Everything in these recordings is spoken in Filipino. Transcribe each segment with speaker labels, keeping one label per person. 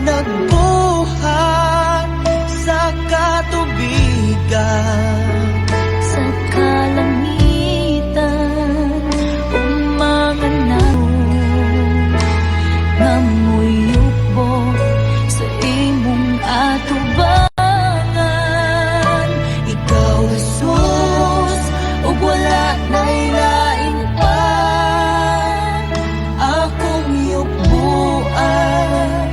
Speaker 1: nagbuhat sa katubigan.
Speaker 2: Sa kalangitan umanganap, ngamoy yukbo sa imong atubangan.
Speaker 1: Ikaw, Jesus, ug wala na'y lain pa. Akong yukbuan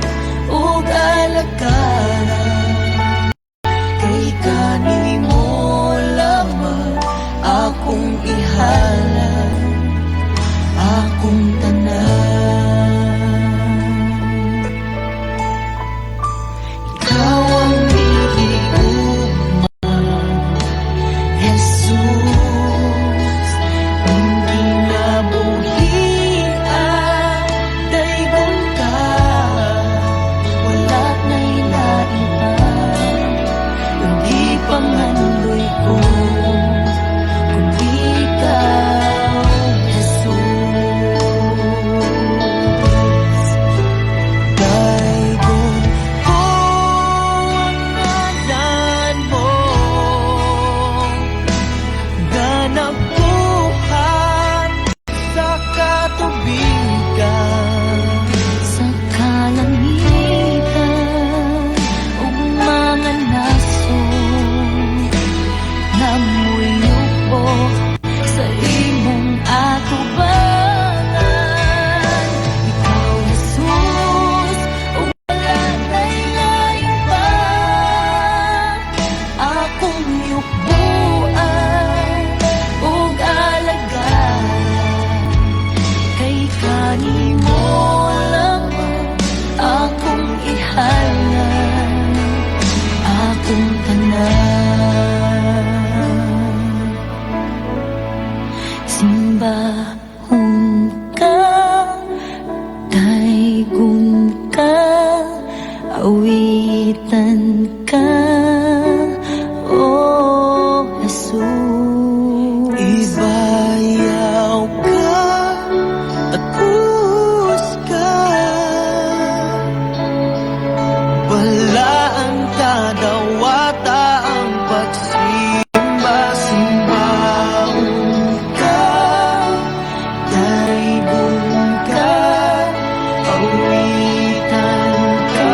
Speaker 1: ug alagaran, kay kanimo lamang akong ihalan akong tanan. Ikaw ang iigugma, Jesus, hindi na buhian, daygon ka,
Speaker 2: Wala na'y lain pa,
Speaker 1: hindi pangandoy ko,
Speaker 2: kundi ikaw, Jesus.
Speaker 1: daygon ko ang ngalan mo, nga nagbuhat sa katubigan.
Speaker 2: Sa kalangitan umanganap, ngamoy yukbo sa imong atubangan. Ikaw, Jesus, ug wala na'y lain pa.
Speaker 1: Akong yukbuan ug alagaran,
Speaker 2: Kay kanimo lamang
Speaker 1: akong ihalan
Speaker 2: akong tanan. Simbahon ka, daygon ka, awitan ka, O Jesus.
Speaker 1: Ibayaw ka, takus ka, balaan ka, dawata ang pagsimba. Simbahon ka, daygon ka, awitan ka,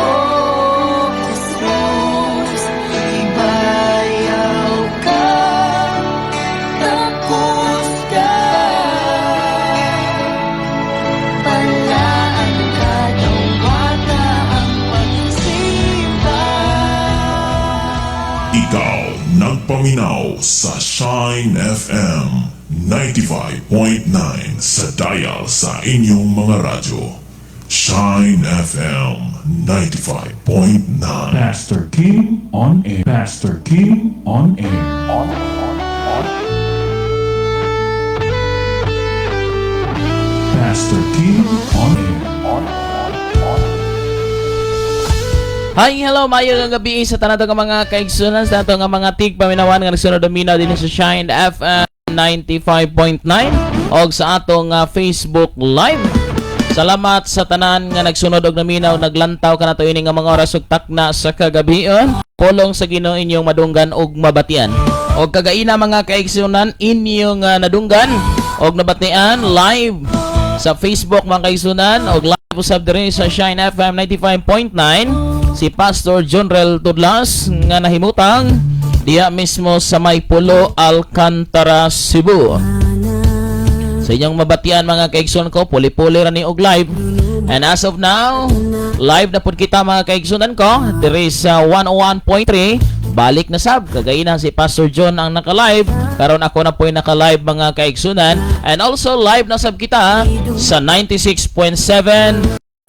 Speaker 1: oh Jesus. Ibayaw ka, takus ka,
Speaker 2: Balaan ka, dawata ang pagsimba.
Speaker 3: Ikaw nagpaminaw sa Shine FM 95.9 sa dial sa inyong mga radyo. Shine FM 95.9.
Speaker 4: Pastor King on air. Pastor King on air. Pastor King on air.
Speaker 5: Hi, hello, mayo nga gabi sa tanan nga mga kaigsunan sa ato nga mga tigpaminawan nga nagsunod domina din sa Shine FM 95.9 og sa ato nga Facebook Live. Salamat sa tanan nga nagsunod og naminaw naglantaw kanato ini nga mga oras ug takna sa kagabion. Pulong sa Ginoo inyong madunggan og mabatian. Og kagaina mga kaigsunan inyong nadunggan og nabatian live sa Facebook mga kaigsunan og live usab diri sa Shine FM 95.9 si Pastor Jonrel Tudlas nga nahimutang diya mismo sa May Pulo, Alcantara, Cebu. Sa inyong mabatian mga kaigsunan ko, puli-puli ra ni og live. And as of now, live na pud kita mga kaigsunan ko diri sa 101.3. Balik na sab kagaina si Pastor John ang naka-live. Karon ako na po'y naka-live mga kaigsunan. And also live na sab kita sa 96.7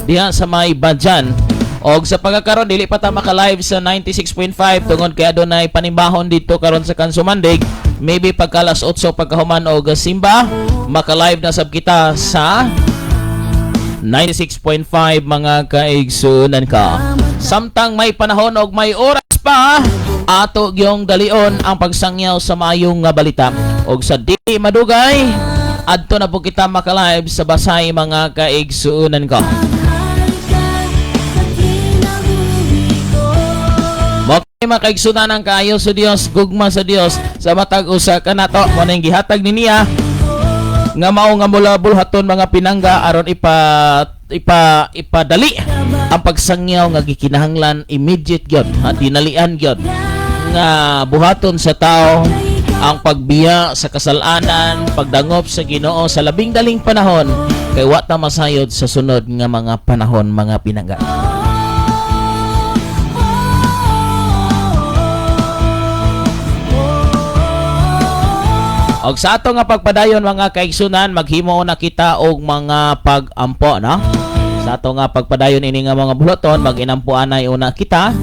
Speaker 5: diha sa May Badjan. Og sa pagkakaroon dili pa ta maka-live sa 96.5 tungod kay adunay panimbahon dito karon sa Kansumandig. Maybe pagka alas 8 pagkahuman og simba, maka-live na sab kita sa 96.5 mga kaigsunan ka. Samtang may panahon og may oras pa, ato gyung dalion ang pagsangyaw sa maayong nga balita. Og sa di madugay, adto na po kita maka-live sa Basay mga kaigsunan ka. mga kaigsunan kaayo sa Dios, gugma sa Dios sa matag usa ka nato mo ning gihatag ni niya nga mao nga mula bulhaton mga pinangga aron ipadali ang pagsangyaw nga gikinahanglan immediate gyud at dinalian gyud nga buhaton sa tao ang pagbiya sa kasalanan, pagdangop sa Ginoo sa labing daling panahon kay wa ta masayod sa sunod nga mga panahon mga pinangga. Og sa ato nga pagpadayon mga kaigsunan maghimo na kita og mga pag-ampo no? Sa ato nga pagpadayon ini nga mga buloton mag-inampuan na una kita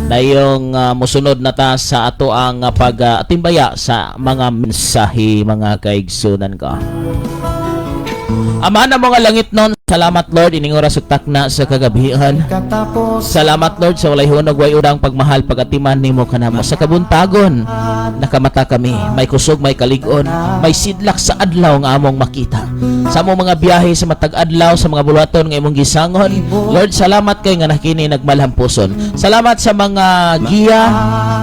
Speaker 5: dayong musunod na ta sa ato ang pag-atimbaya sa mga mensahe mga kaigsunan ko. Ama na mga langit nun, salamat Lord ining oras ug takna sa kagabihan. Salamat Lord sa walay hunog way udang pagmahal pagatiman nimo kanamo sa kabuntagon. Nakamata kami, may kusog, may kaligon, may sidlak sa adlaw nga among makita. Sa among mga biyahe sa matag adlaw sa mga bulaton nga imong gisangon. Lord, salamat kay nga nakini nagmalhampuson. Salamat sa mga giya,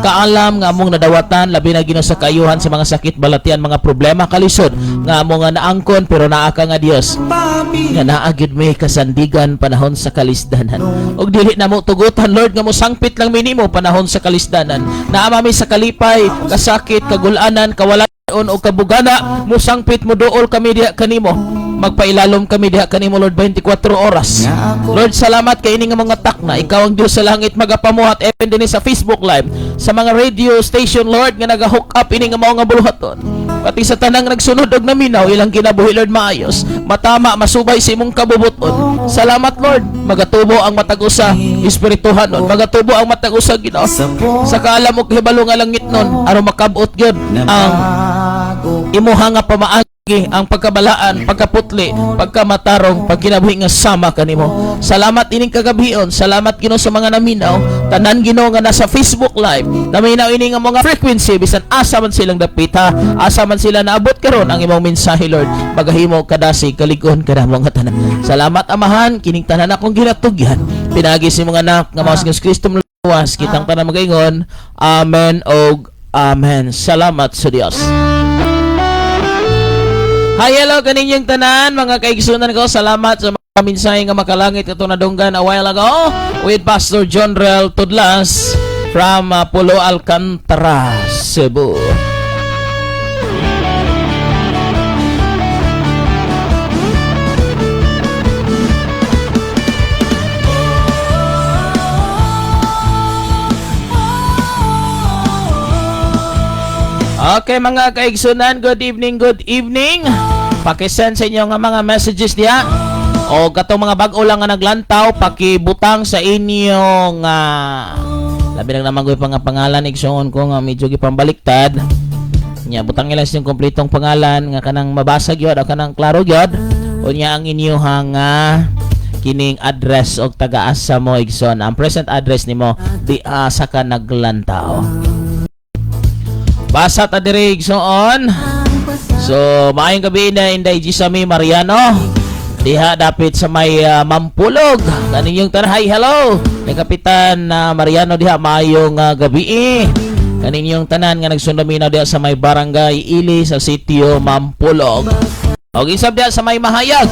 Speaker 5: kaalam nga among nadawatan labi na Ginoo sa kaayuhan sa mga sakit balatian, mga problema kalisod nga among nga naangkon pero naa ka nga Dios nga naagid may kasandigan panahon sa kalisdanan. Og dili na mo tugutan Lord nga mo sangpit lang minimo panahon sa kalisdanan. Naamami sa kalipay, kasakit, kagulanan, kawalan o kabugana, mo sangpit mo duol kami diha kanimo. Magpailalom kami diha kanimo Lord 24 oras. Lord, salamat kay ini nga mga takna. Ikaw ang Dios sa langit magapamuhat even din sa Facebook Live, sa mga radio station Lord nga naga-hook up ini nga mao nga buluhaton. Pati sa tanang nagsunod og naminaw ilang kinabuhi Lord maayos, matama masubay sa imong kabubuton. Salamat Lord, magatubo ang matag usa espirituhan nun, magatubo ang matag usa Ginoo. Sa kaalam og hibalo nga langit nun aron makabot gyud ang imuha nga pamaagi, ang pagkabalaan, pagkaputli, pagkamatarong, pagkinabuhi nga sama kanimo. Salamat ining kagabion, salamat Ginoo sa mga naminaw, tanan Ginoo nga nasa Facebook Live. Naminaw ini nga mga frequency bisan asa man silang dapita, asa man sila naabot karon ang imong mensahe Lord. Magahimo kadasi kaligon kada mga tanan. Salamat Amahan, kining tanan akong ginatugyan. Pinagi si mga anak nga mao sa Kristo luwas kitang tanan magaingon. Amen og amen. Salamat sa Dios. Hi, hello kaninyong tanan mga kaigsunan ko. Salamat sa mga mensahe nga makalangit ito nadunggan a while ago with Pastor John Rel Tudlas from Pulo Alcantara, Cebu. Okay mga kaigsunan, good evening, good evening. Pakisend sa inyo nga mga messages niya. O katong mga bag-o lang nga naglantaw, pakibutang sa inyong labi lang naman ko yung pangalan igsoon ko nga medyo gipambaliktad. Nya butang nila sa inyong kompletong pangalan nga kanang mabasag yun o kanang klaro yun. O nya ang inyong kining address o taga-asa mo igsoon. Ang present address nimo di asa ka naglantaw. Basa ta diri igsoon. So, maayong gabi na Inday Gisami Mariano. Diha dapit sa may Mampulog. Kaninyong tanay, hello. Ni Kapitan Mariano diha maayong gabi. Kaninyong tanan nga nagsundaminaw diha sa may Barangay Ili sa sitio Mampulog. Og isab diha sa may Mahayag.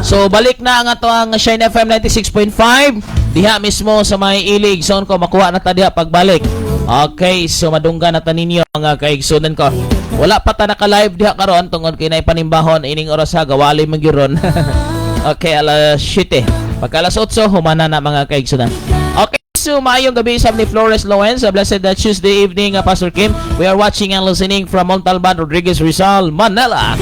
Speaker 5: So, balik na ang ato ang Shine FM 96.5. Diha mismo sa may Ili. Igsoon ko makuha na ta diha pagbalik. Okay, so madunggan na taninyo mga kaigsunan ko. Wala pa ta naka-live diha karon tungod kay nay panimbahon ining oras ha gawali magiron. Okay, alas 7. Pagka alas 8 humana na mga kaigsunan. Okay, so maayong gabi sa ni Flores Loenz, a blessed Tuesday evening Pastor Kim. We are watching and listening from Montalban, Rodriguez, Rizal, Manila.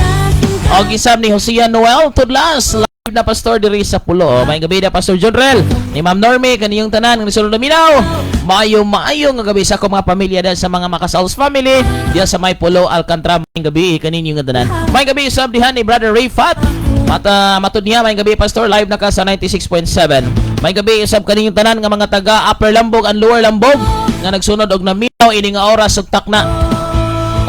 Speaker 5: Og isab ni Josiah Noel Tudlas na pastor diri sa Pulo. May gabi na Pastor John Rel ni Ma'am Normie kaniyong tanan ng sulod minaw. Maayo nga gabi sa akong mga pamilya dahil sa mga Makasals family diya sa may Pulo Alcantara. May gabi kaninyong tanan. May gabi usab dihan ni Brother Rayfat. Matud niya may gabi Pastor live na ka sa 96.7. May gabi usab kaninyong tanan nga mga taga Upper Lambog and Lower Lambog nga nagsunod og naminaw ini nga oras ug takna.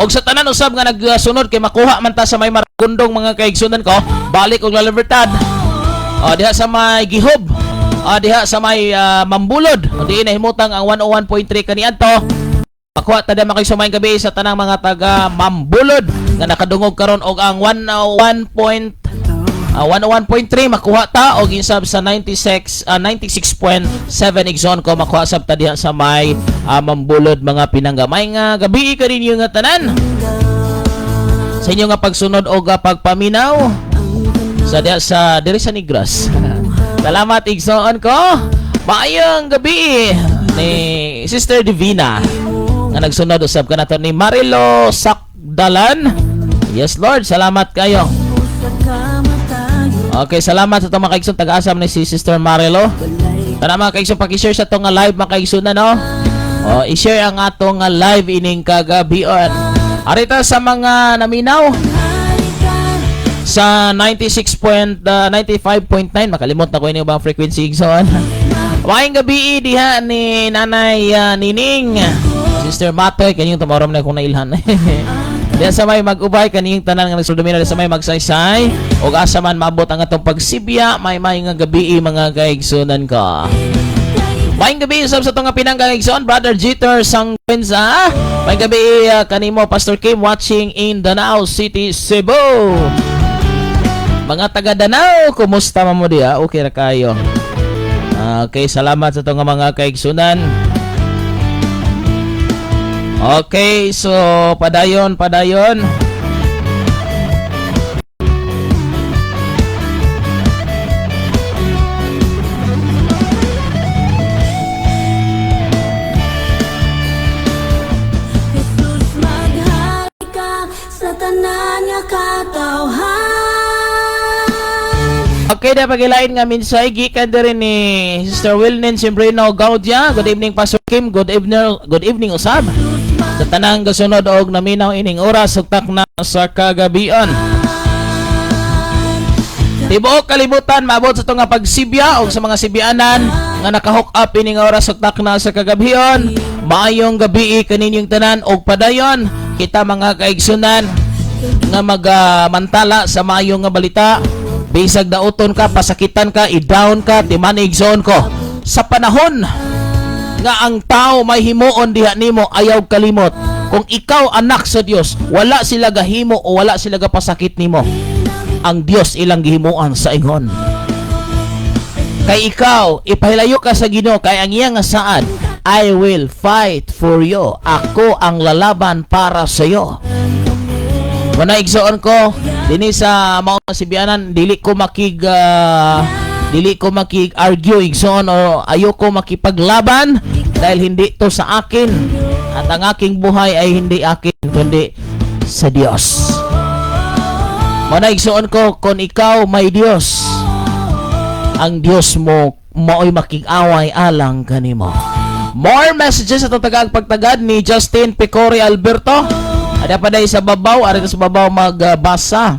Speaker 5: Og sa tanan usab nga nagsunod kay makuha man ta sa may Maragondong mga kaigsunan ko, balik og La Libertad. Diha sa may Gihob. diha sa may Mambulod. Diin na himutang ang 101.3 kaniadto. Makuha ta naman kayo sumayong gabi sa tanang mga taga Mambulod nga nakadungog karon og ang 101.3 makuha ta og insab sa 96.7 Igsoon ko makuha sab ta diha sa may Mambulod mga pinanggamay nga gabi kaninyo nga tanan. Sa inyo nga pagsunod o pagpaminaw sa diri sa Negros. Salamat Igsoon ko. Maayong gabi ni Sister Divina nga nagsunod usab ka nato ni Marilo Sakdalan. Yes Lord, salamat kayo. Okay, salamat sa itong mga kaigsoon taga-asam ni si Sister Marilo. Tara mga kaigsoon, pag-share sa itong live mga kaigsoon na no. I-share ang atong live ining kagabion. Arita sa mga naminaw sa 95.9 makalimot na ko ini bang frequency igsoon. Maayong gabi diha ni Nanay Nining Sister Matoy kanyang tomorrow na kung nailhan. Diyan sa may mag-ubay kaniyang tanan nga nagsuldomina sa may magsaysay ug asa man maabot ang atong pagsibya may nga gabi mga kaigsunan ko. Maayong gabi usab sa itong pinanggaigsoon Brother Jeter Sangpensa. Maayong gabi kanimo Pastor Kim watching in Danao City, Cebu. Mga taga Danao, kumusta mo diha? Okay ra kayo. Okay, salamat sa itong mga kaigsunan. Okay, so padayon.
Speaker 2: Jesus, maghari ka sa tanan nga katawhan.
Speaker 5: Okay, na pagilain nga minsay gikan diri ni Sister Wilnen Simbrino Gaudia. Good evening Pastor Kim. Good evening usab. Sa tanang gasunod og naminaw ining oras sugtak na sa kagabion. Tibuok kalibutan maabot sa itong nga pagsibya og sa mga sibyanan nga nakahook up ining oras sugtak na sa kagabion. Maayong gabi kaninyong tanan og padayon kita mga kaigsunan nga magmantala sa maayong nga balita. Bisag dauton ka, pasakitan ka, i-down ka, timanig zone ko. Sa panahon nga ang tao may himuon diha nimo ayaw kalimot. Kung ikaw anak sa Dios, wala sila gahimo o wala sila gapasakit nimo. Ang Dios ilang gihimuan sa ingon. Kay ikaw, ipahilayo ka sa Ginoo kay ang iya nga saad, I will fight for you. Ako ang lalaban para sa iyo. Muna igsoon ko dinhi sa maong sibianan dili ko argue igsoon o ayoko makipaglaban dahil hindi to sa akin at ang aking buhay ay hindi akin kundi sa Dios. Muna igsoon ko kung ikaw may Dios, ang Dios mo mao'y makig-away alang kanimo. More messages sa tagang pagtagad ni Justin Picori Alberto. Ada pa day sa babaw, arita sa babaw magbasa.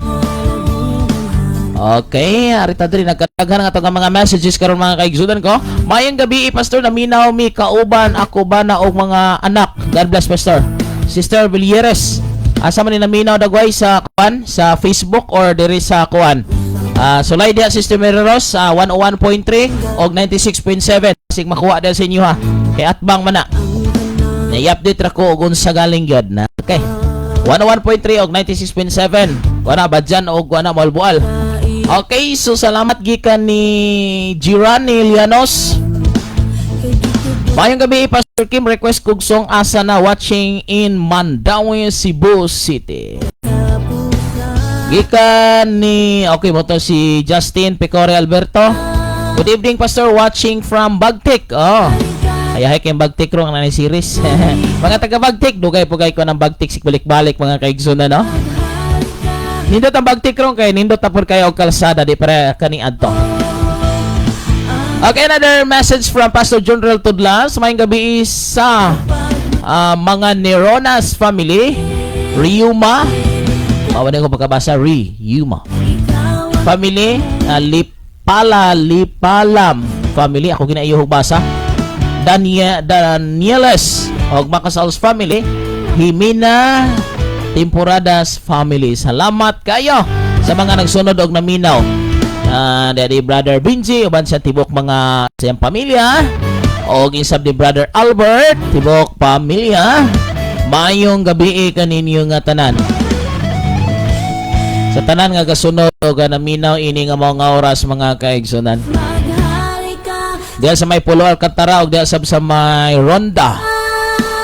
Speaker 5: Okay, arita diri nagkataghan nga itong mga messages karon mga kaigsudan ko. Mayang gabi Pastor, naminaw mi kauban ako ba na og mga anak. God bless Pastor. Sister Villeres, asa man ni naminaw dagway sa kuan sa Facebook or diri sa kuan. Sulay dia Sister Mereros 101.3 og 96.7. Sig makuha dia sa inyo ha. Kay atbang man na. I-update ra ko og unsa galing gyud na. Okay. 101.3 og 96.7. Wala ba dyan o wala malbual. Okay, so salamat gikan ni Girani Lianos. Mayong gabi Pastor Kim, request kog song asa na watching in Mandaue, Cebu City. Gikan ni mo to si Justin Picori Alberto. Good evening Pastor, watching from Bagtik. Ayahay kayong Bagtik ro ang nanay series. Mga taga Bagtik, dugay po kayo ng Bagtik sikbalik-balik mga kaigsunan, no? Nindot ang Bagtik ro kay nindot tapos kayo og kalsada di para kani adto. Okay, another message from Pastor John Rel Tudlas. Mayong gabi sa mga Neronas family, Riuma. Mawan ko pagkabasa Riuma. Family, Lipalam family. Ako ginaiyo basa. Danieles og Macasals family, Himina Temporadas family. Salamat kayo sa mga nagsunod og naminaw Daddy Brother Benji uban sa tibok mga siyang pamilya o ginsab ni Brother Albert tibok pamilya. Maayong gabi kaninyo nga tanan. Sa tanan nga kasunod o naminaw ini nga mga oras mga kaigsunan.
Speaker 2: Maghari ka
Speaker 5: Diya sa may Pulo Alcantara o diya sa may Ronda.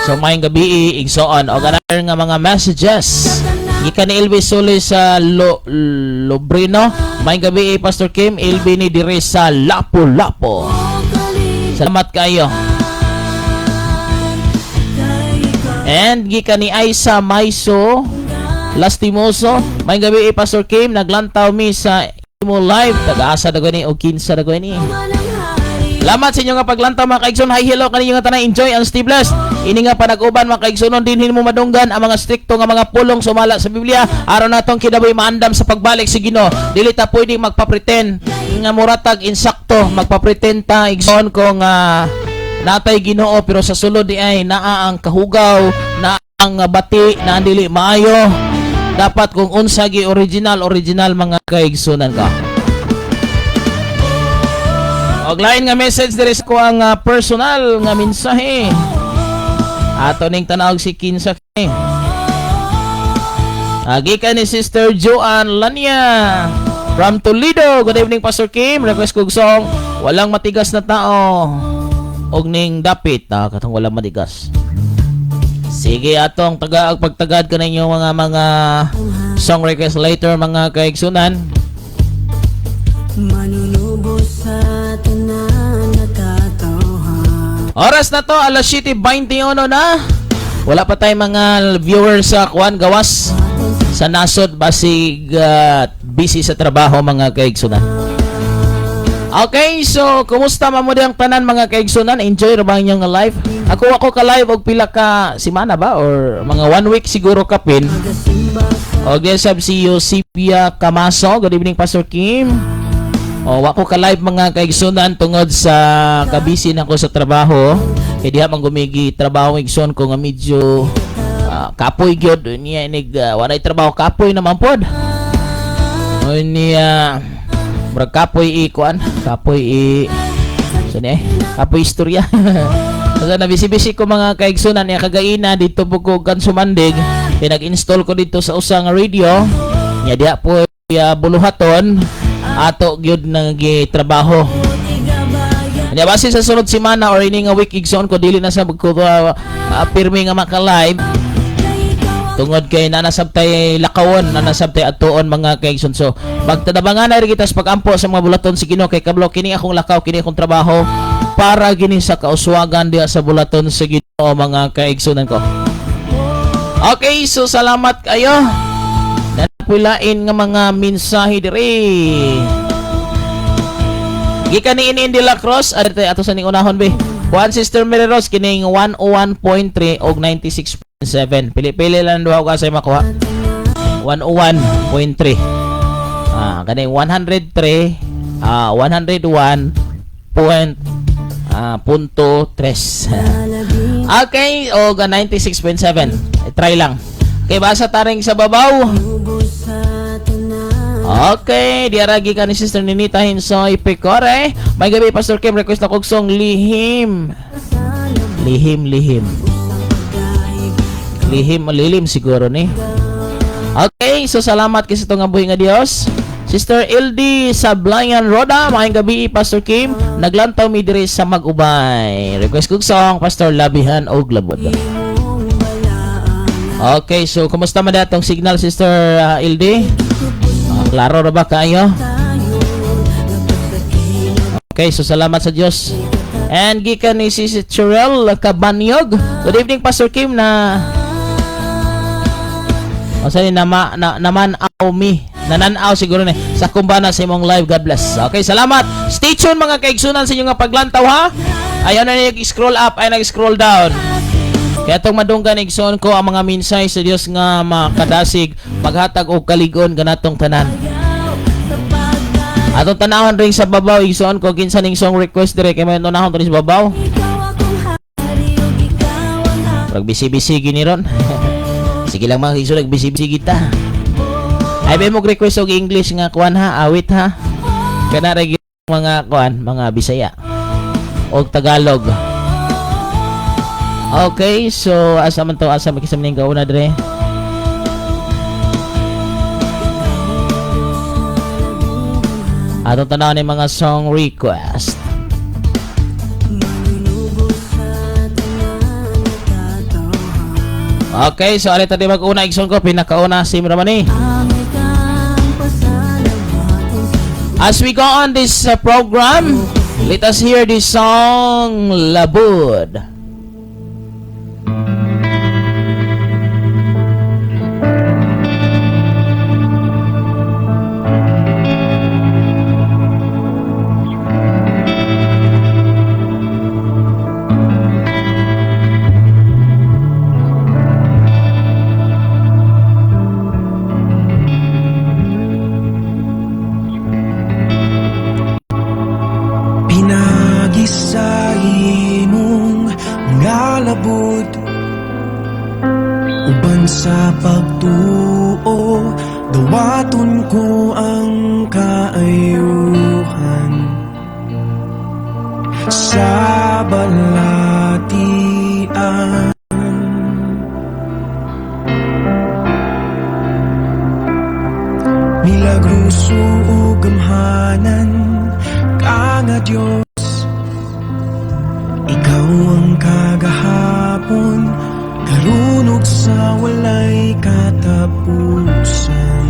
Speaker 5: So may gabi igsoon o ganar nga mga messages. Gikan ni Elvis Solis sa Lobrino. May gabi Pastor Kim Elvi ni dire sa Lapu-Lapu. Salamat kayo. And gikan ni Aisa Maiso Lastimoso. May gabi Pastor Kim naglantaw mi sa imo live. Taga-asa dago ni o kinsa dago ni. Salamat sa inyo nga paglantaw mga kaigsoon. Hi hello kaninyo nga tanan. Enjoy and stay blessed. Ini nga panag-uban mga kaigsunon dinhin mo madunggan ang mga strikto nga mga pulong sumala sa Biblia. Araw natong kinabuhi maandam sa pagbalik sa Ginoo. Dili ta pwede magpa-pretend nga muratag insakto magpa-pretend ta igsoon ko nga natay Ginoo pero sa sulod di ay naa ang kahugaw, na ang bati na dili maayo. Dapat kung unsa gi original mga kaigsunan ka. Og lain nga message diri ko ang personal nga mensahe. Ato ning tanawag si Kinsa kay. Gikan ni Sister Joanne Lania from Toledo. Good evening Pastor Kim. Request kog song Walang Matigas na Tao. Og ning dapit katong walang matigas. Sige atong pagtagad ka ninyo mga song request later mga kaigsunan.
Speaker 2: Manunubos sa tanan nakatawhan.
Speaker 5: Oras na to, alas 7:21 na. Wala pa tayong mga viewers sa Kuan Gawas sa nasod basig busy sa trabaho mga kaigsunan. Okay, so kumusta mamuda ang tanan mga kaigsunan? Enjoy ra ba inyong live? Ako ka live og pila ka semana ba or mga 1 week siguro kapin. Okay, sab si Yosipia Camaso. Good evening Pastor Kim. Wako ka live mga kaigsunan tungod sa kabisi nako sa trabaho. Kaya diha man gumigi trabaho igsoon ko nga medyo kapoy gyud niya inig walay trabaho kapoy naman pod. Niya murag kapoy kuan, kapoy kapoy istorya. Kasi nabisi-bisi ko mga kaigsunan niya kagaina dito po ko Kansumandig. Pinag-install ko dito sa usang radio. Niya diha po buluhaton ato gyud nagtrabaho. Nya base sa sunod semana or ini nga week igsoon ko dili na sa ko pirmi nga maka-live. Tungod kay nanasabtay lakawon, nanasabtay atuon mga kaigsoon. So magtadabangan na rin kita sa pagampo sa mga bulaton si Ginoo kay kablo kini akong lakaw, kini akong trabaho para gini sa kauswagan diha sa bulaton sa Ginoo mga kaigsunan ko. Okay, so salamat kayo. Napilain nga mga mensahe diri. Gikan ni Inin de la Cruz, ato sa ning unahon be. Juan Sister Mary Rose kining 101.3 og 96.7. Pili-pili lang duha ka sa makuha. 101.3. Kaning 103 101.3. Okay, og 96.7. Try lang. Okay, basa taring sa babaw. Okay, diaragi ka ni Sister Ninita Hinsoy Pecore. May gabi Pastor Kim, request na kog song Lihim. Lihim malilim siguro ni. Okay, so salamat kay sa nga buhi nga Dios. Sister LD Sablayan Roda, maayong gabi Pastor Kim. Naglantaw mi diri sa Mag-ubay. Request kog song Pastor Labihan og Labot. Okay, so kumusta man datong signal Sister LD? Klaro ra ba kayo? Okay, so salamat sa Diyos. And gikan ni si Churel Cabanyog. Good evening Pastor Kim na naman-aw mi. Nananaw siguro ni sa kumbana sa imong live. God bless. Okay, salamat. Stay tuned mga kaigsunan sa inyong paglantaw ha. Ayaw na nag-scroll up, ay nag-scroll down. Kaya itong madunggan igsoon ko ang mga minsay sa Dios nga makadasig maghatag og kaligon ganatong tanan. Atong tanahon ring sa babaw igsoon ko kinsa ning song request dire kay may tanahon ring sa babaw. Pag bisi-bisi gini ron. Sige lang mga igsoon nagbisi-bisi kita. Ay ba mo request og English nga kuan ha, awit ha. Kanara mga kuan, mga Bisaya o Tagalog. Okay, so asa man to, asa makisam ning kauna dire. Atong tanaw ni mga song request. Okay, so alita di mag-una igsoon ko pinakauna si Ramani. As we go on this program, let us hear this song Labud.
Speaker 1: Pinagisay mong ngalabot uban sa pagtuo, dawaton ko ang kaayuhan sa balatian. Milagruso o gamhanan ka nga Diyos, ikaw ang kagahapon, karunog sa walay katapusan,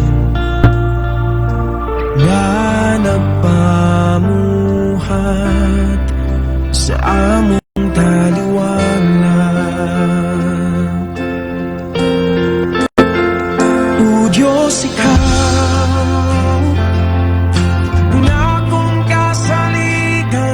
Speaker 1: nga nagpamuhat sa among taliwanag. O Diyos, ikaw na akong kasaligan,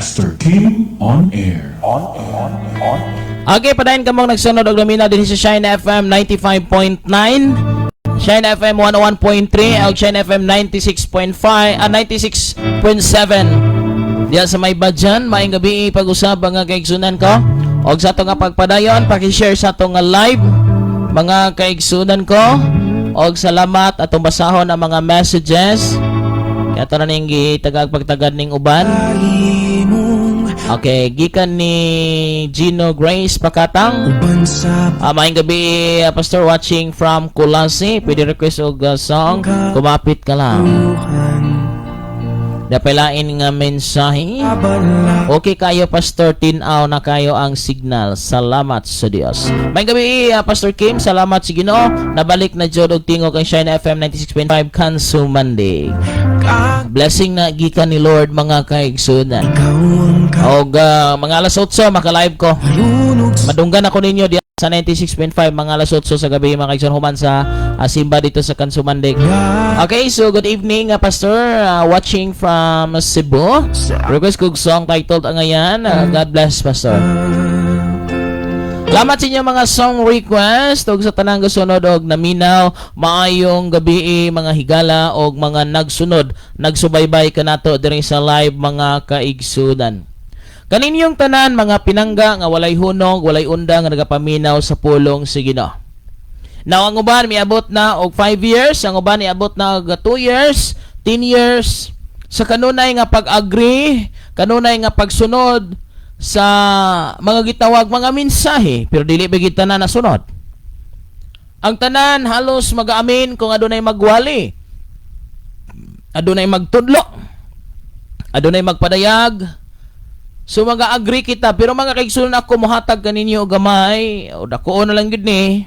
Speaker 4: Pastor Kim on air.
Speaker 5: Okay, padayon ka mong nagsunod og lamina din sa Shine FM 95.9, Shine FM 101.3, ug Shine FM 96.5, 96.7. Diya sa may badyan, maayong gabi pag-usab nga kaigsunan ko. Og sa ato nga pagpadayon, paki-share sa ato nga live mga kaigsunan ko. Og salamat atong basahon ang mga messages. Kaya ito na ning gitagag pagtagad ning uban. Okay, gikan ni Gino Grace Pakatang.
Speaker 1: Uban sa
Speaker 5: Maayong gabi, Pastor watching from Kulasi. Pwede request og song. Kumapit ka lang.
Speaker 1: buhan.
Speaker 5: Dapelain nga mensahe.
Speaker 1: Abala
Speaker 5: Okay kayo, Pastor, tinaw na kayo ang signal. Salamat sa Dios. May gabi, Pastor Kim. Salamat sa Ginoo. Nabalik na jud og tingog ang Shine FM 96.5 Kanso Monday. Blessing na gikan ni Lord mga kaigsunan.
Speaker 1: ikaw ang
Speaker 5: Og mga alas 8 maka-live ko.
Speaker 1: kalunog sa
Speaker 5: Madunggan ako ninyo diyan sa 96.5 mga alas 8 sa gabi mga kaigsunan human sa simba dito sa Kanso Monday. Okay, so good evening, Pastor. Watching from Cebu. Request kong song titled ang ngayon. God bless, Pastor. Salamat sa inyo mga song request og sa tanang gasunod og naminaw maayong gabi mga higala og mga nagsunod nagsubaybay kanato diri sa live mga kaigsunan. Kaninyong tanan mga pinangga nga walay hunog, walay undang nga nagapaminaw sa pulong sa Ginoo. Now ang uban miabot na og 5 years, ang uban miabot na og 2 years, 10 years sa kanunay nga pag-agree, kanunay nga pagsunod sa mga gitawag mga mensahe pero dili ba kita na nasunod. Ang tanan halos mag-aamin kung adunay magwali, adunay magtudlo, adunay magpadayag. So mag-agree kita pero mga kaigsunan ako mohatag kaninyo gamay o dako na lang gid ni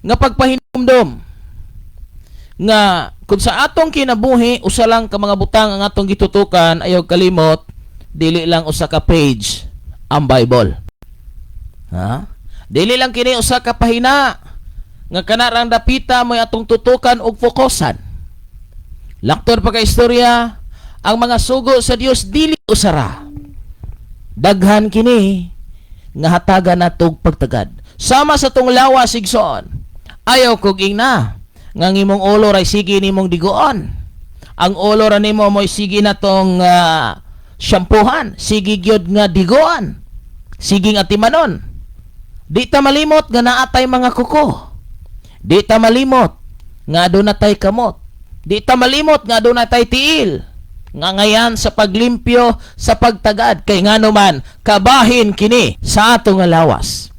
Speaker 5: nga pagpahinumdom nga kung sa atong kinabuhi usa lang ka mga butang ang atong gitutukan ayaw kalimot dili lang usa ka page ang Bible. Ha? Dili lang kini usa ka pahina nga kanarang dapita mo atong tutukan og fokusan. Laktor pa ka istorya, ang mga sugo sa Dios dili usara. Daghan kini nga hatagan natog pagtagad. Sama sa tong lawas igsoon. Ayaw kog ingna nga ngimong ulo ray sige nimong digoon. Ang ulo ra nimo mo'y sige na tong shampoohan, sige gyud nga digoan, sige nga timanon. Di ta malimot nga naatay mga kuko. Di ta malimot nga aduna tay kamot. Di ta malimot nga aduna tay tiil. Nga ngayan sa paglimpyo sa pagtagad kay ngano man kabahin kini sa ato nga lawas.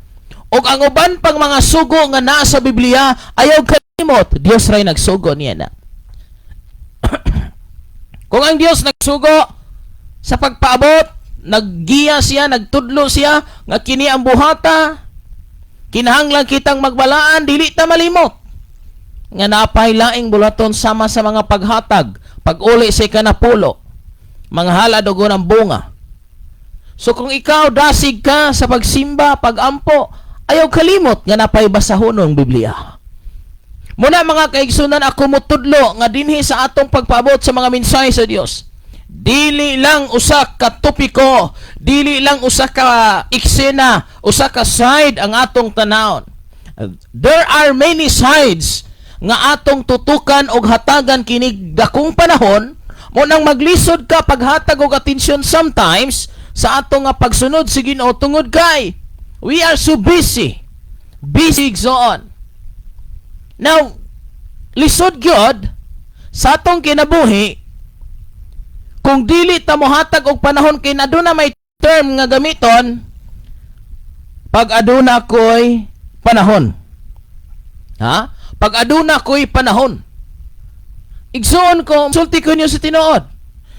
Speaker 5: Og ang uban pang mga sugo nga naa sa Biblia ayaw kalimot, Dios ray nagsugo niya na. Kung ang Dios nagsugo sa pagpaabot, naggiya siya, nagtudlo siya, nga kini ang buhata, kinahanglan kitang magbalaan, dili ta malimot. Nga napay laing bulaton sama sa mga paghatag, pag-uli sa ikanapulo, mga halad o ng bunga. So kung ikaw dasig ka sa pagsimba, pagampo, ayaw kalimot nga napay basahon ng Biblia. Muna mga kaigsunan ako mutudlo nga dinhi sa atong pagpaabot sa mga mensahe sa Dios. Dili lang usa ka topiko, dili lang usa ka eksena, usa ka side ang atong tanawon. There are many sides nga atong tutukan og hatagan kini dakong panahon mo nang maglisod ka paghatag og atensyon sometimes sa atong nga pagsunod sa Ginoo tungod kay we are so busy igsoon. Now lisod gyud sa atong kinabuhi kung dili ta mohatag og panahon kay aduna may term nga gamiton pag aduna koy panahon. Ha? Pag aduna ko'y panahon. Igsoon ko, sulti ko niyo sa tinuod.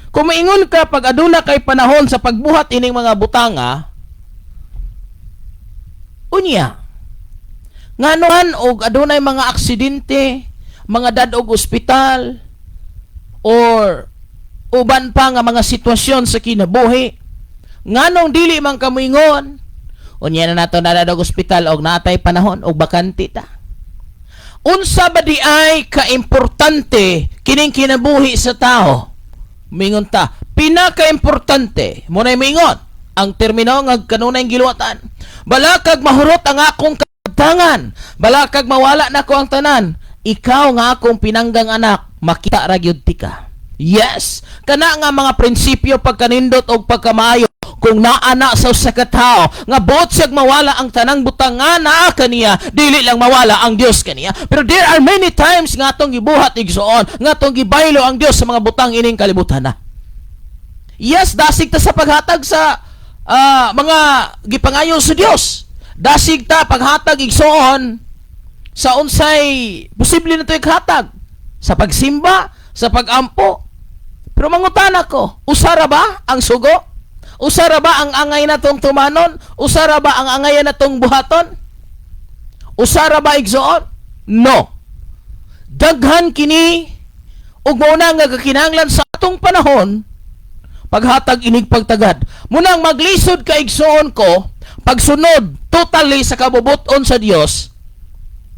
Speaker 5: Kung maingon ka pag aduna kay panahon sa pagbuhat ining mga butanga, unya, nganuhan og adunay mga aksidente, mga dadog ospital, or uban pa nga mga sitwasyon sa kinabuhi, nganong dili man kamoingon, unya na nato dadog ospital og natay panahon og bakante ta. Unsa ba di ay kaimportante kining kinabuhi sa tao? Mingon ta, pinaka-importante, muna mingon, ang termino nga kanunay giluwatan. Balakag mahurot ang akong katangan, balakag mawala na ko ang tanan, ikaw nga akong pinanggang anak, makita ra gyud ti ka. Yes, kana nga mga prinsipyo pagkanindot og pagkamayo, kung naana sa usa ka tawo nga buot siyag mawala ang tanang butang nga naa kaniya, dili lang mawala ang Dios kaniya. Pero there are many times nga atong gibuhat igsuon, nga atong gibaylo ang Dios sa mga butang ining kalibutan na. Yes, dasig ta sa paghatag sa mga gipangayo sa Dios. Dasig ta paghatag igsuon sa unsay posible na to ighatag, sa pagsimba, sa pagampo. Pero mangutan ako, usara ba ang sugo? Usara ba ang angay na tong tumanon? Usara ba ang angay na tong buhaton? Usara ba igsuon? No. Daghan kini ug muna nga kakinahanglan sa atong panahon paghatag inig pagtagad. Munang maglisod ka igsuon ko pagsunod totally sa kabubuton sa Dios.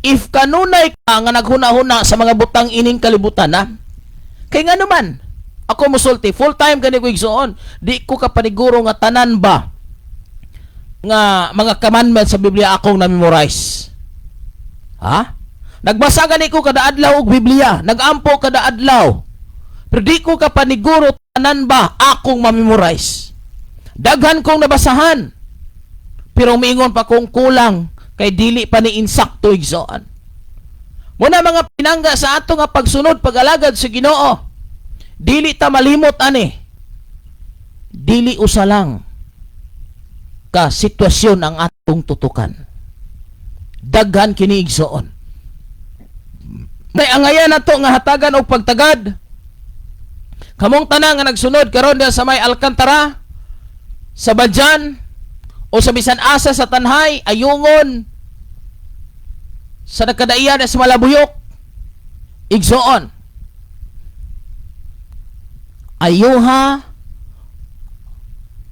Speaker 5: If kanunay ka nga naghuna-huna sa mga butang ining kalibutan na, kay nga naman ako musulti, full time gani ko igsuon, di ko kapaniguro nga tanan ba nga mga commandments sa Biblia akong na-memorize. Ha? Nagbasa gani ko kada adlaw og Biblia, nagampo kada adlaw. Pero di ko kapaniguro tanan ba akong ma-memorize. Daghan kong nabasahan. Pero miingon pa kong kulang kay dili pa ni insakto igsuon. Muna mga pinangga sa ato nga pagsunod pag-alagad sa Ginoo. Dili ta malimot ani. Dili usa lang ka sitwasyon ang atong tutukan. Daghan kini igsuon. May angayan nato nga hatagan og pagtagad. Kamong tanan nga nagsunod karon diha sa may Alcantara, sa Badyan, o sa bisan asa sa Tanhay, Ayungon, sa nagkadaiyan sa Malabuyok, igsuon. Ayuha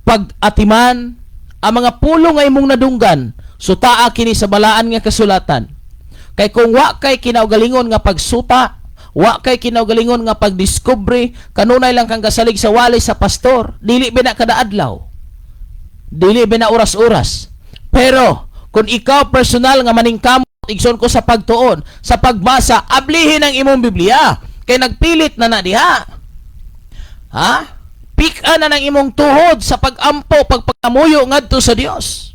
Speaker 5: pag-atiman ang mga pulong nga imong nadunggan, sutaa kini sa balaan nga kasulatan. Kay kung wa kay kinaugalingon nga pagsuta, wa kay kinaugalingon nga pagdiskubre, kanunay lang kang kasalig sa wali sa pastor, dili ba na kada adlaw, dili ba na oras-oras. Pero kung ikaw personal nga maningkamot igsoon ko sa pagtuon, sa pagbasa, ablihin ang imong Biblia, kay nagpilit na na diha. Ha? Pika na ng imong tuhod sa pag-ampo, pagpakamuyo ngadto sa Dios.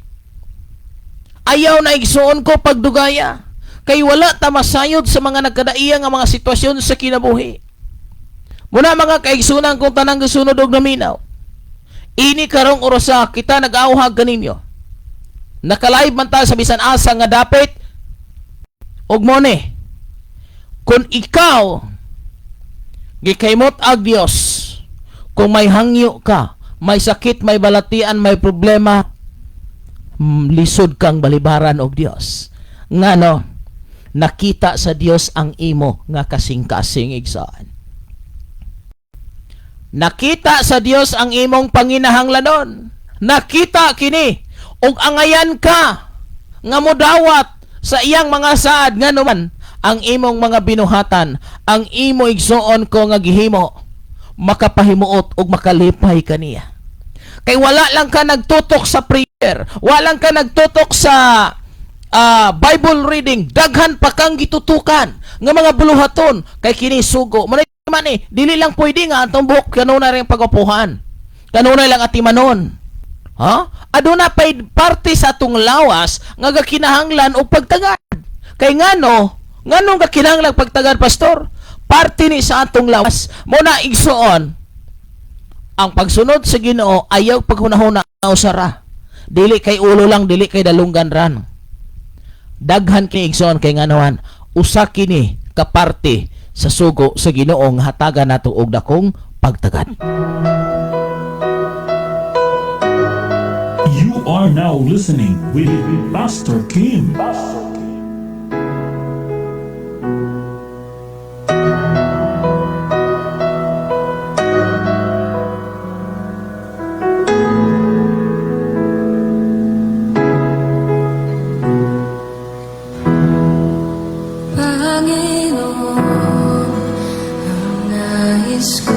Speaker 5: Ayaw na igsuon ko pagdugaya, kay wala ta masayod sa mga nagkadaiya nga mga sitwasyon sa kinabuhi. Muna mga kaigsunan kung tanang gisunod og naminaw. Ini karong orasa kita nag-auhag kaninyo. Nakalive man ta sa bisan asa nga dapit og mo ni. Kung ikaw gikaymot ag Dios, kung may hangyo ka, may sakit, may balatian, may problema, lisod kang balibaran og Dios. Ngano, nakita sa Dios ang imo nga kasing-kasing igsoon. Nakita sa Dios ang imong panginahanglanon. Nakita kini ug angayan ka nga modawat sa iyang mga saad ngano man ang imong mga binuhatan, ang imo igsuon ko nga gihimo makapahimuot ug makalipay kaniya. Kay wala lang ka nagtutok sa prayer, wala lang ka nagtutok sa Bible reading, daghan pa kang gitutukan nga mga buluhaton kay kini sugo. Man dili lang pwede nga atong buhok kanunay ring pagapuhan. Kanunay lang atimanon. Ha? Aduna pay parte sa atong lawas nga gakinahanglan og pagtagad. Kay ngano nga kinahanglan pagtagad, pastor? Parte ni sa atong lawas mo na igsuon ang pagsunod sa Ginoo, ayaw paghunahuna na usara, dili kay ulo lang, dili kay dalunggan ran. Daghan kini igsuon kay nganawan usa kini ka parte sa sugo sa Ginoo nga hatagan nato og dakong pagtagad.
Speaker 4: You are now listening with Pastor Kim.
Speaker 2: Panginoon, ang nais ko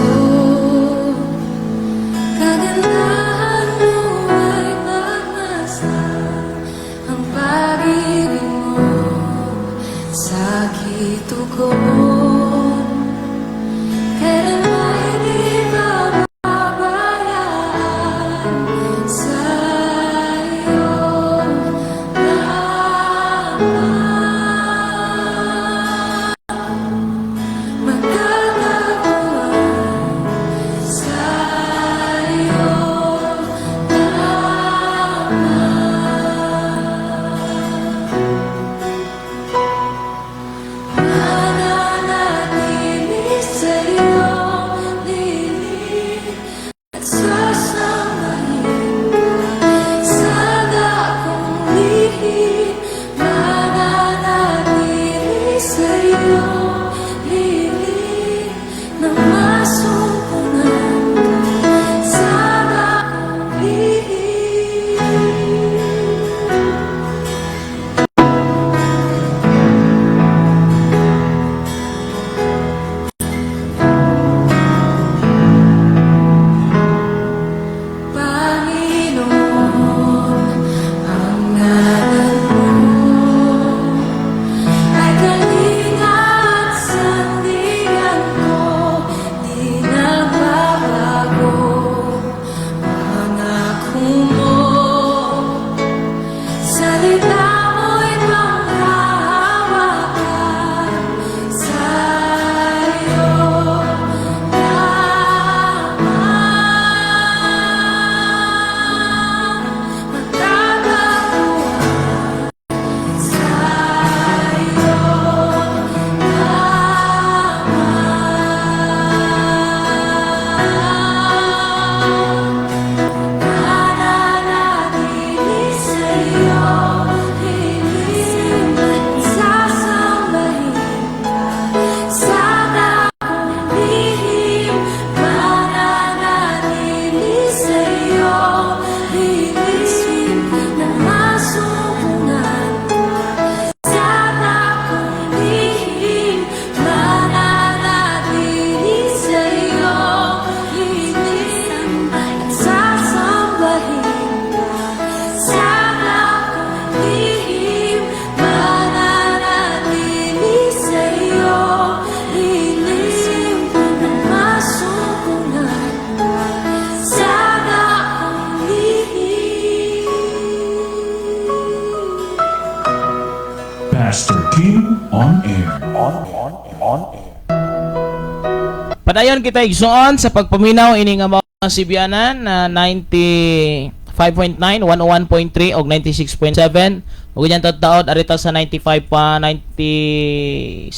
Speaker 5: Padayon kita igsoon sa pagpaminaw ini nga mga Sibianan na 95.9, 101.3 og 96.7 ug ganyan taud arita sa 95 pa 96.5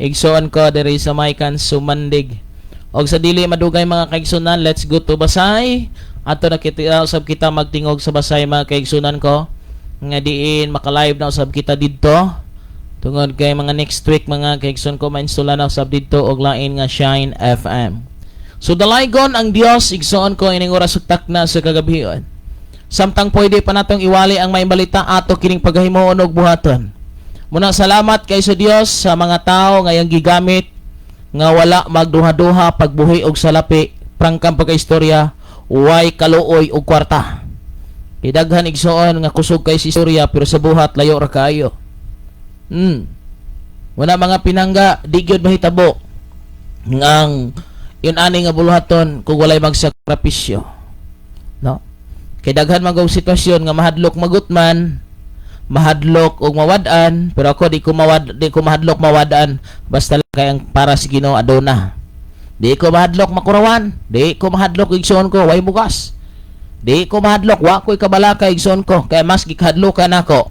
Speaker 5: igsoon ko diri sa Maykan Sumandig. Og sa dili madugay mga kaigsunan, let's go to Basay. Ato na kita usab kita magtingog sa Basay mga kaigsunan ko. Nga diin maka-live na usab kita didto. Tungod kay mga next week mga kaigsunan ko mainstalla na usab didto og lain nga Shine FM. So dalaygon ang Dios igsoon ko ining oras ug na sa kagabion. Samtang pwede pa natong iwali ang may balita ato kining paghimuon og buhaton. Muna salamat kay sa Dios sa mga tao nga yang gigamit nga wala magduha-duha pagbuhi og salapi, prangkang pagkaistorya, way kaluoy og kwarta. Kidaghan igsoon nga kusog kay si istorya pero sa buhat layo ra kaayo. Wala mga pinangga, di gyud mahitabo ngang yun ani nga buluhaton kung walay magsakripisyo. No? Kay daghan magong sitwasyon nga mahadlok magutman, mahadlok og mawad-an, pero ako di ko mahadlok mawad-an basta lang kay ang para si Ginoo aduna. Di ko mahadlok makurawan, di ko mahadlok igsoon ko way bugas. Di ko mahadlok wa ko'y kabalaka igsoon ko kay mas gikahadlokan nako.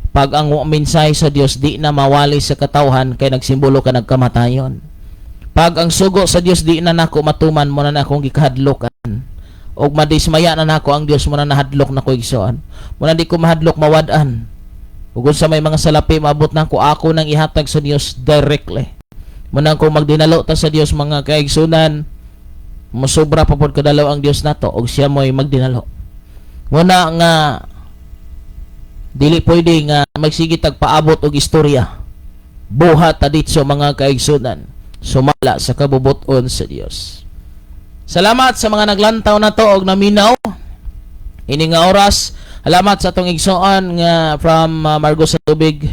Speaker 5: Pag ang minsay sa Dios di na mawali sa katawhan kay nagsimbolo ka nagkamatayon. Pag ang sugo sa Dios di na nako matuman mo na akong gikahadlokan. Og madismaya na nako ang Dios mo na nahadlok nako igsoon. Mo na di ko mahadlok mawad-an. Ug sa may mga salapi maabot nako ako nang ihatag sa Dios directly. Mo na ko magdinalo ta sa Dios mga kaigsunan. Mosobra pa pod kadalaw ang Dios nato og siya mo'y magdinalo. Mo na nga dili pwede nga magsige tagpaabot og istorya. Buhat ta ditso mga kaigsunan. Sumala sa kabubuton sa Dios. Salamat sa mga naglantaw na to og naminaw. Ini nga oras, salamat sa atong igsoon nga from Margo sa Tubig,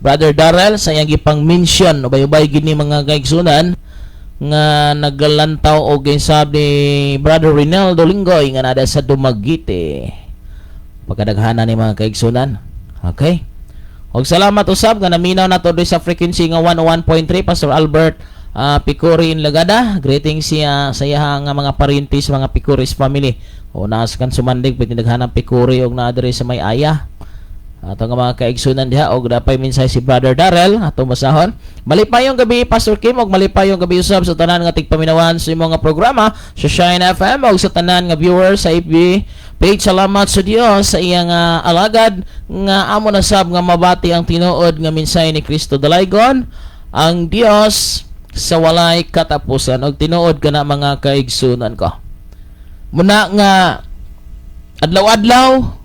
Speaker 5: Brother Darrell sa iyang gipang mention ubay-ubay gini mga kaigsunan nga naglantaw og ginsab ni Brother Rinaldo Lingoy nga nada sa Dumaguete. Pagkadaghana ni mga kaigsunan. Okay? Og salamat usab nga naminaw nato sa frequency nga 101.3 Pastor Albert Picori in Lagada. Greetings siya sa iya nga mga parintis, mga Picoris family. O naas kan Sumandig pinaghanang Picori og naa diri sa may aya. Ato nga mga kaigsunan diha og dapay minsay si Brother Darrell ato masahon. Malipayong gabi Pastor Kim og malipayong gabi usab sa tanan nga tigpaminawan sa imong nga programa sa Shine FM og sa tanan nga viewers sa FB page. Salamat sa Dios sa iyang alagad nga amo na sab nga mabati ang tinuod nga minsay ni Cristo dalaygon ang Dios sa walay katapusan og tinuod kana mga kaigsunan ko. Muna nga adlaw-adlaw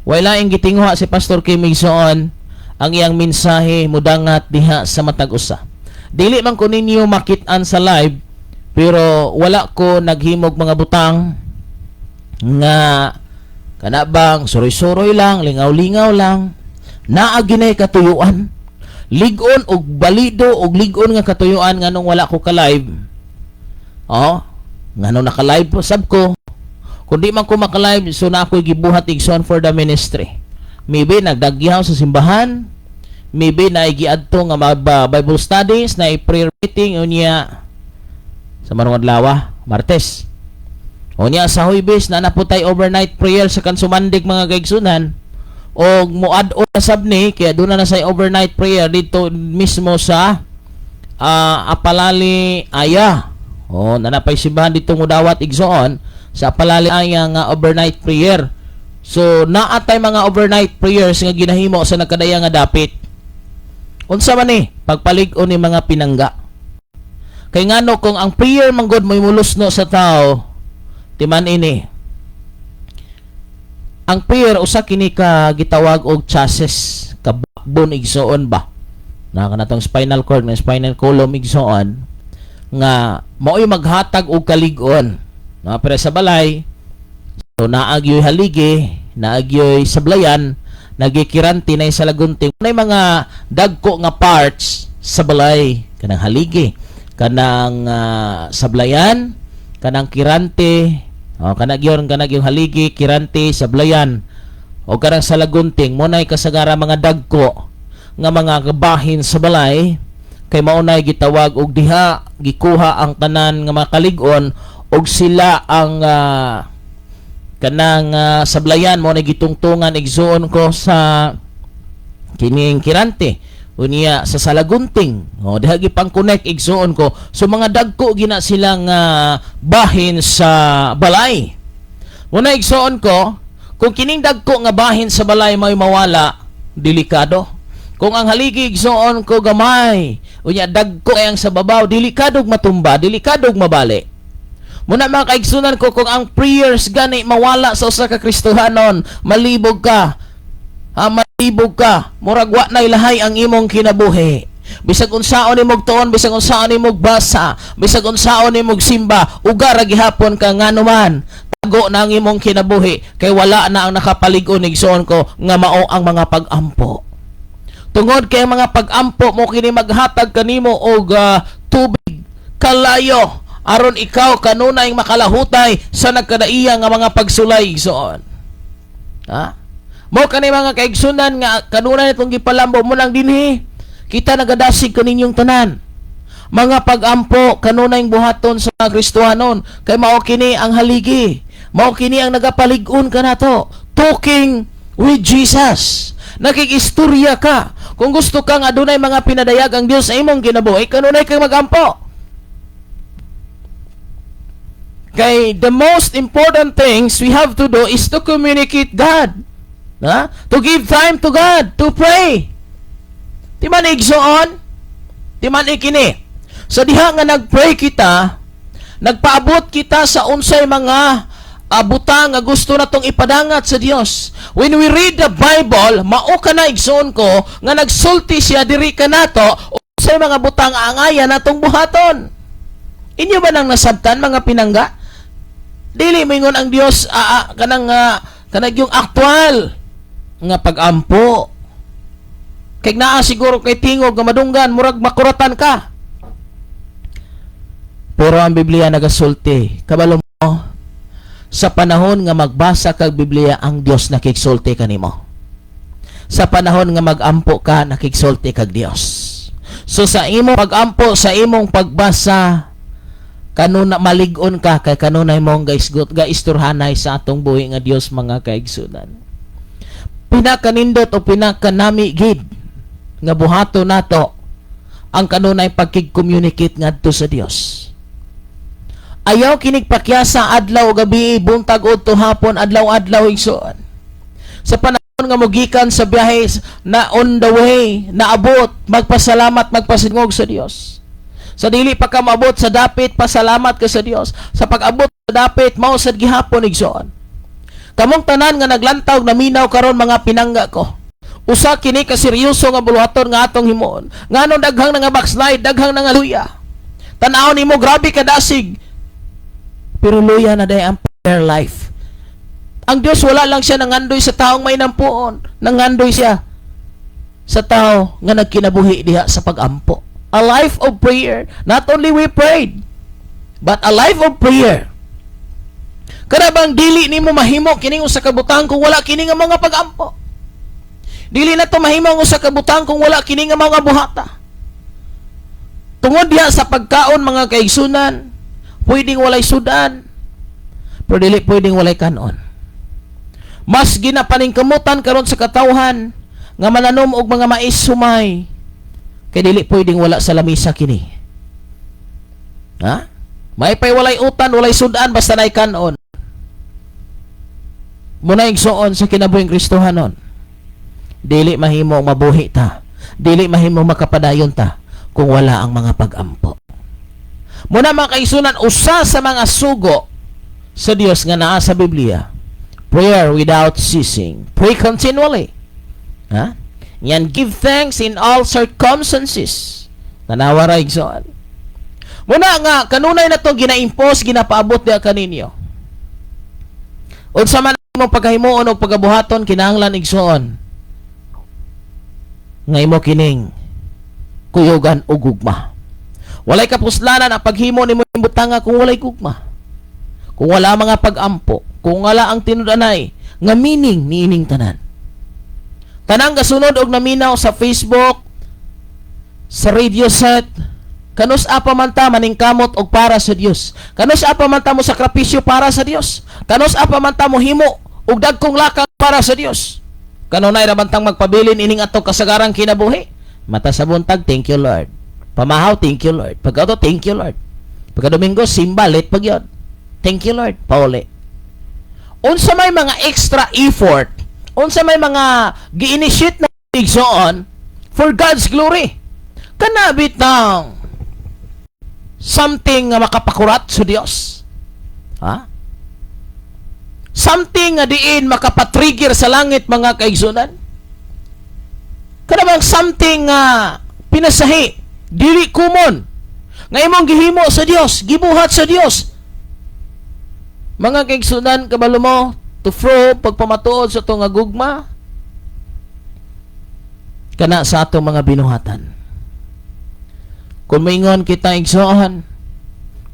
Speaker 5: wala ing gitinguha si Pastor Kim igsoon ang iyang mensahe mudangat diha sa matag usa. Dili man ko ninyo makit-an sa live pero wala ko naghimog mga butang nga kana bang suroy-suroy lang, lingaw-lingaw lang, naa ginay katuyuan. Ligon og balido og ligon nga katuyuan nganong wala ko ka-live. Oh, nganong naka-live po sab ko. Kung di man ko maka-live, so na ako'y gibuhat igsoon for the ministry. Maybe nagdagyaw sa simbahan, maybe na giadto nga Bible studies, na prayer meeting unya sa manong adlaw, Martes. Unya sa Huwebes na naputay overnight prayer sa Kansumandig mga kaigsunan. Og muad-o na sab ni kaya doon na say overnight prayer dito mismo sa Apalali Aya. O nanapay simbahan dito mudawat igsoon sa Apalali Aya nga overnight prayer. So naatay mga overnight prayers nga ginahimo sa nagkadaya nga dapit. Unsa man ni pagpalig-on ni mga pinangga. Kay ngano kung ang prayer manggod mo'y mulusno sa tao timan ini. Ang prayer usa kini ka gitawag og chassis, ka backbone igsoon ba. Na kanatong spinal cord, na spinal column igsoon nga mao'y maghatag og kalig-on. No, pero sa balay so naagyoy haligi, naagyoy sablayan, nagikiranti na sa lagunting. Nay mga dagko nga parts sa balay, kanang haligi, kanang sablayan, kanang kirante, kanag yung haligi, kirante, sablayan o karang salagunting mo na kasagara mga dagko nga mga kabahin sa balay kay maunay gitawag og diha gikuha ang tanan nga mga kalig-on og sila ang kanang sablayan mo na gitungtungan igsuon ko sa kining kirante unya sa Salagunting diha gipang connect igsuon ko so mga dagko gina silang bahin sa balay muna igsuon ko kung kining dagko nga bahin sa balay may mawala delikado kung ang haligi igsuon ko gamay unya dagko ayang sa babaw delikadog matumba delikadog mabali muna mga kaigsunan ko kung ang prayers gani mawala sa usa ka Kristohanon malibog ka malibog ka murag wa nay lahay ang imong kinabuhi bisag unsaon nimog tuon bisag unsaon nimog basa bisag unsaon nimog simba uga ra gihapon ka nganuman tago na ang imong kinabuhi kay wala na ang nakapalig-on igsuon ko nga mao ang mga pag-ampo tungod kay mga pag-ampo mo kini maghatag kanimo og tubig kalayo aron ikaw kanunay makalahutay sa nagkadaiya nga mga pagsulay igsoon. Mo kani mga kaigsunan nga kanunay itong gipalambo mo lang dinhi. Kita nagadasig kaninyong tanan. Mga pag-ampo kanunay buhaton sa mga Kristohanon kay mao kini ang haligi. Mao kini ang nagapalig-on kanato. Talking with Jesus. Nakikistorya ka. Kung gusto kang adunay mga pinadayag ang Dios sa imong kinabuhi, kanunay kang mag-ampo. Kay the most important things we have to do is to communicate God. To give time to God, to pray. Di man igsoon? Di man ikini. So diha nga nagpray kita, nagpaabot kita sa unsay mga butang nga gusto natong ipadangat sa Dios. When we read the Bible, mao ka na igsoon ko nga nagsulti siya diri kanato unsay mga butang angaya natong buhaton. Inyo ba nang nasabtan mga pinangga? Dili mingon ang Dios kanang yung aktual nga pag-ampo. Kay naa siguro kay tingog nga madunggan murag makuratan ka. Pero ang Biblia nagasulti. Kabalo mo sa panahon nga magbasa kag Biblia ang Dios nakigsulti kanimo. Sa panahon nga mag-ampo ka nakigsulti kag Dios. So sa imong pag-ampo sa imong pagbasa kanuna malig-on ka kay kanunay mong gaisturhanay sa atong buhi nga Dios mga kaigsunan. Pinakanindot o pinakanami gid nga buhato nato ang kanunay pagkig-communicate ngadto sa Dios. Ayaw kinig pakyasa adlaw gabi buntag udto hapon adlaw-adlaw igsoon. Sa panahon nga mogikan sa biyahe na on the way naabot magpasalamat magpasingog sa Dios. Sa dili pa ka maabot sa dapit pasalamat ka sa Dios. Sa pag-abot sa dapit mao sad gihapon igsoon. Kamong tanan nga naglantaw na minaw karon mga pinangga ko. Usa kini ka seryoso nga buluhaton nga atong himuon. Nganong daghang nga backslide, daghang nga luya. Tan-aw nimo grabe ka dasig. Pero luya na day ang prayer life. Ang Dios wala lang siya nangandoy sa taong may nampuon. Nangandoy siya sa tao nga nagkinabuhi diha sa pag-ampo. A life of prayer. Not only we prayed, but a life of prayer. Kada bang dili nimo mahimo kining usa ka butang kung wala kini nga mga pag-ampo. Dili na to mahimo ang usa ka butang kung wala kini nga mga buhata. Tungod diha sa pagkaon mga kaigsunan, pwedeng walay sudan, pero dili pwedeng walay kanon. Mas ginapaningkamutan karon sa katawhan nga mananom og mga mais sumay, kay dili pwedeng wala sa lamisa kini. May pay walay utan, walay sudan basta nay kanon. Muna igsuon sa kinabuhing Kristohanon. Dili mahimo mabuhi ta. Dili mahimo makapadayon ta kung wala ang mga pag-ampo. Muna mga kaisunan, usa sa mga sugo sa Dios nga naa sa Biblia, prayer without ceasing. Pray continually. Yan, give thanks in all circumstances. Nanawara igsoon. Muna nga, kanunay na to ginaimpos, ginapaabot niya kaninyo. Unsa man mo pagkahimuon o pagabuhaton, kinahanglan igsoon. Nga imo kining kuyogan o gugma. Walay kapuslanan ang paghimo ni mo butanga kung walay gugma. Kung wala mga pag-ampo, kung wala ang tinudanay, nga meaning niining tanan. Tanang kasunod og naminaw sa Facebook, sa radio set, kanus apa man ta maningkamot og para sa Dios. Kanus apa man ta mo sakripisyo para sa Dios. Kanus apa man ta mo himo og dagkong lakang para sa Dios. Kanunay ra man tang magpabilin ining atong kasagarang kinabuhi. Mata sa buntag, thank you Lord. Pamahaw, thank you Lord. Pagkato, thank you Lord. Pagka Domingo, simba, late pag yun. Thank you Lord. Pauli. Unsa may mga extra effort, unsa may mga gi-initiate na igsoon for God's glory. Kanabit ng something nga makapakurat sa Dios. Ha? Something nga diin makapatrigger sa langit mga kaigsunan. Kanabang something nga pinasahi, dili kumon, nga imong gihimo sa Dios, gibuhat sa Dios. Mga kaigsunan, kabalo mo, to throw, pagpamatuod sa itong gugma, kana sa atong mga binuhatan. Kung maingon kita igsoon,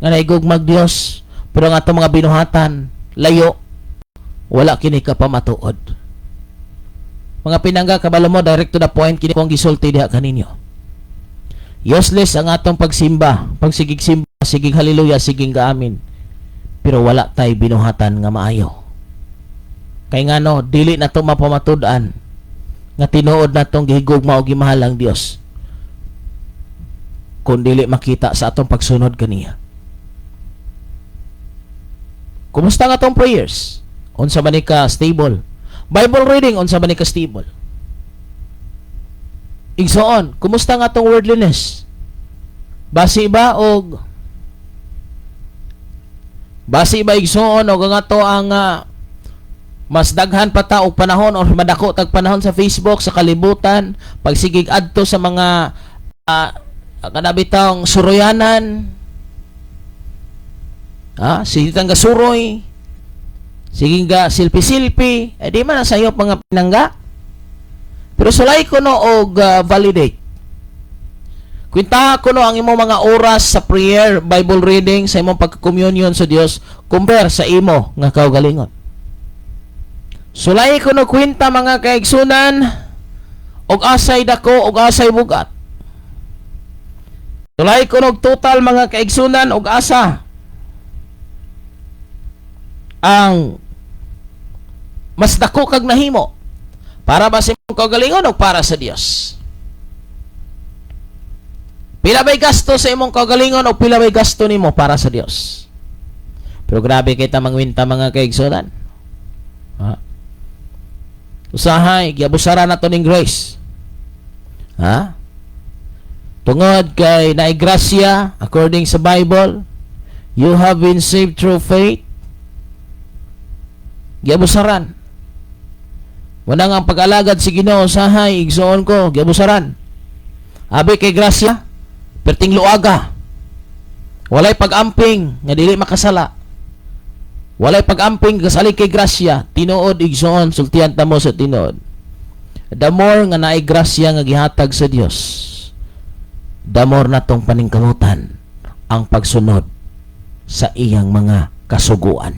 Speaker 5: nga naigugmag Dios, pero ang atong mga binuhatan, layo, wala kini ka pamatuod. Mga pinangga, kabalo mo, direct to the point, kini kong gisulti diha kaninyo. Useless ang atong pagsimba, pagsigig simba, sigig haleluya, sigig gaamin. Pero wala tay binuhatan nga maayo. Kay ngano, dili na to mapamatud-an nga tinuod na tong gihigugma o gimahal ang Dios. Kung dili makita sa atong pagsunod kaniya. Kumusta nga tong prayers? Unsa man ni ka stable? Bible reading, unsa man ni ka stable? Igsoon, kumusta nga tong worldliness? Basi ba og igsoon o nga to ang mas daghan pa ta og panahon or madako tag panahon sa Facebook, sa kalibutan, pagsigig adto sa mga kanabitang suroyanan, sige nga suroy, sige nga silpi-silpi, di man sa iyo mga pinangga. Pero sulay ko no og validate. Kwinta ko no ang imong mga oras sa prayer, Bible reading, sa imong pagka-communion sa Dios, compare sa imo nga kaugalingon. Sulay ko no kwinta mga kaigsunan, og asay dako, og asay bugat. Sulay ko no total mga kaigsunan, og asa ang mas dako kag nahimo para ba sa imong kaugalingon o para sa Dios. Pila ba'y gasto sa imong kaugalingon o pila ba'y gasto nimo para sa Dios? Pero grabe kita mangwinta mga kaigsunan. Usahay, giabusaran nato ning grace. Tungod kay naigrasya, according sa Bible, you have been saved through faith. Giabusaran. Wala nga ang pag-alagad si Ginoo, usahay, igsoon ko, giabusaran. Abi kay grasya, perting luaga. Walay pag-amping nga dili makasala. Walay pag-amping kasalig kay grasya, tinuod igsoon sultihan ta mo sa tinuod. The more nga naay grasya nga gihatag sa Dios, the more natong paningkamutan ang pagsunod sa iyang mga kasuguan.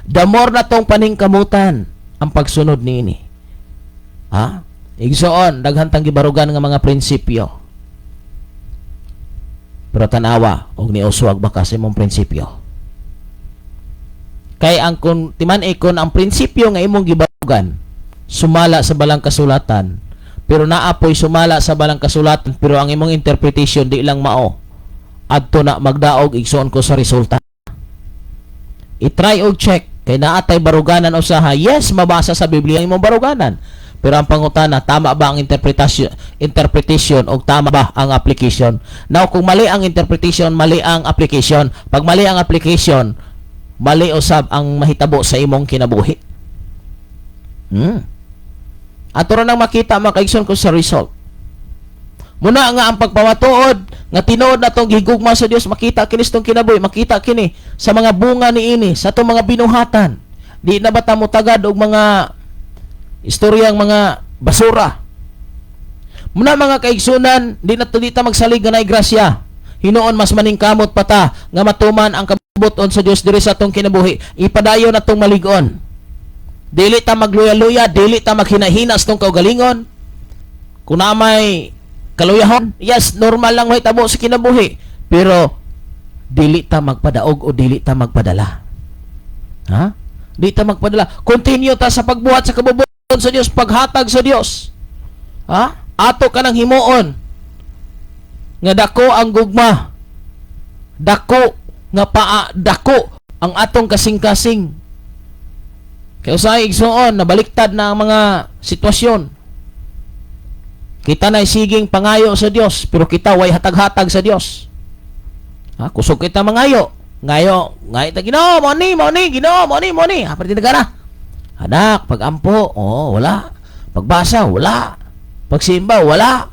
Speaker 5: The more natong paningkamutan ang pagsunod niini. Igsoon daghan tang gibarugan nga mga prinsipyo. Pero tanawa, og niuswag baka sa imong prinsipyo. Kay ang kun timan-ikon ang prinsipyo nga imong gibarugan, sumala sa balang kasulatan, pero naapoy sumala sa balang kasulatan, pero ang imong interpretation di lang mao. Adto na magdaog igsoon ko sa resulta. I-try og check kay naatay baruganan usaha. Yes, mabasa sa Biblia ang imong baruganan. Pero ang pangutana, tama ba ang interpretation o tama ba ang application? Now, kung mali ang interpretation, mali ang application. Pag mali ang application, mali usab ang mahitabo sa imong kinabuhi. Ato ra nang makita makaigsoon ko sa result. Muna nga ang pagpamatuod nga tinuod natong gihigugma sa Dios, makita kini sa kinabuhi, makita kini sa mga bunga niini, sa atong mga binuhatan. Di na ba ta mo tagad og mga istoryang mga basura. Muna mga kaigsunan, di na dita magsalig nga naay grasya. Hinuon mas maningkamot pa ta nga matuman ang kabubuton sa Dios diri sa atong kinabuhi. Ipadayon natong maligon. Dili ta magluya-luya, dili ta maghina-hina sa atong kaugalingon. Kung na may kaluyahon. Yes, normal lang mahitabo sa kinabuhi. Pero, dili ta magpadaog o dili ta magpadala. Ha? Dili ta magpadala. Continue ta sa pagbuhat sa kabubuton sa Dios, paghatag sa Dios. Ha? Ato ka ng himuon. Nga dako ang gugma. Dako nga paa. Dako ang atong kasing-kasing. Kaya usay igsoon, nabaliktad na ang mga sitwasyon. Kita na siging pangayo sa Dios, pero kita way hatag-hatag sa Dios. Ha, kusog kita mangayo. Ngayo ta Ginoo, mo ni, Ginoo, mo ni. Ha, pati nagana. Anak, pagampo, wala. Pagbasa, wala. Pagsimba, wala.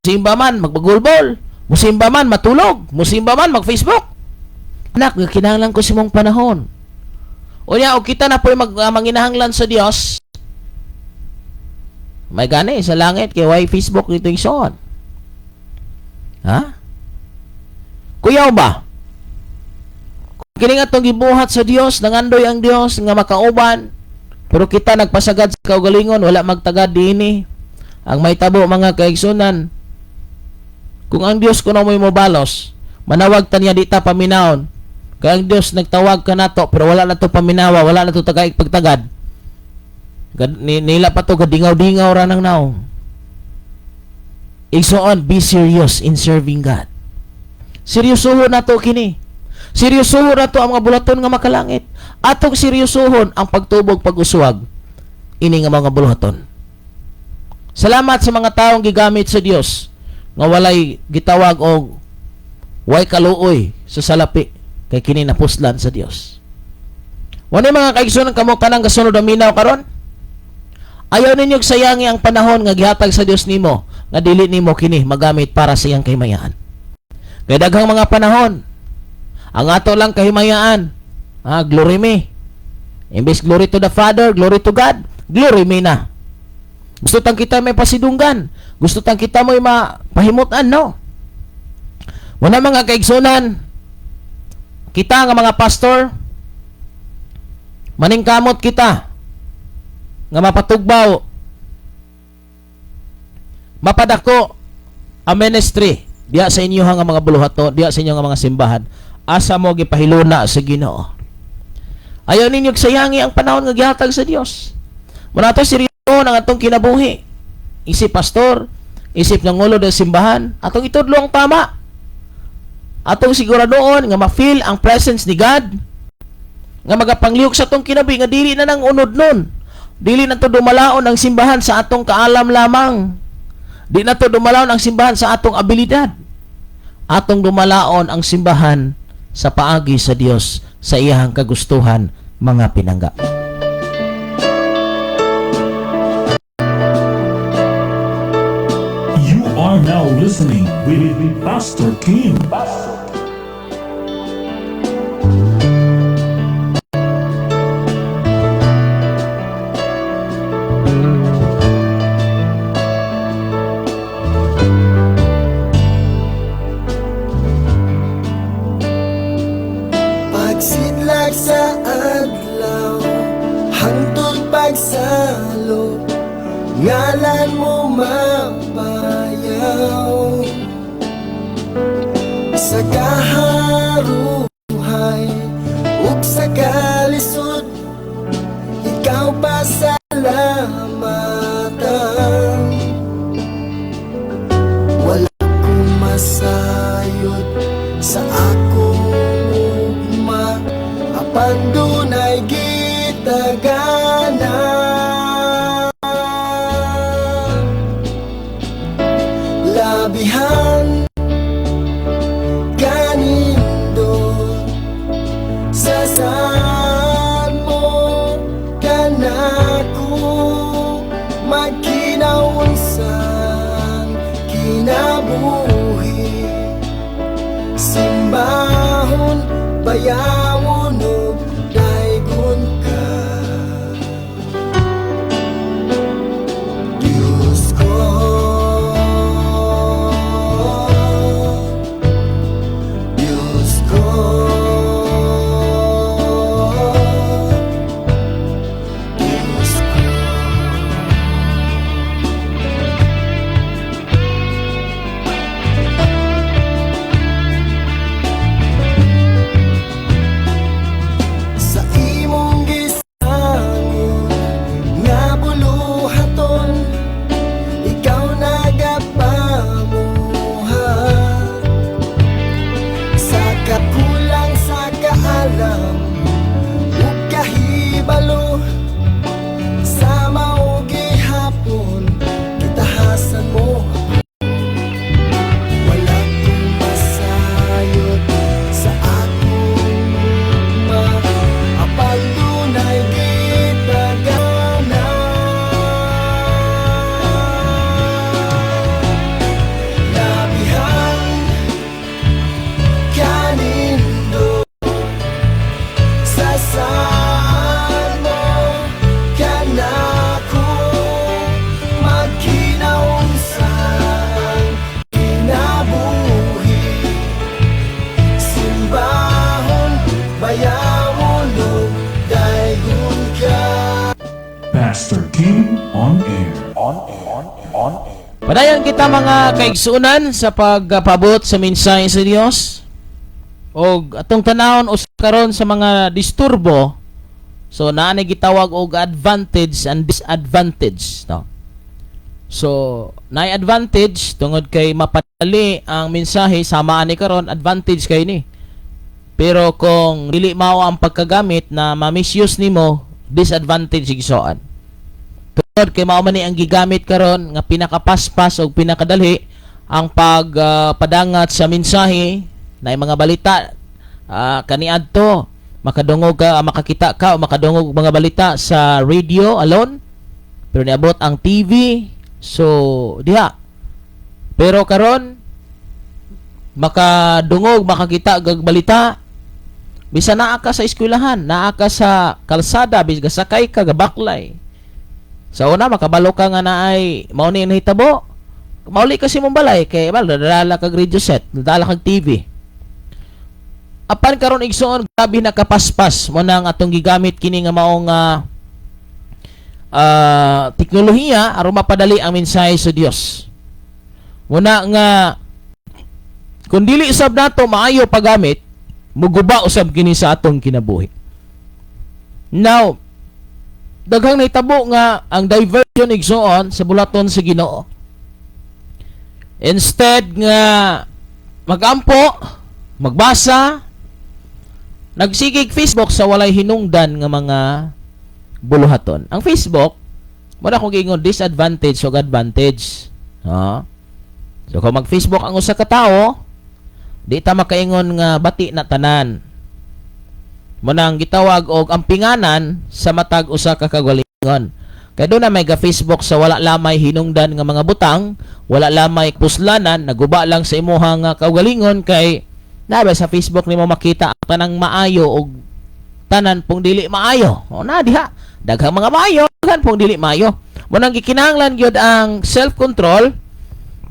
Speaker 5: Musimba man, magbagulbol. Musimba man, matulog. Musimba man, mag-Facebook. Anak, kinahanglan ko si mong panahon. O kita na po manginahanglan sa Dios. May gani sa langit kay way Facebook dito igsoon. Ha? Kuyaw ba? Kini nga itong gibuhat sa Dios, nangandoy ang Dios nga makauban, pero kita nagpasagad sa kaugalingon, wala magtagad dinhi. Ang may tabo mga kaigsunan, kung ang Dios kuno mo'y mobalos, manawag ta niya di ta paminawon. Kaya ang Dios nagtawag ka nato, pero wala na to paminawa, wala na to tagaig pagtagad. Nila pa to gadingaw-dingaw ra nang naong. Igsoon, be serious in serving God. Seryosohon na to kini. Seryosohon na to ang mga bulaton nga makalangit. Atong seryosohon ang pagtubog pag-uswag ini nga mga bulaton. Salamat sa mga taong gigamit sa Dios nga walay gitawag og way kaluoy sa salapi kay kini napuslan sa Dios. Wala mga kaigsunan kamo kanang gasunod ang minaw karon? Ayaw ninyo sayangi ang panahon nga gihatag sa Dios nimo nga dili nimo kini magamit para sa iyang kahimayaan. Kay daghang mga panahon ang ato lang kahimayaan, glory me. Imbes glory to the Father, glory to God, glory me na. Gusto tang kita may pasidunggan, gusto tang kita mo'y mapahimutan, no? Wala mga kaigsunan, kita nga mga pastor, maningkamot kita nga mapatugbaw, mapadako ang ministry diya sa inyo nga mga buluhato, diya sa inyo nga mga simbahan, asa mo gipahiluna sa Ginoo. Ayaw ninyo sayangi ang panahon nga gihatag sa Dios. Muna to seryoso ang atong kinabuhi. Isip pastor, isip ng ulo ng simbahan, atong itudlo ang tama. Atong siguradoon nga ma-feel ang presence ni God, nga magapanglihok sa atong kinabuhi, nga dili na nang unod nun. Dili na to dumalaon ang simbahan sa atong kaalam lamang. Di na to dumalaon ang simbahan sa atong abilidad. Atong dumalaon ang simbahan sa paagi sa Dios, sa iyang kagustuhan, mga pinangga.
Speaker 4: You are now listening with Pastor Kim.
Speaker 1: Pagsidlag sa adlaw, hangtod pagsalo, ngalan mo mapayaw. Sa kaharuhay ug sa kalisod, ikaw pasalamatan. Wala kong masayod sa akong ugma, apan dunay gitagana. Labihan kanindot sa saan mo kanako magkinaunsan kinabuhi, simbahon bayawon ug daygon ka. Diyos ko, Diyos ko, bayawon ug daygon ka.
Speaker 4: Pastor King on air.
Speaker 5: Padayon kita mga kaigsunan sa pagpabot sa mensahe sa Dios. Og atong tanawon us karon sa mga disturbo. So naanay gitawag og advantage and disadvantage, no. So naay advantage tungod kay mapadali ang mensahe samaan ni karon, advantage kay ni. Pero kung dili mao ang pagkagamit na ma-misuse nimo, disadvantage igsoon. Tungod kay mao man ni ang gigamit karon nga pinakapaspas o pinakadali ang pagpadangat sa mensahe na mga balita kaniadto makadungog ka, makakita ka o makadungog mga balita sa radio alone, pero niabot ang TV, so diha. Pero karon makadungog, makakita og balita bisan naa ka sa eskwelahan, naa ka sa kalsada, bisan sakay ka gabaklay. Sa una makabalo ka nga naay mao ni nahitabo. Mauli kasi mong balay kay dala kag radio set, dala kag TV. Apan karon igsoon grabe na kapaspas mo nang atong gigamit kini nga maong teknolohiya aron mapadali ang mensahe sa Dios. Muna nga kung dili usab nato maayo paggamit, muguba usab kini sa atong kinabuhi. Now, daghang nahitabo nga ang diversion igsoon sa bulaton sa Ginoo. Instead nga magampo, magbasa, nagsigig Facebook sa walay hinungdan nga mga buluhaton. Ang Facebook, wala kong gingon disadvantage o advantage. So kung mag-Facebook ang usa ka tawo, di ta makaingon nga bati na tanan. Munang gitawag og ampinganan sa matag usa ka kagalingon. Kay doon na may ga-Facebook sa wala lamay hinungdan nga mga butang, wala lamay puslanan, naguba lang sa imuha nga kaugalingon kay nabe sa Facebook nimo makita ang tanang maayo og tanan pong dili maayo. O na diha, daghang mga maayo, daghang pong dili maayo. Munang gikinahanglan gyud ang self-control,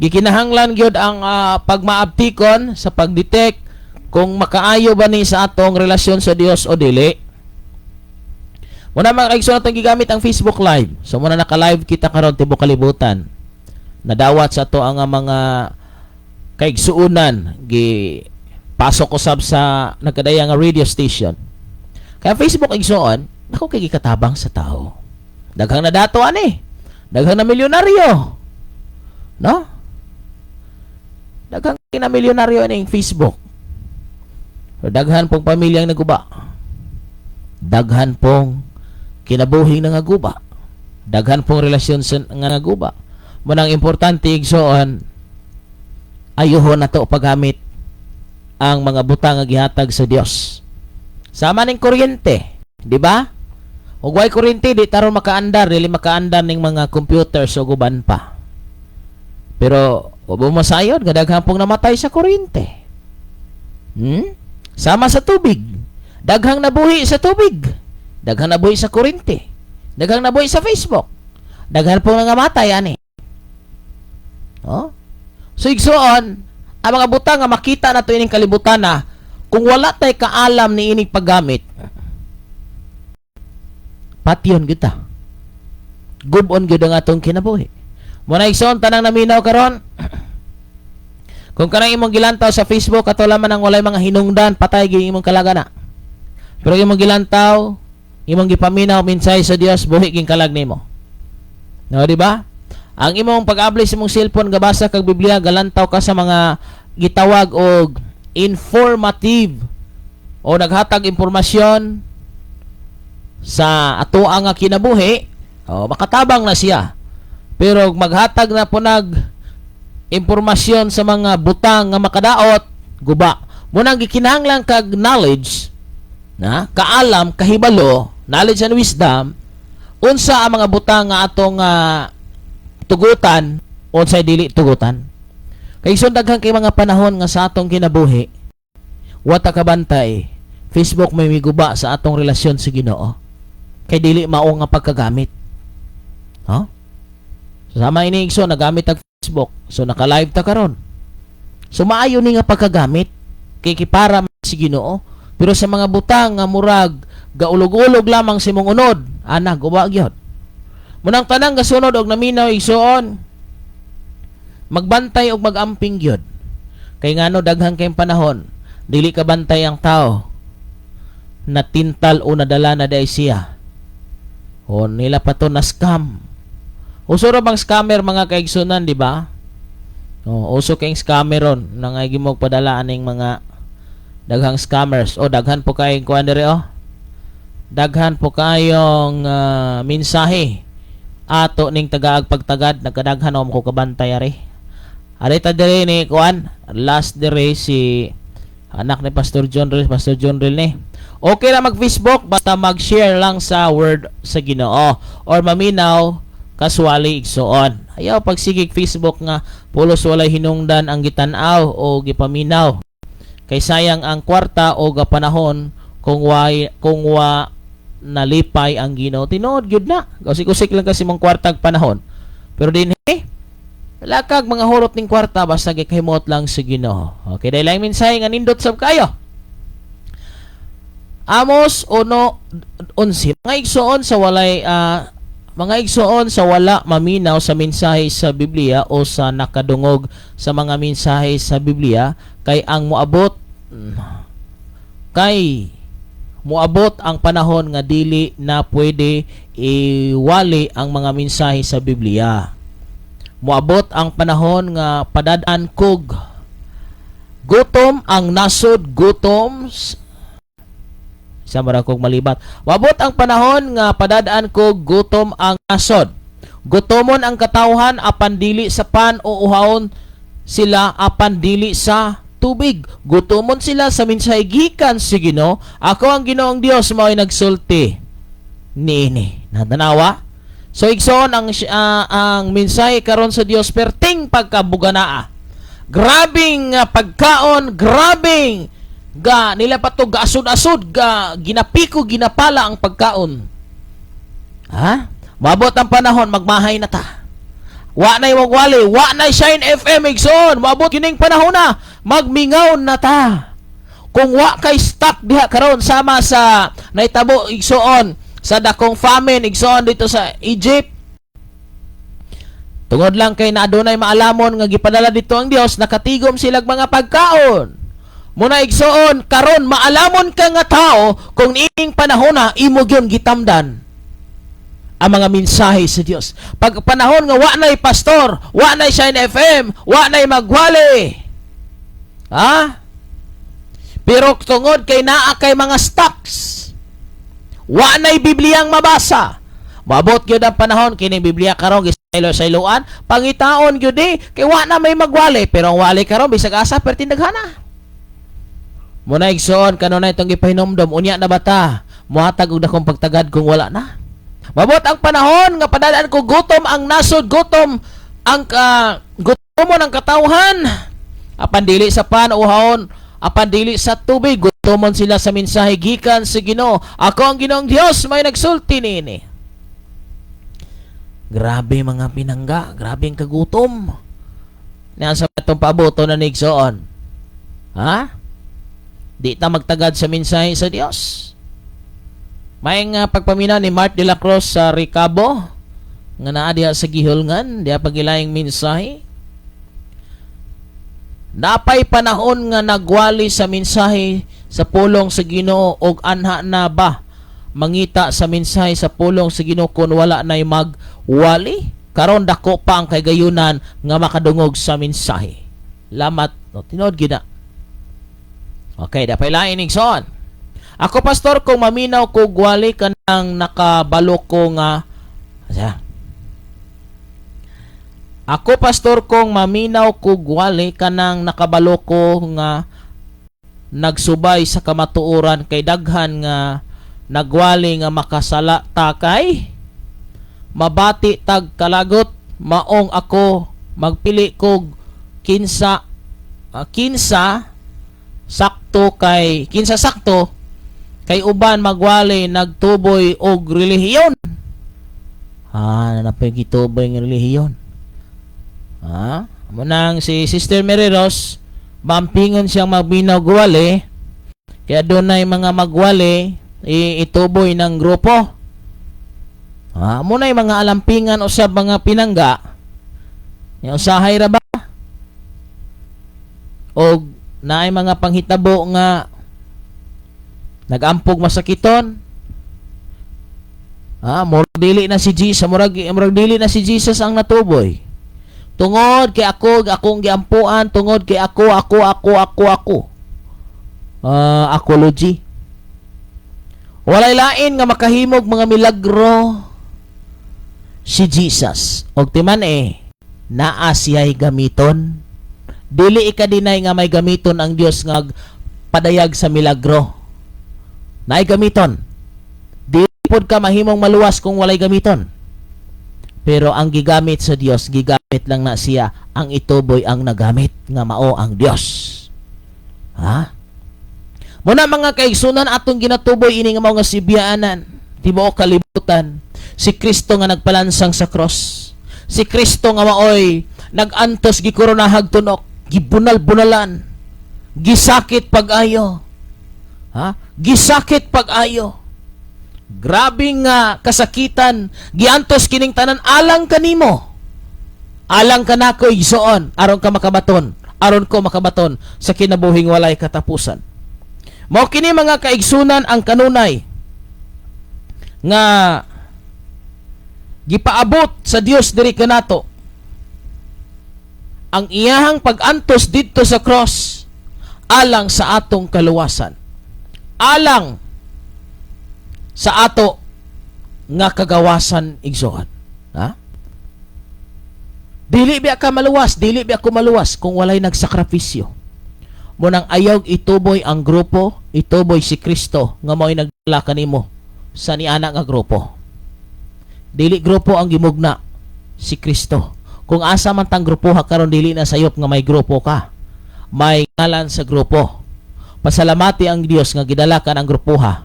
Speaker 5: gikinahanglan gyud ang pagmaabtikon sa pagdetect kung makaayo ba ni sa atong relasyon sa Dios o dili. Muna mga kaigsoon atong gigamit ang Facebook Live. So muna naka-live kita karon tibok kalibutan. Nadawat sa to ang mga kaigsuunan pasok usab sa nagkadaya nga radio station. Kaya Facebook igsoon, ako kay gikatabang sa tao. Daghang na dato ani. Daghang na milyonaryo. No? Daghang na milyonaryo ani ang Facebook. Daghan pong pamilyang naguba. Daghan pong kinabuhing nangaguba. Daghan pong relasyon nga naguba. Munang importante igsoon, ayuhon nato paggamit ang mga butang nga gihatag sa Dios. Sama ning kuryente, di ba? Ug way kuryente di taron makaandar, dili makaandar ning mga computer so guban pa. Pero ubo masayod nga daghan pong namatay sa kuryente. Sama sa tubig. Daghang nabuhi sa tubig. Daghang nabuhi sa kuryente. Daghang nabuhi sa Facebook. Daghang pong nangamatay ani. Oh? So igsoon, ang mga butang nga makita nato ining kalibutan na kung wala tay kaalam ni ining paggamit, patyon kita. Gubon gyud ang atong kinabuhi. Muna igsoon tanang naminaw karon. Kung kanang imong gilantaw sa Facebook ato laman ang walay mga hinungdan, patay gyud imong kalagana. Pero imong gilantaw, imong gipaminaw mensahe sa Dios, buhi king kalag nimo. No, di ba? Ang imong pag-abli sa imong cellphone gabasa kag Biblia, galantaw ka sa mga gitawag og informative o naghatag impormasyon sa ato nga kinabuhi, makatabang na siya. Pero maghatag na po impormasyon sa mga butang nga makadaot, guba. Munang gikinahanglan kag knowledge, na kaalam, kahibalo, knowledge and wisdom, unsa ang mga butang nga atong tugutan, unsay dili tugutan. Kay sundaghang kay mga panahon nga sa atong kinabuhi, wata kabantay, Facebook may miguba sa atong relasyon sa Ginoo. Kay dili mao nga pagkagamit. Sama ini igso nagamit ang Facebook. So naka-live ta karon. So maayo ni nga pagkagamit kay para si Ginoo Pero sa mga butang nga murag gaulog-ulog lamang si mong unod, ana guba gyud. Munang tanang gasunod og naminaw igsuon, magbantay og magamping gyud. Kay ngano daghan kay panahon, dili ka bantay ang tao na tintal o nadala na day siya. O nila pa to na scam. Uso ra bang scammer mga kaigsunan, di ba? O uso kayong scammer ron nang ay gimog padala aning mga daghang scammers. O daghan po kayong kuan diri oh. Daghan po kayong mensahe ato ning tagaag pagtagad nagkadaghan om ko kabantay ari. Ari ta diri ni kuan last diri si anak ni Pastor John Real ni. Okay na mag-Facebook basta mag-share lang sa word sa Ginoo or maminaw kaswali igsuon. Ayaw pagsigig Facebook nga pulos walay hinungdan ang gitan-aw o gipaminaw. Kay sayang ang kwarta o gapanahon kung wa nalipay ang Ginoo. Tinuod gyud na. Kusik-kusik lang kasi mong kwartag panahon. Pero din lakag mga hurot ning kwarta basta gikahimot lang sa Ginoo. Okay, dahil lang minsay nga nindot sab kayo. Amos 1:11. Mga igsuon sa wala maminaw sa mensahe sa Biblia o sa nakadungog sa mga mensahe sa Biblia kay ang moabot ang panahon nga dili na pwede iwali ang mga mensahe sa Biblia. Moabot ang panahon nga padadaan kog gutom ang nasod gutom sa marakog malibat. Moabot ang panahon nga padadaan kog gutom ang nasod. Gutomon ang katawhan apan dili sa pan o uhawon sila apan dili sa tubig. Gutomon sila sa mensahe gikan sa Ginoo. Ako ang Ginoong Dios mao'y nagsulti niini. Natanawa? So igsoon ang mensahe karon sa Dios perting pagkabuganaa. Grabing pagkaon, grabing ga nila pa to gaasod-asod ga ginapiko ginapala ang pagkaon. Ha? Mabot ang panahon magmahay na ta. Wa nay wagwali, wa nay Shine FM igsoon. Mabot kining panahon na magmingaw na ta. Kung wa kay stock diha karon sama sa naitabo igsoon sa dakong famine igsoon dito sa Egypt. Tungod lang kay na adunay maalamon nga gipadala dito ang Dios, nakatigom silang mga pagkaon. Muna igsoon karon maalamon ka nga tao kung ining panahon na imo gyud gitamdan ang mga mensahe sa Dios. Pag panahon nga wa nay pastor, wa nay Shine FM, wa nay magwali. Ha? Pero tungod kay naa kay mga stocks, wa nay Bibliang mabasa. Maabot gyud ang panahon kini Biblia karon gisaylo-sayloan, pangitaon gyud kay wa na may magwali, pero ang wali karon bisag asa perti daghana. Muna igsoon kanunay itong gipahinomdom unya na bata muhatag og dakong pagtagad kung wala na. Mabot ang panahon nga padadaan ko gutom ang nasod, gutom ang gutomon ang katawhan apan dili sa pan uhawon, apan dili sa tubig. Gutomon sila sa mensahe gikan sa Ginoo. Ako ang Ginoong Dios may nagsulti niini. Grabe mga pinangga, grabe ang kagutom. Nasa itong paaboto na nigsoon. Ha? Di ta magtagad sa mensahe sa Dios. May nga pagpamina ni Mark de la Cruz sa Ricabo nga naa diha sa gihulngan, diha pagilayang mensahe. Napay panahon nga nagwali sa mensahe sa pulong sa Ginoo og anha na ba mangita sa mensahe sa pulong sa Ginoo kun wala nay magwali. Karon dako pa ang kagayunan nga makadungog sa mensahe. Lamat no tinod gid na. Okay, dapay lain igsoon. Ako pastor kung maminaw ko gwali kanang nakabalo ko nga Ako pastor kung maminaw ko gwali kanang nakabalo ko nga nagsubay sa kamatuoran kay daghan nga nagwali nga makasala takay mabati tag kalagot maong ako magpili kog kinsa sakto kay uban magwali nagtuboy og relihiyon. Napay gituboy ng relihiyon. Munang si Sister Mary Rose bampingon siyang magbinaw gwali Kaya doon na mga magwali, ituboy ng grupo. Muna yung mga alampingan o sa mga pinangga, yung usahay ra ba? O na ay mga panghitabo nga nagampog masakiton. Murag dili na si Jesus, murag dili na si Jesus ang natuboy. Tungod kay akong giampuan, tungod kay ako. Apology. Walay lain nga makahimog mga milagro si Jesus. Og timan naa siya'y gamiton. Dili ikadinay nga may gamiton ang Dios nga padayag sa milagro. Naay gamiton. Dili pod ka mahimong maluwas kung walay gamiton. Pero ang gigamit sa Dios, gigamit lang na siya. Ang ituboy ang nagamit nga mao ang Dios. Muna mga kaigsunan atong ginatuboy ini nga mao nga sibiyaanan, tibuok kalibutan. Si Kristo nga nagpalansang sa cross. Si Kristo nga maoy nagantos gikoronahag tunok, gibunal-bunalan, gisakit pag-ayo. Gisakit pag-ayo. Grabing kasakitan, giantos kining tanan alang kanimo. Alang kanako igsoon, aron ka makabaton, aron ko makabaton sa kinabuhing walay katapusan. Mao kini mga kaigsunan ang kanunay nga gipaabot sa Dios diri kanato. Ang iyahang pag-antos didto sa cross alang sa atong kaluwasan. Alang sa ato nga kagawasan igsoon. Dili biya ka maluwas, dili biya ko maluwas kung walay nagsakripisyo. Munang ayaw ituboy ang grupo, ituboy si Kristo nga mao'y nagdala kanimo sa niana nga grupo. Dili grupo ang gimugna, si Kristo. Kung asa man tang grupo karon dili na sayop nga may grupo ka. May ngalan sa grupo. Pasalamati ang Dios nga gidala ka ng grupoha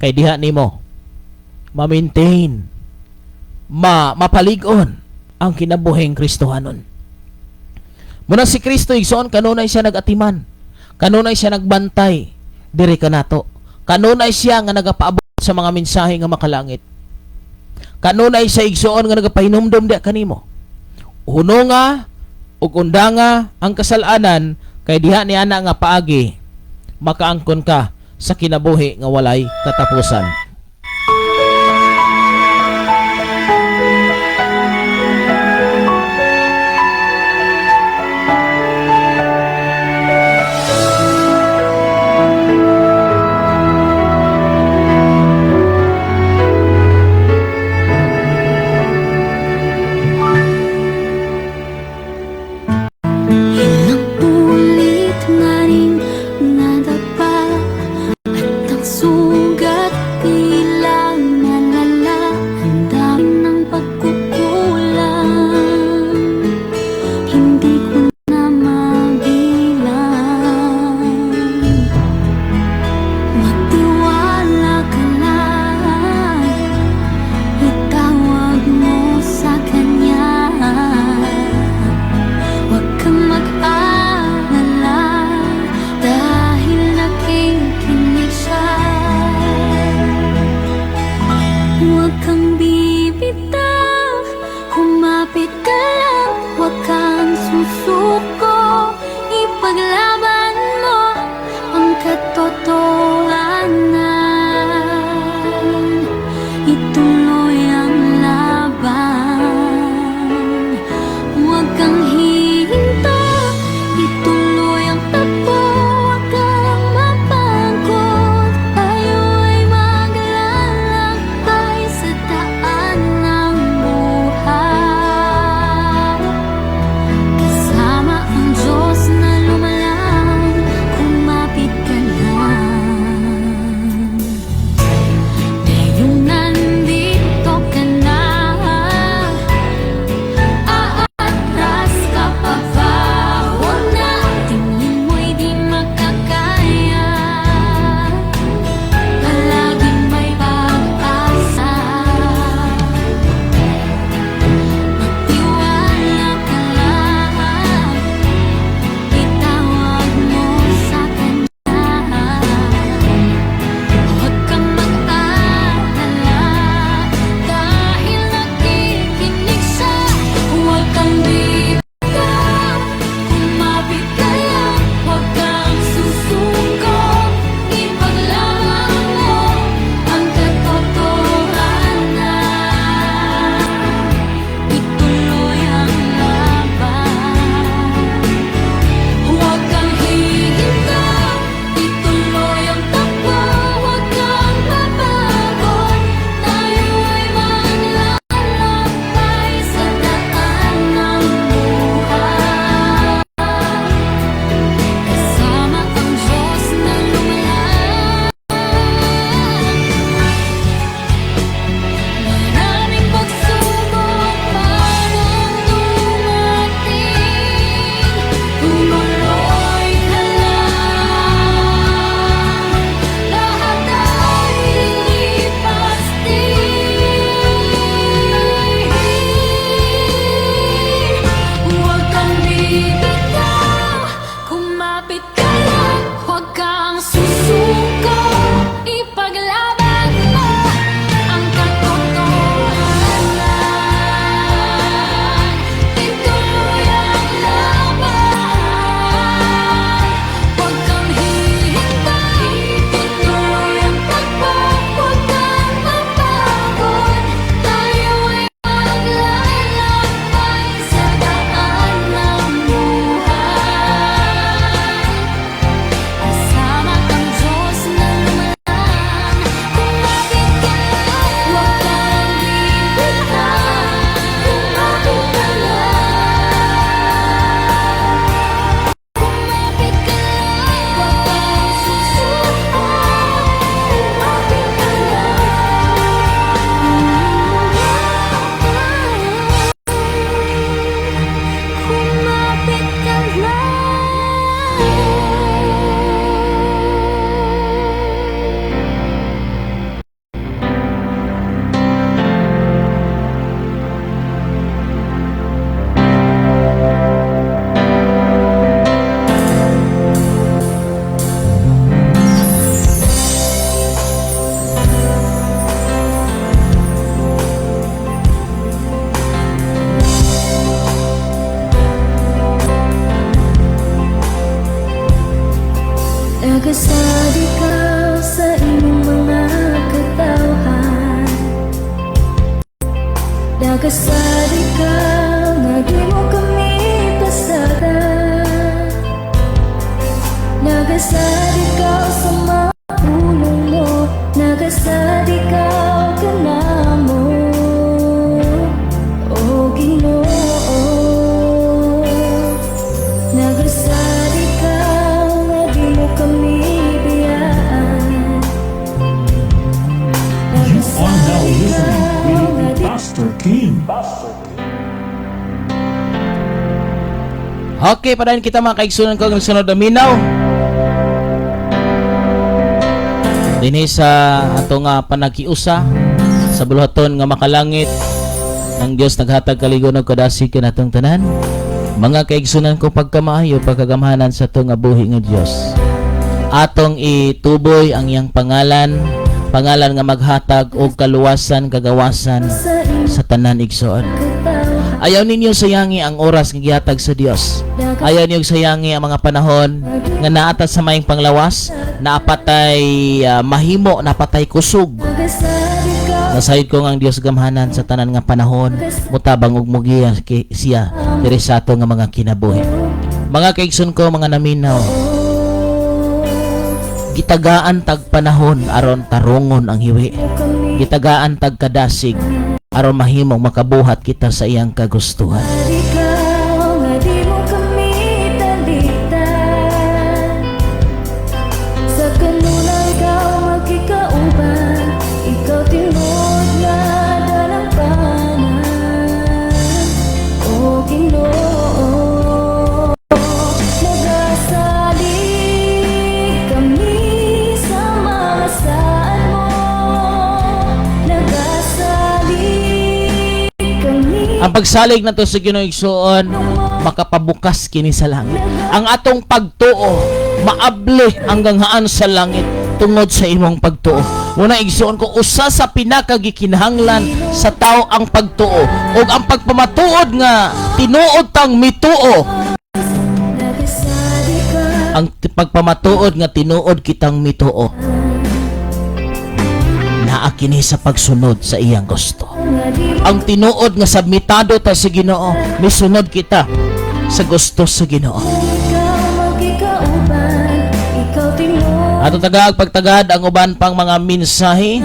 Speaker 5: kay diha nimo ma-maintain, mapalig-on ang kinabuhing Kristohanon. Muna si Kristo igsoon kanunay siya nagatiman. Kanunay siya nagbantay diri kanato. Kanunay siya nga nagapaabot sa mga mensahe nga makalangit. Kanunay siya igsoon nga nagapahinumdom di kanimo. Uno nga ug unda nga ang kasalanan kay diha ni ana nga paagi makaangkon ka sa kinabuhi nga walay katapusan.
Speaker 2: Ilang ulit nga rin nadapa at ang sugat Nagasali ka, nga di mo kami pasada. Nagasali ka sa mga puno mo, nagasali ka ka na mo. O Ginoo, nagasali ka, nga di mo kami biyaan.
Speaker 4: You are now listening with Pastor Kim.
Speaker 5: Okay, pa rin kita mga kaigsunan ko ng sunod na minaw. Dinhi sa ato nga panagiusa sa buluhaton nga makalangit ng Dios naghatag kaligon ug kadasig kanatong tanan. Mga kaigsunan ko pagkamaayo pagkagamhanan sa ato nga buhi nga Dios. Atong ituboy ang iyang pangalan nga maghatag og kaluwasan kagawasan sa tanan igsoon. Ayaw ninyo sayangi ang oras nga gihatag sa Dios. Ayaw ninyo sayangi ang mga panahon nga naata sa maayong panglawas, naapatay mahimo, napatay kusog. Nasayod ko nga ang Dios gamhanan sa tanan nga panahon, mutabang ug mugiya siya diri sa ato nga mga kinabuhi. Mga kaigsoon ko, mga naminaw, gitagaan tag panahon aron tarungon ang hiwi. Gitagaan tag kadasig aron mahimong makabuhat kita sa iyang kagustuhan.
Speaker 2: Ikaw nga di mo kami talitan. Sa kanunay ikaw magkikauban, ikaw tinod nga dalampanan. O Ginoo, nagasali kami sa mga saan mo. Nagasali kami.
Speaker 5: Ang pagsalig nato sa Ginoo igsoon, makapabukas kini sa langit. Ang atong pagtuo maabli hanggang haan sa langit tungod sa imong pagtuo. Muna igsoon ko, usa sa pinakagikinahanglan sa tao ang pagtuo ug ang pagpamatuod nga tinuod tang mituo.
Speaker 2: Nagasali ka,
Speaker 5: Ang pagpamatuod nga tinuod kitang mituo, naa kini sa pagsunod sa iyang gusto.
Speaker 2: nga di mo
Speaker 5: Ang tinuod nga sabmitado ta sa Ginoo, misunod kita sa gusto sa Ginoo.
Speaker 2: ikaw magkikauban, ikaw tinod.
Speaker 5: Ato tagag pagtagad ang uban pang mga mensahe.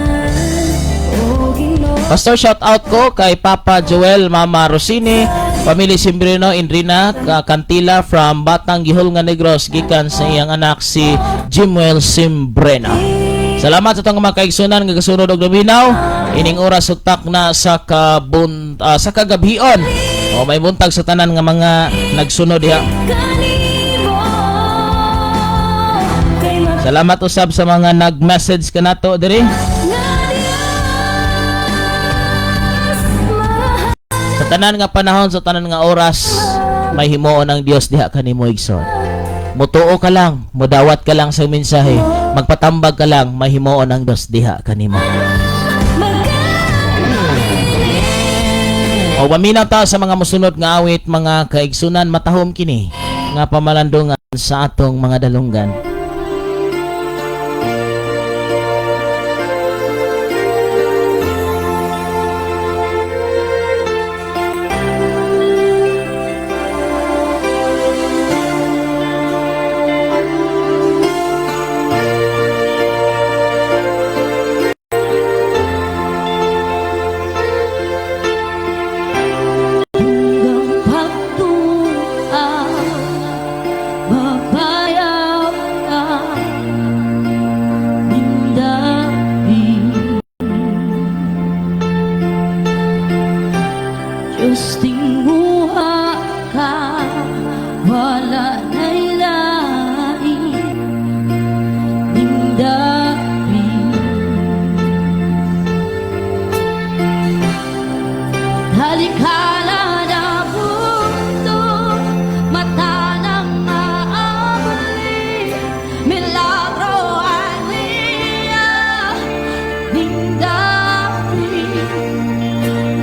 Speaker 2: O Ginoo,
Speaker 5: Pastor, shout out ko kay Papa Joel, Mama Rosini, Pamilya Simbrino, Indrina, Cantila from Batang Gihol nga Negros, gikan sa iyang anak si Jimuel Simbreno. Salamat sa itong mga kaigsunan nga kasunod og luminaw. Ining oras ugtak na sa sa kagabion. O may buntag sa tanan nga mga nagsunod diha.
Speaker 2: kanimo kay
Speaker 5: Salamat usab sa mga nag-message kanato diri. Sa tanan nga panahon, sa tanan nga oras, may himuon ang Dios diha kanimo igsoon. Mutuo ka lang, mudawat ka lang sa mensahe, magpatambag ka lang, may himuon ang Dios diha kanimo. O maminaw ta sa mga musunod nga awit, mga kaigsunan, matahom kini nga pamalandungan sa atong mga dalunggan.
Speaker 2: Justing buha ka, wala na'y lain, nindabi. Halikala na mundo, mata ng maabali, milagro ang niya, nindabi.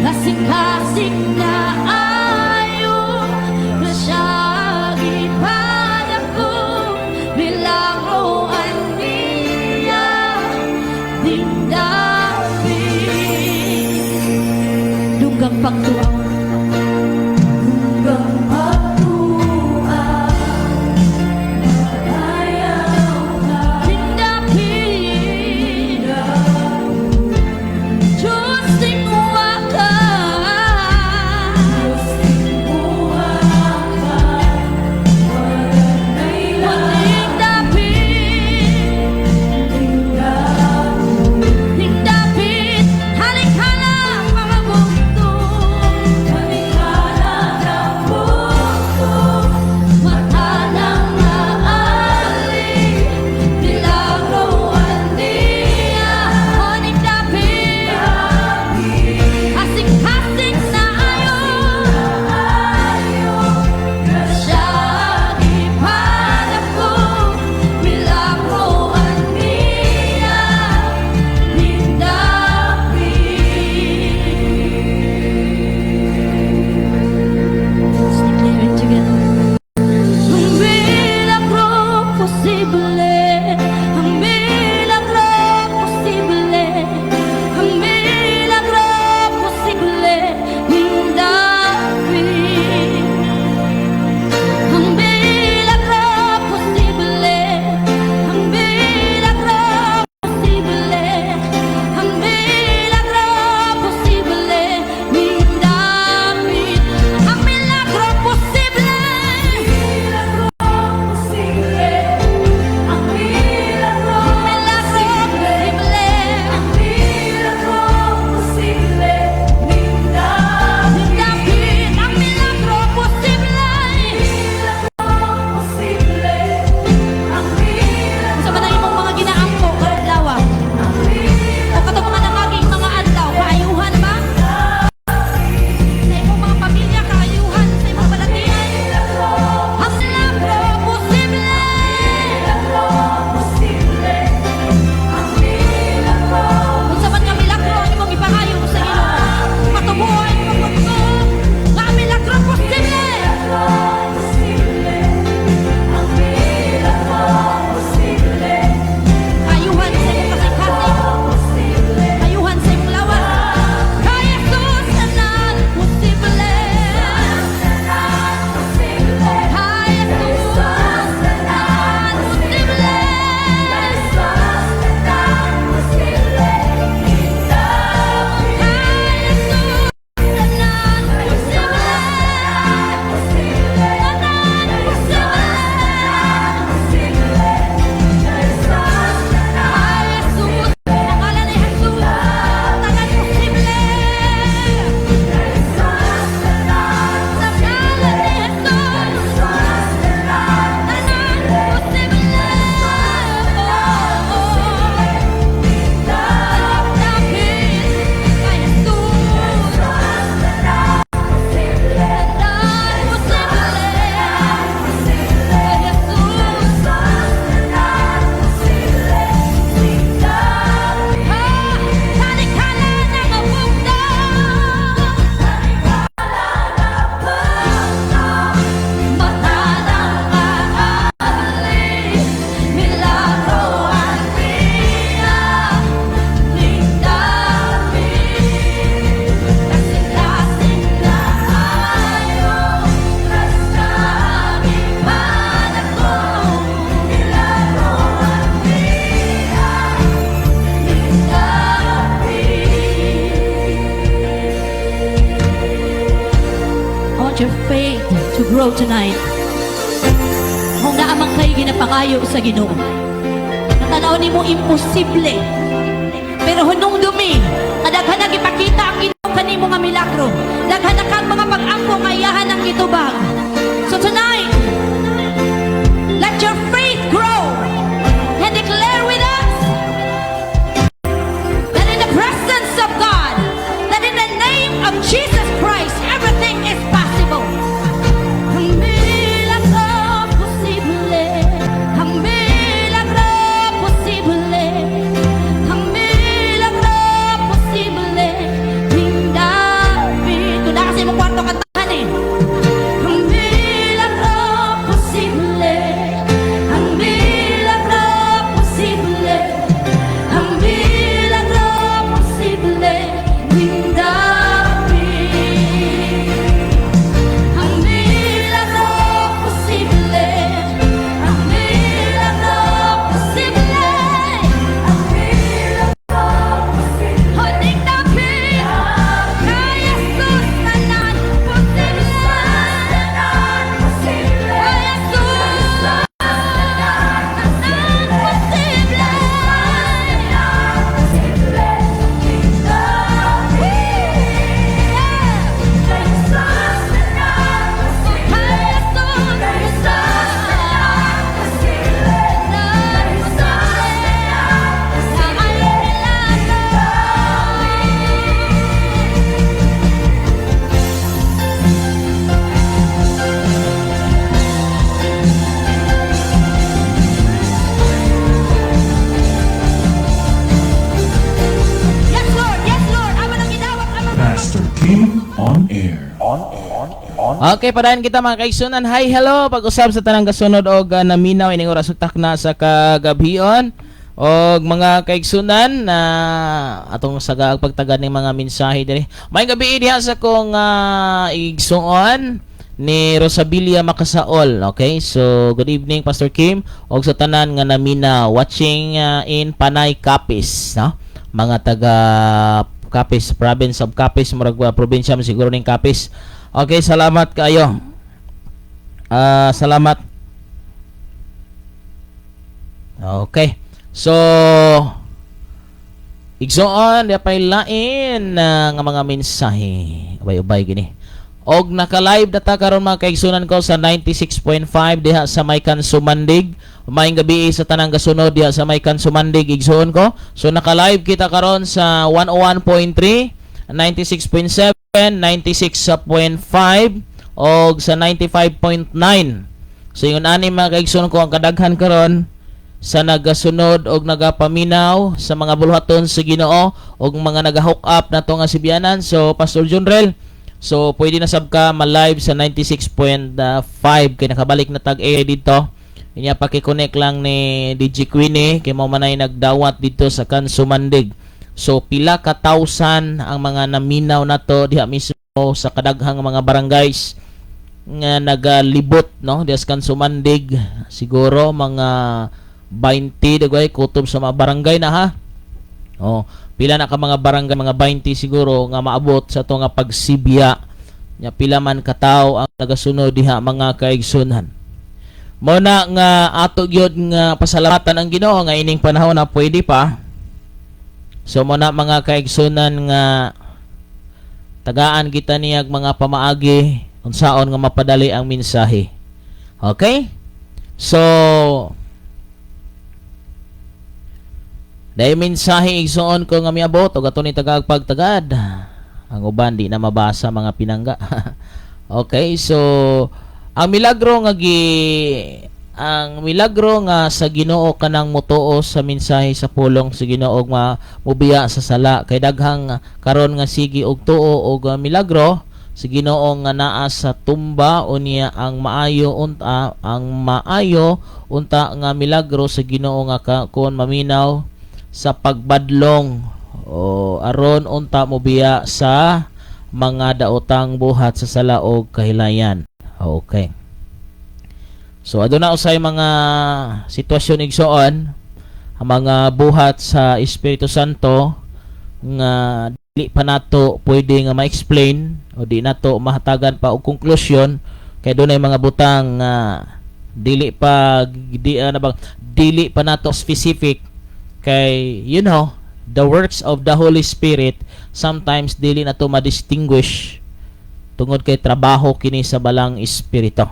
Speaker 2: Kasing-kasing na ayon na siya ipanak ko, milagroan niya, dindabi. hanggang pagtuaw. Hanggang pagtuaw, ayaw ka. Hindapin, Diyos tinuwa ka. Diyos tinuwa ka. Hindapin, halikala mga bugto. Halikala ng bugto. Mata ng maaling, nilaruan niya. O hindapin, hasing-hasing na ayon. Siya ipanap ko, nilaruan niya. Let's declare it together. Ang milagro posible, ang milagro posible, ang milagro posible, hindapin. Ang milagro posible, ang milagro posible, ang milagro posible, hindapin. Ang milagro posible, ang milagro posible, ang milagro posible, hindapin. Ang milagro posible, sa manay mong mga ginaampo, kaadlawa. O katong mga nangaging mga adlaw, kaayuhan ba? Sa imong mga pamilya, kaayuhan. Sa imong balatian. Ang milagro posible. Kung sa man nga milagro, ang imong ipangayo sa Ginoo. Matubuhay mo ko. Nga ang milagro posible. Ayuhan sa imong kasing-kasing. Ayuhan sa imong lawas. Kay Jesus tanan posible. Kay Jesus tanan posible. I want your faith to grow tonight. Kung naamang kayo ginapangayo sa Ginoo, natanaw ni mo imposible. Pero hunong dumi, kadaghan na ipakita ang Ginoo kanimo nga milagro. Daghan na kang mga pag-angko nga iyahan ang gitubag. So tonight, let your faith grow and declare with us that in the presence of God, that in the name of Jesus Christ, everything is possible. Ang milagro posible, ang milagro posible, ang milagro posible, hindapin.
Speaker 4: on air.
Speaker 5: Okay, padayon kita mga kaigsunan. Hi, hello. Pag-usap sa tanang kasunod og naminaw ining oras ug takna sa kagabhion og mga kaigsunan na atong sa pagtagad ng mga mensahe diri. May gabi diha sa kong igsuon ni Rosabilia Makasaol. Okay, so good evening Pastor Kim og sa tanan nga namina watching in Panay Capiz, no? Mga taga Capiz, province of Capiz, murag probinsya man siguro ning Capiz. Okay, salamat kayo. Salamat. Okay. So igsoon di pay lain nga mga mensahe. Ubay-ubay gini. Og naka-live data karon mga kaigsunan ko sa 96.5 diha sa Maykan Sumandig. Maayong gabi sa tanang kasunod diha sa Maykan Sumandig igsoon ko. So naka-live kita karon sa 101.3, 96.7, 96.5 og sa 95.9. So yun ani mga kaigsoon ko ang kadaghan karon sa nagasunod og nagapaminaw sa mga buluhaton sa Ginoo og mga nagahook up nato nga Sibianan. So Pastor Junrel, so pwede na sab ka ma-live sa 96.5 kay nakabalik na tag-air dito. Inya paki-connect lang ni DJ Queenie kay mao manay nagdawat dito sa Kansumandig. So pila ka thousand ang mga naminaw nato diha mismo sa kadaghang mga barangays nga nagalibot, no, diha sa Kansumandig. Siguro mga 20 dagway kutob sa mga barangay na ha. Oh, pila na ka mga barangay, mga 20 siguro nga maabot sa to nga pagsibya. Nya pila man ka tawo ang nagasunod diha mga kaigsunan. Mao na nga ato gyud nga pasalamatan ang Ginoo nga ining panahon na pwede pa. So mo na mga kaigsunan nga tagaan kita niyag mga pamaagi unsaon nga mapadali ang mensahe. Okay? So dahil mensahe igsuon ko nga miabot o gato ni tagag pagtagad. Ang uban di na mabasa mga pinangga. Okay, so ang milagro nga sa Ginoo kanang motuo sa mensahe sa pulong sa Ginoo nga mubiya sa sala kay daghang karon nga sige og tuo og milagro sa Ginoo nga naa sa tumba unya ang maayo unta nga milagro sa Ginoo nga kon maminaw sa pagbadlong o aron unta mobiya sa mga daotang buhat sa sala og kahilayan. Okay. So aduna usay mga sitwasyon igsoon ang mga buhat sa Espiritu Santo nga dili pa nato pwede nga ma-explain o di nato mahatagan pa og konklusyon kay dunay mga butang dili pa nato specific kay the works of the Holy Spirit sometimes dili na to ma-distinguish tungod kay trabaho kini sa balang espiritu.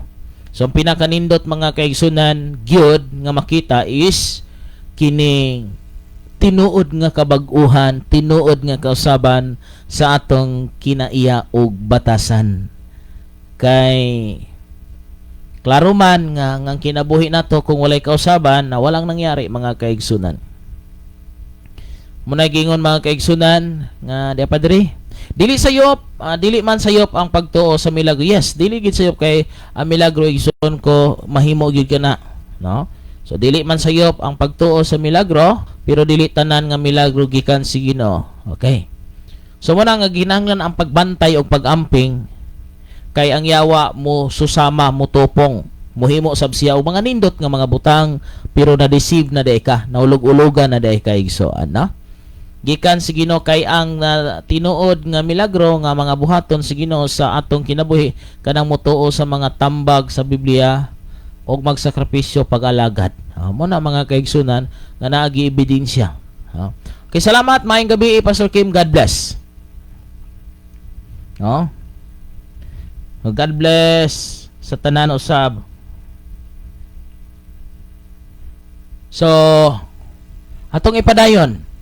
Speaker 5: So ang pinakanindot mga kaigsunan gyud nga makita is kining tinuod nga kabag-uhan, tinuod nga kausaban sa atong kinaiya og batasan. Kay klaro man nga ang kinabuhi nato kung walay kausaban na walang nangyari mga kaigsunan. Muna gingon mga kaigsunan nga di pa diri dili sayop dili man sayop ang pagtuo sa milagro. Yes, dili gid sayop kay ang milagro igsoon ko mahimo gyud kana, no? So dili man sayop ang pagtuo sa milagro pero dili tanan nga milagro gikan sa Ginoo. Okay. So muna nga ginahanglan ang pagbantay og pag-amping kay ang yawa mo susama mo tupong muhimo sab siya og mga nindot nga mga butang pero na-deceive na day ka, naulog-ulogan na day ka igsoon, no? Gikan si Ginoo kay ang tinuod nga milagro nga mga buhaton si Ginoo sa atong kinabuhi kanang motuo sa mga tambag sa Biblia og magsakripisyo pag-alagad. Mo na mga kaigsunan nga naagi ebidensya. Okay, salamat maayong gabi Pastor Kim. God bless. God bless sa tanan usab. So atong ipadayon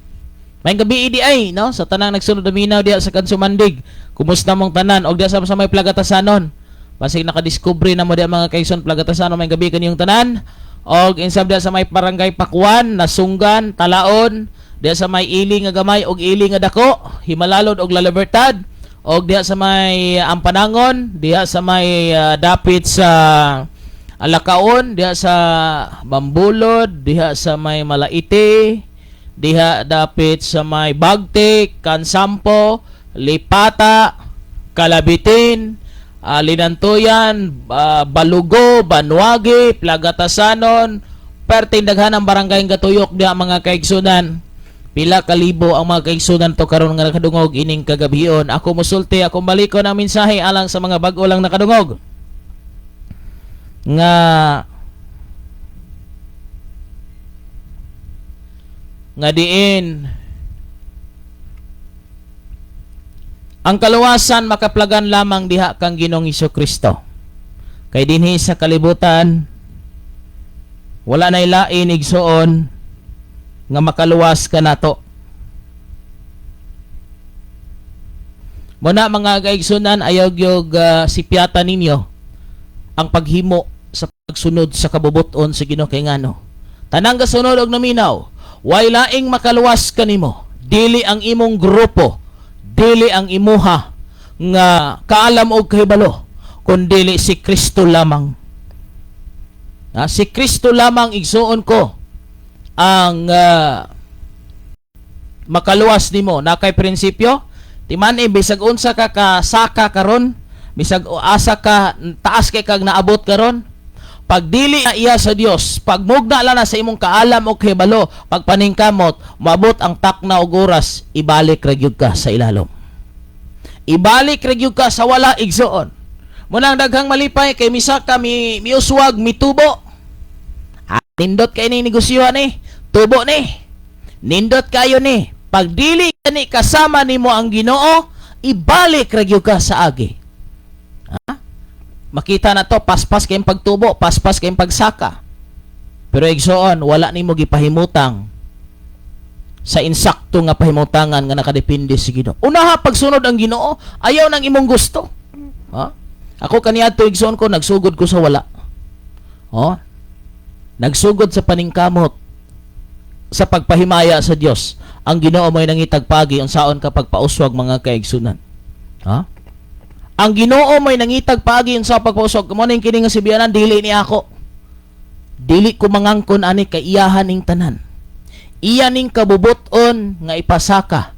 Speaker 5: may gabi idi ay, no? Sa tanang nagsunod minaw diha sa Kansumandig. Kumusta mong tanan og diha sa may plagatasanon? Basig nakadiskubre na mo diha mga kaigsoon plagatasanon may gabi kaniyong tanan. Og insab diha sa may barangay Pakwan, Nasunggan, Talaon, diha sa may ili nga gamay og ili nga dako, Himalalod og La Libertad. og diha sa may Ampanangon, diha sa may dapit sa Alakaon, diha sa Bambulod, diha sa may Malaite, diha dapit sa may Bagtik, Kansampo, Lipata, Kalabitin, Linantuyan, Balugo, Banwagi, Plagatasanon, perting daghan ang barangay nga tuyok diha mga kaigsunan. Pila kalibo ang mga kaigsunan to karon nga nakadungog ining kagabion. Ako musulti, ako maliko ng mensahe alang sa mga bag-o lang nakadungog. Nga diin ang kaluwasan makaplagan lamang diha kang Ginoong Hesukristo. Kay dinhi sa kalibutan wala nay lain igsoon nga makaluwas ka nato. Muna mga kaigsunan, ayaw gyud sipyatan ninyo ang paghimo sa pagsunod sa kabubuton sa Ginoo kay ngano. Tanang gasunod og naminaw, way laing makaluwas kanimo, dili ang imong grupo, dili ang imuha nga kaalam og kahibalo, kundi si Kristo lamang. Si Kristo lamang igsuon ko ang makaluwas nimo. Na kay prinsipyo, timan bisag unsa ka kasaka karon, bisag asa ka taas kay kag naabot karon, pag dili na iya sa Dios, pag mugna lang na sa imong kaalam o kahibalo, pag paningkamot, maabot ang takna og oras, ibalik ra gyud ka sa ilalom. Ibalik ra gyud ka sa wala igsuon. Munang daghang malipay kay misa ka miuswag mitubo. Nindot kay ni negosyohan ni, tubo ni. Nindot kayo ni. Pag dili kani kasama nimo ang Ginoo, ibalik ra gyud ka sa agi. Makita na to, paspas kayong pagtubo, paspas kayong pagsaka. Pero igsoon, wala nimo gipahimutang sa insakto nga pahimutangan nga nakadepende sa Ginoo. Unaha pagsunod ang Ginoo, ayaw nang imong gusto. Ako kaniadto igsoon ko, nagsugod ko sa wala. Nagsugod sa paningkamot sa pagpahimaya sa Dios. Ang Ginoo mo'y nangitag pagi unsaon kapag pauswag mga kaigsunan. Ang Ginoo mo'y nangitag pagi unsa pagpauswag. Mo ning kini nga sibianan, dili ni ako. Dili ko mangangkon ani kay iyahan ning tanan. Iya ning kabubuton nga ipasaka.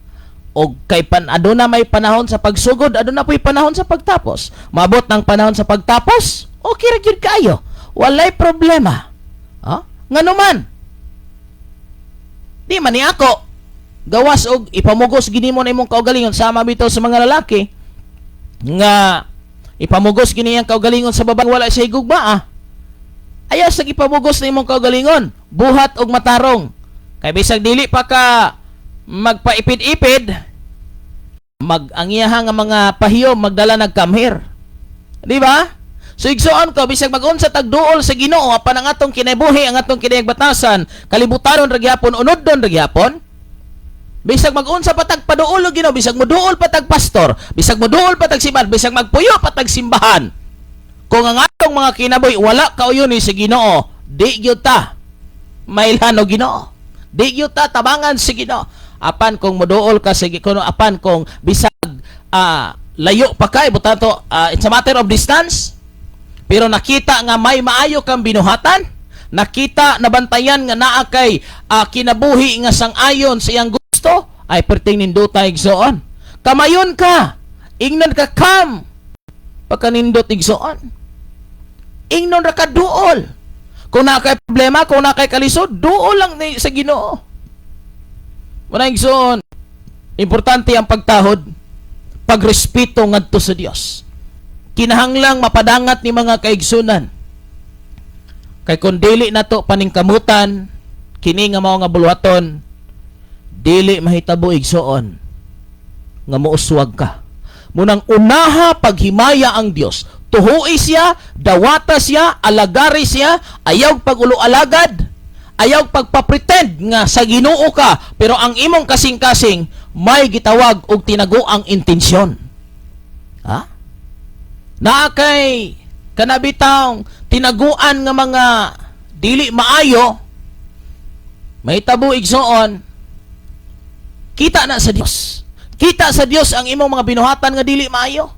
Speaker 5: O kay aduna may panahon sa pagsugod, aduna po'y panahon sa pagtapos. Maabot ng panahon sa pagtapos, okay ra gyud kayo. Walay problema. Ngano man? Di man ni ako gawas og ipamugos gini mo na imong kaugalingon sama bitaw sa mga lalaki nga ipamugos gini ang kaugalingon sa babaeng wala siya higugma. Ayaw sa ipamugos na imong kaugalingon, buhat og matarong. Kay bisag dili pa ka magpaipid-ipid, ang iyaha nga mga pahiyom magdala nagkamhir. Di ba? So igsoon ko, bisag mag-unsa tagduol sa Ginoo, apan ang atong kinabuhi, ang atong kinagbatasan, kalibutaron ra gyapon, unodon ra gyapon. Bisag mag-unsa patag paduol og Ginoo, bisag moduol patag pastor, bisag moduol patag simbahan, bisag magpuyo patag simbahan. Kung ang atong mga kinabuhi wala kauyon ni sa Ginoo, di gyud ta mailhan og Ginoo. Di gyud ta tabangan sa Ginoo. Apan kung moduol ka sa Ginoo, apan kung bisag layo pa kay butanto, it's a matter of distance. Pero nakita nga may maayo kang binuhatan, nakita nabantayan nga naa kay kinabuhi nga sang-ayon sa iyang gusto, ay perting ninduta igsoon. Kamayon ka, ingnon ka kam, pagkanindot igsoon. Ingnon ra ka duol. Kung na kay problema, kung na kay kalisod, duol lang sa Ginoo. Muna igsoon, importante ang pagtahod, pagrespeto ngadto sa Dios. Kinahanglang mapadangat ni mga kaigsunan. Kay kung dili na to paningkamutan, kini nga mao nga bulwaton, dili mahitabo igsoon nga muuswag ka. Munang unaha paghimaya ang Dios. Tuhui siya, dawata siya, alagari siya, ayaw pagulo-alagad, ayaw pagpapretend nga sa Ginoo ka, pero ang imong kasing-kasing may gitawag og tinaguang intensyon. Na kay kanabitang tinaguan nga mga dili maayo, may tabo igsoon, kita na sa Dios, Kita sa Dios ang imong mga binuhatan nga dili maayo.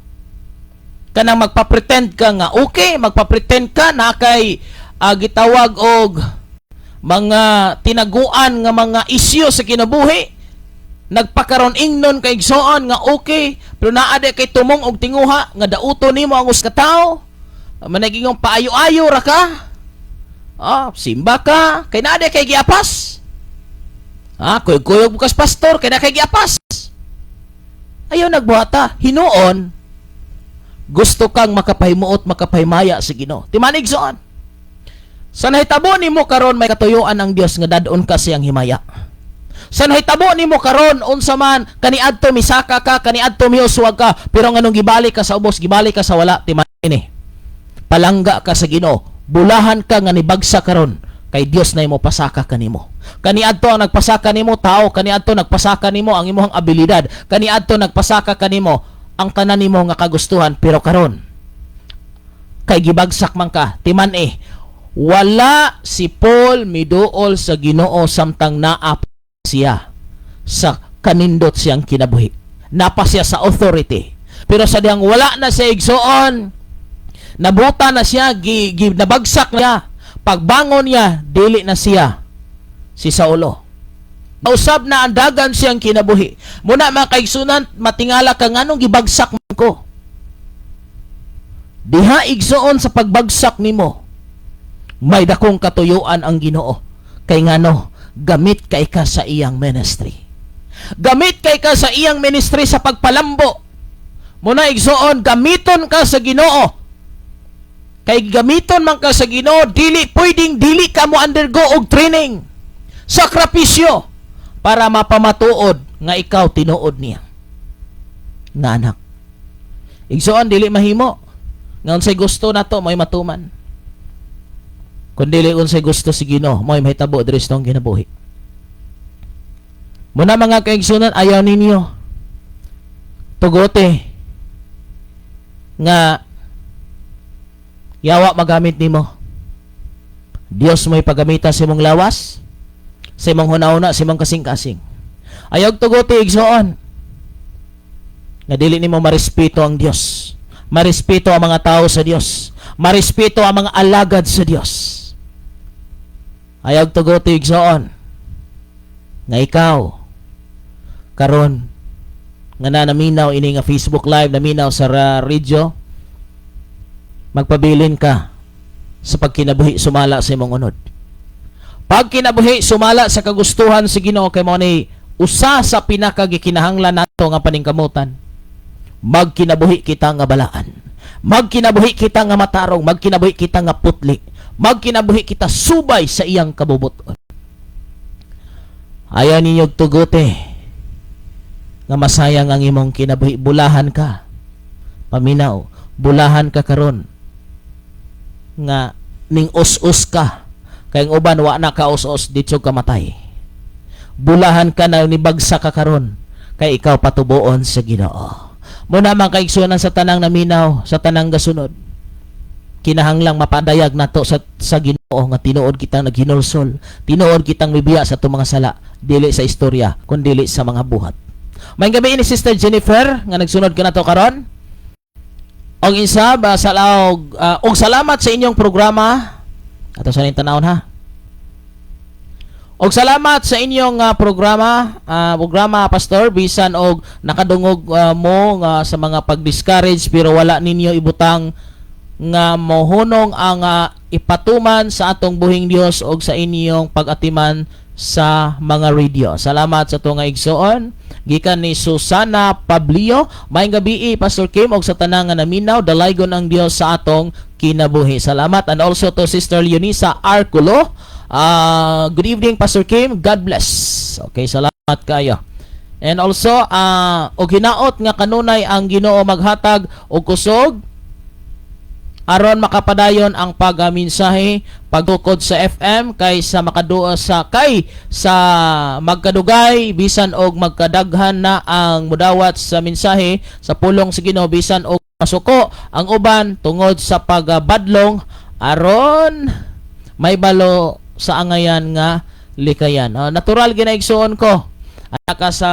Speaker 5: Kanang magpa-pretend ka nga okay, magpa-pretend ka na kay gitawag og mga tinaguan nga mga isyu sa kinabuhi. Nagpakaron ingnon kay igsoon nga okay, pero naa di kay tumong og tinguha nga dauto nimo ang usa ka tawo. Managingong paayo-ayo ra ka. Simba ka, kay naa di kay giapas. Kuyog-kuyog bukas pastor, kay naa kay giapas. Ayaw nagbuhata, hinuon gusto kang makapahimuot, makapahimaya sa Ginoo. Timanig soon. Sa nahitabo nimo karon may katuyuan ang Dios nga dadon ka siyang himaya. Sa nahitabo nimo karon unsa man kaniadto misaka ka, kaniadto miuswag ka, pero nganong gibalik ka sa ubos, gibalik ka sa wala, timanig. Palangga ka sa Ginoo. Bulahan ka nga nibagsa karon kay Dios na imo pasaka kanimo. Kaniadto ang nagpasaka nimo tao, kaniadto nagpasaka nimo ang imong abilidad, kaniadto nagpasaka kanimo ang tanan nimo nga kagustuhan, pero karon kay gibagsak man ka, timan wala si Paul miduol sa Ginoo samtang naa siya sa kanindot siyang kinabuhi. Napa siya sa authority. Pero sa diyang wala na siya igsoon, nabuta na siya, nabagsak na siya. Pagbangon niya, dili na siya si Saulo. Usab na andagan siyang kinabuhi. Muna mga kaigsunan, matingala ka nganong gibagsak man ko. Diha igsoon sa pagbagsak nimo, may dakong katuyuan ang Ginoo. Kay ngano, gamit kay ka sa iyang ministry. Gamit kay ka sa iyang ministry sa pagpalambo. Muna igsoon, gamiton ka sa Ginoo. Kay gamiton man ka sa Ginoo, dili ka mo undergo og training, sakripisyo para mapamatuod nga ikaw tinuod niya. Nga anak, igsoon dili mahimo nga unsay gusto nato may matuman. Kun dili unsay gusto si Ginoo, may mahitabo diri sa tong kinabuhi. Muna mga kaigsunan, ayaw ninyo tugote nga yawa magamit nimo. Dios may pagamita sa imong lawas, sa imong hunauna, sa imong kasing-kasing. Ayaw tugote igsoon nga dili nimo marespeto ang Dios, marespeto ang mga tao sa Dios, marespeto ang mga alagad sa Dios. Ayaw tugote igsoon nga ikaw karon nga naminaw ini nga Facebook live, naminaw sa radio, magpabilin ka sa pagkinabuhi sumala sa imong unod. Pag kinabuhi sumala sa kagustuhan sa Ginoo, kay mao ni usa sa pinakagikinahanglan nato nga paningkamutan. Magkinabuhi kita nga balaan. Magkinabuhi kita nga matarong, magkinabuhi kita nga putli. Magkinabuhi kita subay sa iyang kabubuton. Ayaw ninyo tugote nga masayang ang imong kinabuhi. Bulahan ka. Paminaw, bulahan ka karon nga ning us-us ka, kay ang uban wa na ka us-us dito ka matay. Bulahan ka na nibagsa ka karon kay ikaw patubuon sa Ginoo. Muna man kaigsunan sa tanang naminaw, sa tanang gasunod, kinahanglang mapadayag nato sa Ginoo nga tinuod kitang naghinulsol, tinuod kitang mibiya sa itong mga sala, dili sa istorya kundi sa mga buhat. May gabi ni Sister Jennifer nga nagsunod ka nato karon. Og isa ba og salamat sa inyong programa. Ato sa ning tanawon ha. Og salamat sa inyong programa Pastor, bisan og nakadungog mo nga sa mga pag-discourage, pero wala ninyo ibutang nga mohunong ang ipatuman sa atong buhing Dios og sa inyong pag-atiman sa mga radio. Salamat sa itong igsoon. Gikan ni Susana Pablio. Maayong gabi Pastor Kim og sa tanang nga naminaw, dalaygon ang Dios sa atong kinabuhi. Salamat. And also to Sister Leonisa Arculo. Good evening Pastor Kim. God bless. Okay, salamat kayo. And also og hinaot nga kanunay ang Ginoo maghatag og kusog aron makapadayon ang pagminsahe pagtukod sa FM kaysa makaduo sa magkadugay bisan og magkadaghan na ang mudawat sa mensahe sa pulong sa Ginoo, bisan og masuko ang uban tungod sa pagbadlong aron may balo sa angayan nga likayan. Natural ginaigsuon ko ka sa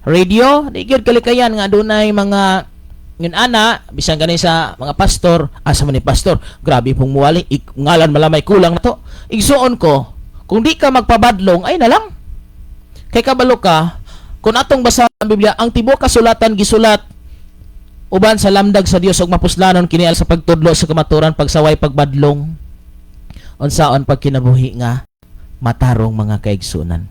Speaker 5: radio, di gyud kalikayan nga dunay mga yun ana, bisan gani sa mga pastor, asa man ni pastor, grabe pong muwali, ngalan malamay kulang na to. Igsuon ko, kung di ka magpabadlong, ay na lang. Kay kabalo ka, kung atong basa ang Biblia, ang tibuok kasulatan gisulat uban sa lamdag sa Dios ug mapuslanon kini sa pagtudlo sa kamaturan, pagsaway, pagbadlong. Unsaon pag kinabuhi nga matarong mga kaigsunan.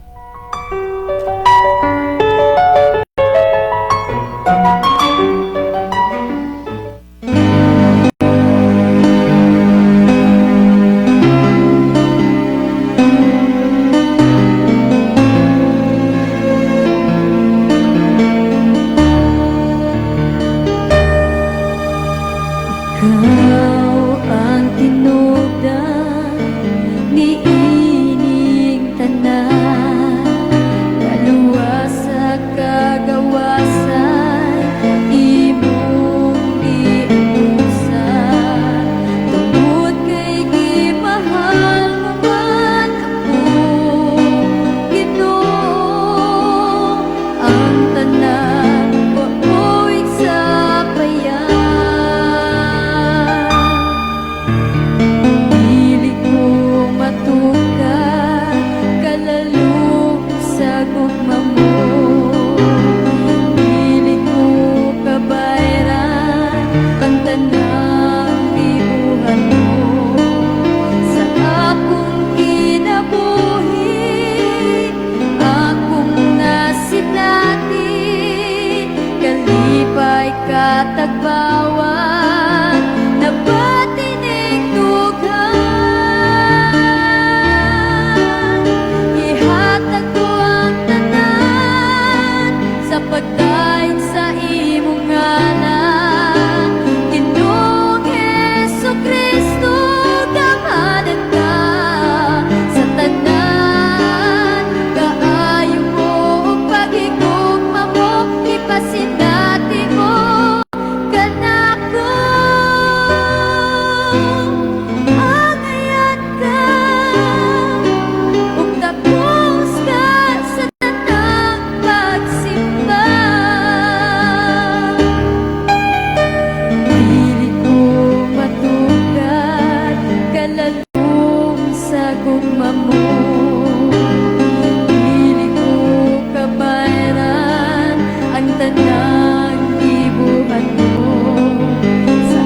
Speaker 6: Ikaw ang tinugdan ni ining tanan, kaluwas sa kagawasan, imong giutusan. Tungod kay gimahal mo man ako, Ginoo, ang tanan waoy sa bayan. Dili ko matukan kalalong sa gugma mo, dili ko kabayran ang tanang bibuhan mo. Sa akong kinabuhi, akong nasinati, kalipay katagbawan, nabatinig dughan. Ihatag ko ang tanan sa pagdaig sa imong ngalan, Ginoong Hesukristo, gamanan ka sa tanan. Kaayo mo ug paghigugma mo, ipasindati mo kanako. Angayan ka ug tapos ka sa tanang pagsimba. Dili ko matukan kalalong sa gugma mo, dili ko kabayran ang tanang gibuhat mo. Sa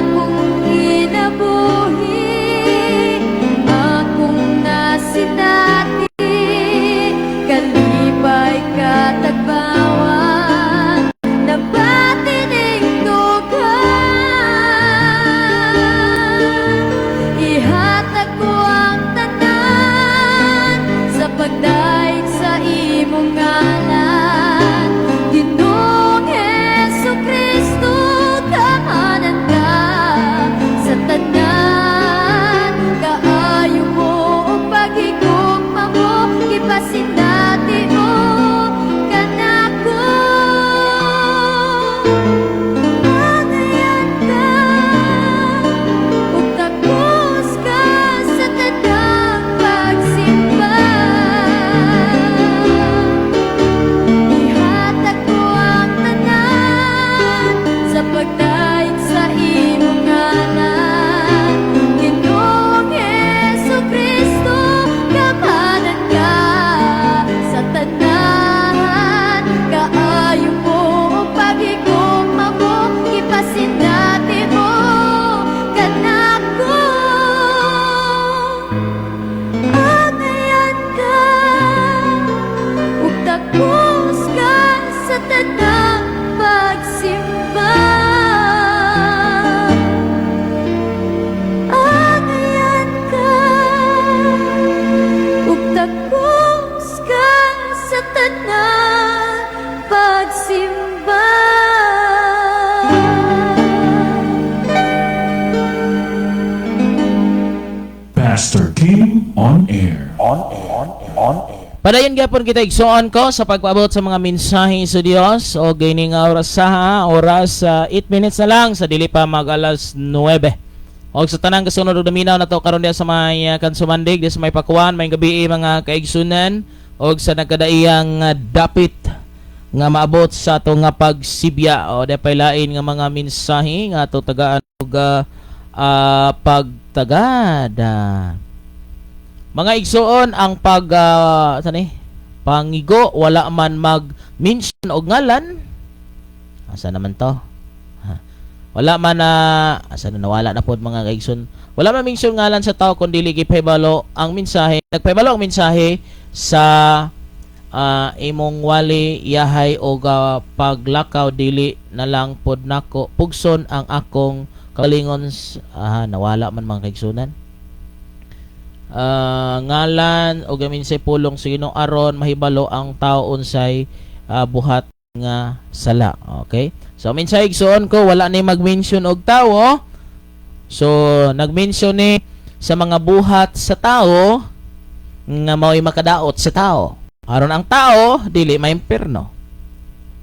Speaker 6: akong kinabuhi, akong nasinati, kalipay katagbawan, nabatinig dughan. Ihatag ko ang tanan sa pagdaig sa imong ngalan, Ginoong Hesukristo, gamanan ka sa tanan. Kaayo mo ug paghigugma mo, ipasindati mo kanako. Angayan ka ug tapos ka sa tanang pagsimba. Ihatag ko ang tanan sa pagdaig sa imong ngalan, Ginoong Hesukristo, gamanan ka sa tanan. Kaayo mo ug paghigugma mo, ipasindati mo kanako. Angayan ka ug tapos ka sa tanang pagsimba. Angayan ka ug tapos ka sa tanang pagsimba.
Speaker 4: Pastor King on air.
Speaker 5: Padayon gyapon kita igsuon ko sa pagpaabot sa mga mensahe sa Dios o gaining oras sa 8 minutes na lang sa dili pa mag alas 9. O sa tanang kasunod og daminaw na to karon diya sa may Kansumandig, diya sa may Pakuan, may gabi mga kaigsunan og sa nagkadaiyang dapit nga maabot sa ato nga pagsibya o dapay lain nga mga mensahe nga ato tagaan og pagtagada. Mga igsoon ang pangigo wala man mag-mention og ngalan. Asa naman to? Wala man asa na nawala na pod mga kaigsoon. Wala man mention ngalan sa tao kundi dili gipahibalo ang mensahe. Nagpahibalo ang mensahe sa imong wali yahay o paglakaw dili na lang pod nako pugson ang akong kalingon nawala man mga kaigsunan. Ngalan o gamin say pulong sa Ginoo aron mahibalo ang tao unsay buhat nga sala. Okay? So minsan igsoon ko wala ni mag-mention og tao. So nag-mention ni sa mga buhat sa tao nga mao'y makadaot sa tao. Aron ang tao dili maimperno.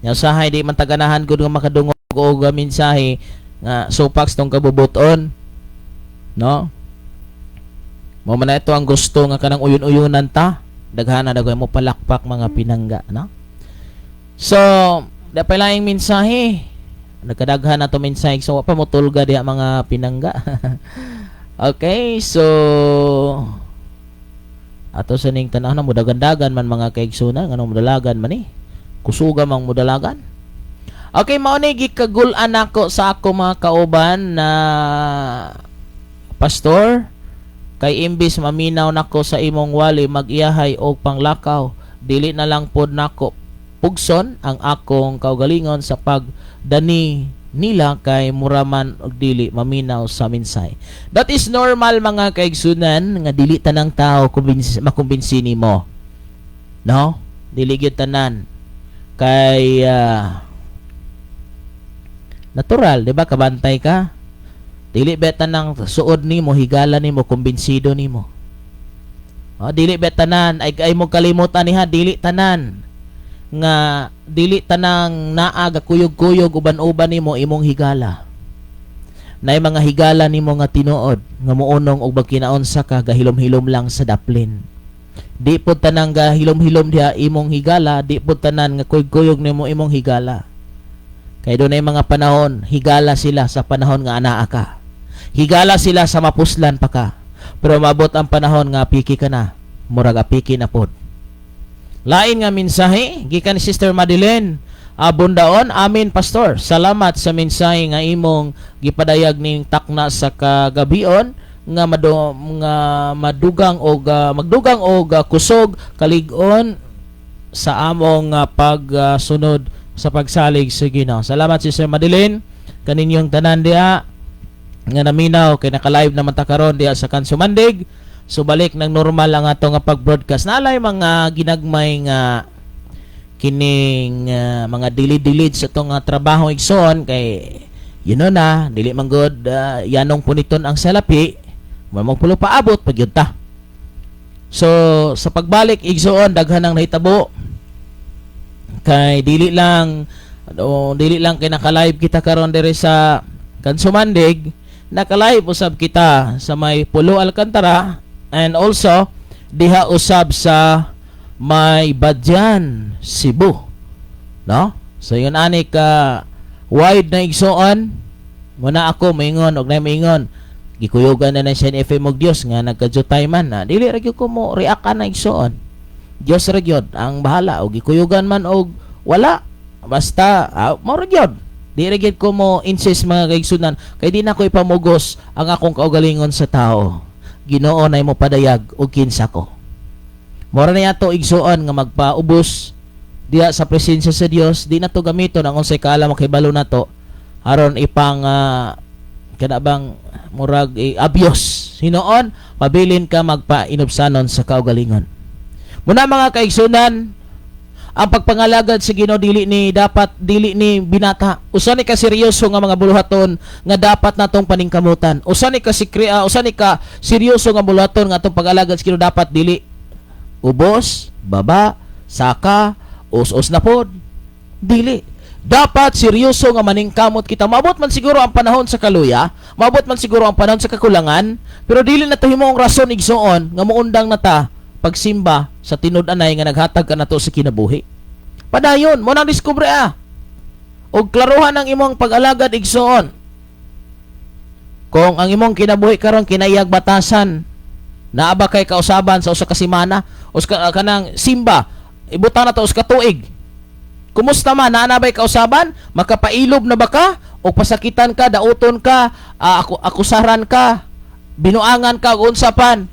Speaker 5: Nya usahay di man taganahan gud nga makadungog og mensahe nga supaks tong kabubuton. No? Mo man ito ang gusto nga kanang uyon-uyonan ta. Daghana dagway mo palakpak mga pinangga, no? So, dapay laing mensahe. Nagkadaghan na to mensahe so pa mo tulga diha mga pinangga. Okay, so ato sa ning tanaw na mudagan-dagan man mga kaigsunan nganong mudalagan man kusuga mang mudalagan. Okay, mao ni gikagulan nako sa ako mga kauban na pastor kay imbis maminaw nako sa imong wali mag-iyahay og panglakaw dili na lang pod nako pugson ang akong kaugalingon sa pagdani nila kay muraman og dili maminaw sa minsay. That is normal mga kaigsunan nga dili tanang tao makumbinsi nimo. No? Dili gyud tanan kay natural, di ba? Kabantay ka. Dili beta nang suod nimo, higala nimo, kumbinsido nimo. Dili beta tanan ay mo kalimutan niha, dili tanan nga dili tanang naaga kuyog-kuyog uban-uban nimo imong higala. Nay mga higala nimo nga tinuod nga muunong og bagkinaunsa ka gahilom-hilom lang sa daplin. Di pud tanang gahilom-hilom diha imong higala, di pud tanan nga kuyog-kuyog nimo imong higala. Kay dunay mga panahon higala sila sa panahon nga anaa ka. Higala sila sa mapuslan pa ka. Pero mabot ang panahon nga piki ka na, murag apiki na pod. Lain nga mensahe gikan ni Sister Madeline Bundaon. Amin pastor. Salamat sa mensahe nga imong gipadayag ning takna sa kagabion nga magdugang og kusog kalig-on sa among pagsunod sa pagsalig sa Ginoo. Salamat Sister Madeline kaninyong tanan diha nga naminaw kay naka-live naman ta karon diha sa Kansumandig. So balik ng normal ang ato nga pag-broadcast. Nalay mga ginagmay nga kining mga dilid-dilid sa itong trabaho igsoon kay na, dili man good yanong puniton ang salapi. Mamang pulo paabot pag yun ta. So sa pagbalik igsoon daghan ang nahitabo. Kay dili lang kay naka-live kita karon diri sa Kansumandig, naka-live usab kita sa may Pulo Alcantara. And also, diha usab sa may Badyan, Cebu. No? So, yun ani ka wide na igsoon. Muna ako, maingon, og na maingon. Gikuyogan na ng Shine FM og Dios nga nagkajutay man. Dili ra gyud ko mo react na igsoon. Dios ra gyud ang bahala. Og gikuyogan man og wala. Basta, mo ra gyud. Di ra gyud ko mo insist mga kaigsunan. Kay di na ko ipamugos ang akong kaugalingon sa tao. Ginoo na mo padayag og kinsa ko. Mora na yato igsuon nga magpaubos diha sa presensya sa Dios, di na to gamiton ang unsay kaala makibalo nato aron ipang kanabang murag abyos. Hinoon pabilin ka magpainubsanon sa kaugalingon. Muna mga kaigsunan, ang pagpangalagad sa Ginoo dili ni binata. Usa ni ka seryoso nga mga buluhaton nga dapat natong paningkamutan. Usa ni ka seryoso nga buluhaton nga atong pag-alagad sa Ginoo dapat dili ubos, baba, saka, us-us na pod. Dili. Dapat seryoso nga maningkamot kita. Maabot man siguro ang panahon sa kaluya, maabot man siguro ang panahon sa kakulangan, pero dili na to himong rason igsoon nga muundang na ta pagsimba sa tinud-anay nga naghatag ka nato sa kinabuhi. Padayon mo nang diskubre og klaruhan ang imong pag-alagad igsoon. Kung ang imong kinabuhi karon kinayag batasan, naaba kay kausaban sa usa ka semana o kanang simba, ibutang na to usa ka tuig. Kumusta man, naanabay kausaban, makapailob na ba ka o pasakitan ka, dauton ka, akusaran ka, binuangan ka, unsapan.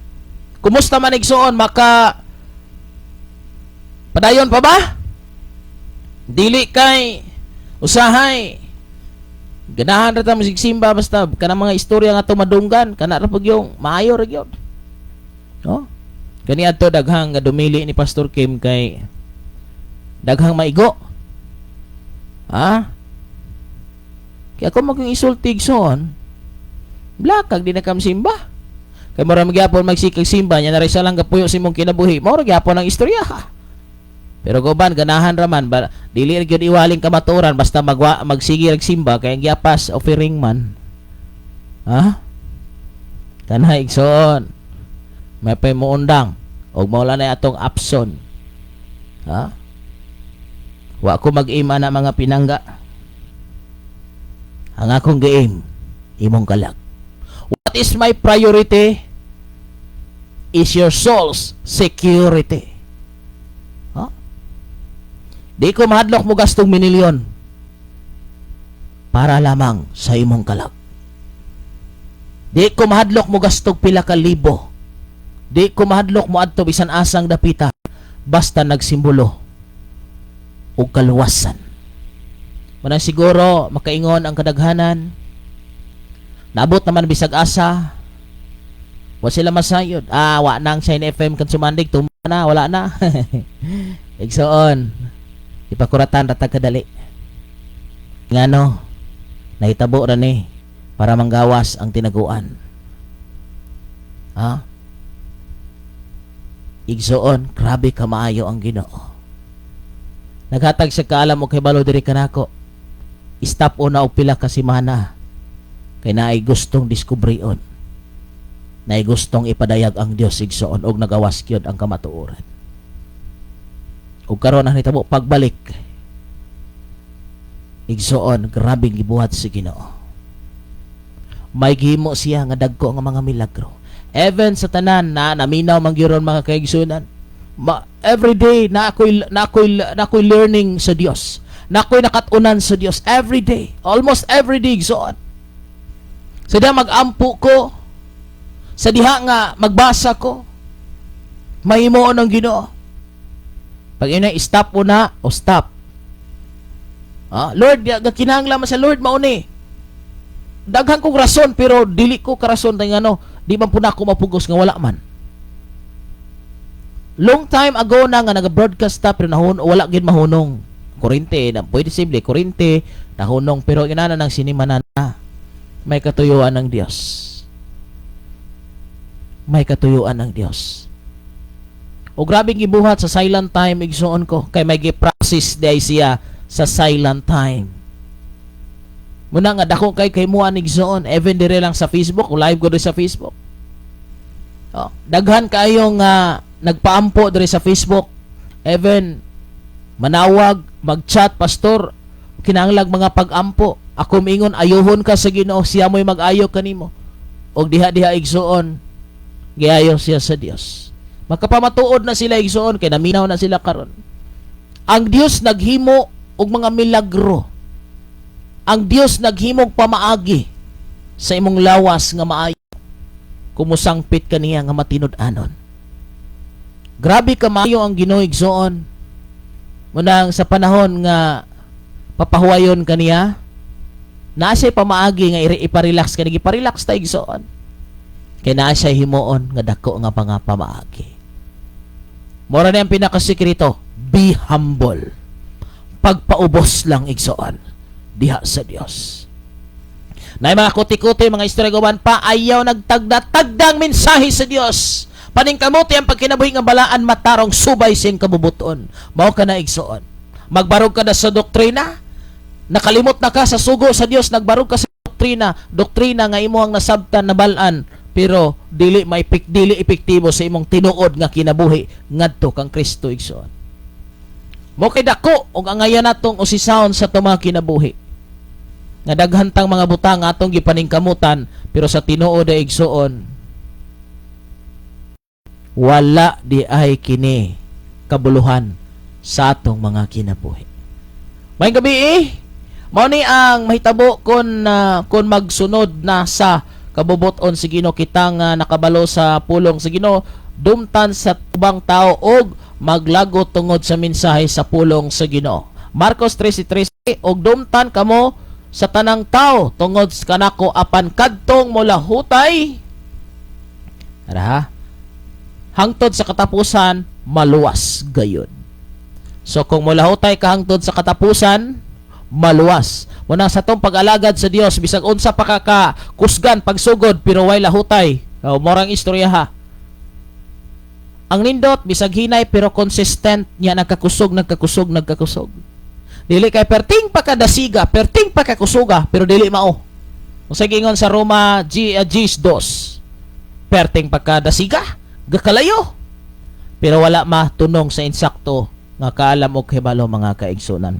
Speaker 5: Kumusta man igsoon, padayon pa ba? Dili kay usahay. Ganahan ra ta magsimba basta kanang mga istorya nga tumadunggan, kana ra pag yung maayo ra gyud. No? Kani adto daghang nga dumili ni Pastor Kim kay daghang maigo. Kaya kung maging isultig son, blakag di na kam simba. Kaya mara magyapon magsikag simba nya na rin lang gapuyo si mong kinabuhi. Mora gyapon ang istorya Pero goban ganahan raman dili ra gyud iwaling kamaturan basta magsige og simba kay giapas offering man. Kanha igsoon. May pay mo undang og maula na atong abson. Wa ko mag-ima na mga pinangga. Ang akong game, imong kalag. What is my priority? Is your soul's security. Di ko mahadlok mo gastong minilyon para lamang sa imong kalag. Di ko mahadlok mo gastong pila ka libo. Di ko mahadlok mo adto bisan asang dapita basta nagsimbolo o kaluwasan. Manang siguro makaingon ang kadaghanan. Naabot naman bisag asa. Wa sila masayod. Wa nang Shine FM kan sumandig tuma na, wala na. Igsoon. Ipakuratan ra tag kadali. Ngano? Nahitabo ra ni para manggawas ang tinaguan. Igsoon, grabe ka maayo ang Ginoo. Naghatag sa kaalam mo kay balo diri kanako. Stop una og pila ka semana. Kay naay gustong diskubrion. Naay gustong ipadayag ang Dios igsoon og nagawas gyud ang kamatuoran. Ug karon ang hitabo pagbalik. Igsoon, grabe gibuhat si Ginoo. May gihimo siya nga dagko nga mga milagro. Even sa tanan na naminaw man gyud mga kaigsunan. Every day na ako'y learning sa Dios. Na ako'y nakatunan sa Dios every day. Almost every day igsoon. Sa diha magampo ko, sa diha nga magbasa ko, mahimuon ang Ginoo. Pag ina stop una o stop. Lord, kinahanglan sa Lord mauni. Daghan kong rason pero dili ko karason tay ngano, di man pud ako mapugos nga wala man. Long time ago na nga naga-broadcast ta pero wala gid mahunong. Kurente na pwede simple kurente nahunong pero inana ng sinimanan na. May katuyuan ng Dios. May katuyuan ng Dios. O grabe gibuhat sa silent time igsuon ko kay may gi-practice day siya sa silent time. Muna nga dako kay muan igsuon even dire lang sa Facebook o live ko dire sa Facebook. Daghan kayong nagpaampo dire sa Facebook. Even manawag, mag-chat, pastor, kinahanglan mga pag-ampo. Ako mingon ayohon ka sa Ginoo, siya mo'y mag-ayo kanimo. Og diha-diha igsuon, giayo siya sa Dios. Makapamatuod na sila igsuon kay naminaw na sila karon. Ang Dios naghimo og mga milagro. Ang Dios naghimog pamaagi sa imong lawas nga maayo. Kumusangpit kaniya nga matinud-anon. Grabe ka maayo ang Ginoo igsuon. Munang sa panahon nga papahuwayon kaniya, naasay pamaagi nga iparelax ka, nag-iparelax ta igsuon. Kaya naasay himuon nga dako nga pamaagi. Mora na ang pinakasikreto, be humble. Pagpaubos lang igsuon diha sa Dios. Na mga kuti-kuti, mga istorya gawan pa, ayaw nagtagda-tagdang mensahe sa Dios. Paningkamuti ang pagkinabuhi nga balaan matarong subay sing kabubuton. Mao ka na igsuon. Magbarog ka na sa doktrina, nakalimot na ka sa sugo sa Dios, nagbarog ka sa doktrina nga imuhang nasabtan na balaan, pero dili epektibo sa imong tinuod nga kinabuhi ngadto kang Kristo igsuon. Mo kay dako og angayan natong usisahon sa itong mga kinabuhi. Nga daghantang mga butang atong gipaningkamutan pero sa Tinuod ay igsuon wala di ay kini kabuluhan sa atong mga kinabuhi. May gabi mao ni ang mahitabo kon magsunod na sa kabubuton sa Ginoo kita nga nakabalo sa pulong sa Ginoo, dumtan sa tubang tao og maglago tungod sa mensahe sa pulong sa Ginoo. Marcos 13:13 og dumtan kamo sa tanang tao tungod kanako apan kadtong molahutay ara hangtod sa katapusan maluwas gayon. So kung molahutay ka hangtod sa katapusan maluwas. Muna sa tong pag-alagad sa Dios bisag unsa pa ka kusgan pagsugod pero way lahutay. Morang istorya ha. Ang nindot bisag hinay pero consistent niya nagkakusog. Dili kay perting pa ka dasiga, perting pa ka kusuga pero dili mao. Kung sa gingon sa Roma G2, perting pa ka dasiga, gakalayo. Pero wala matunong sa insakto nga kaalam og hibalo mga kaigsunan.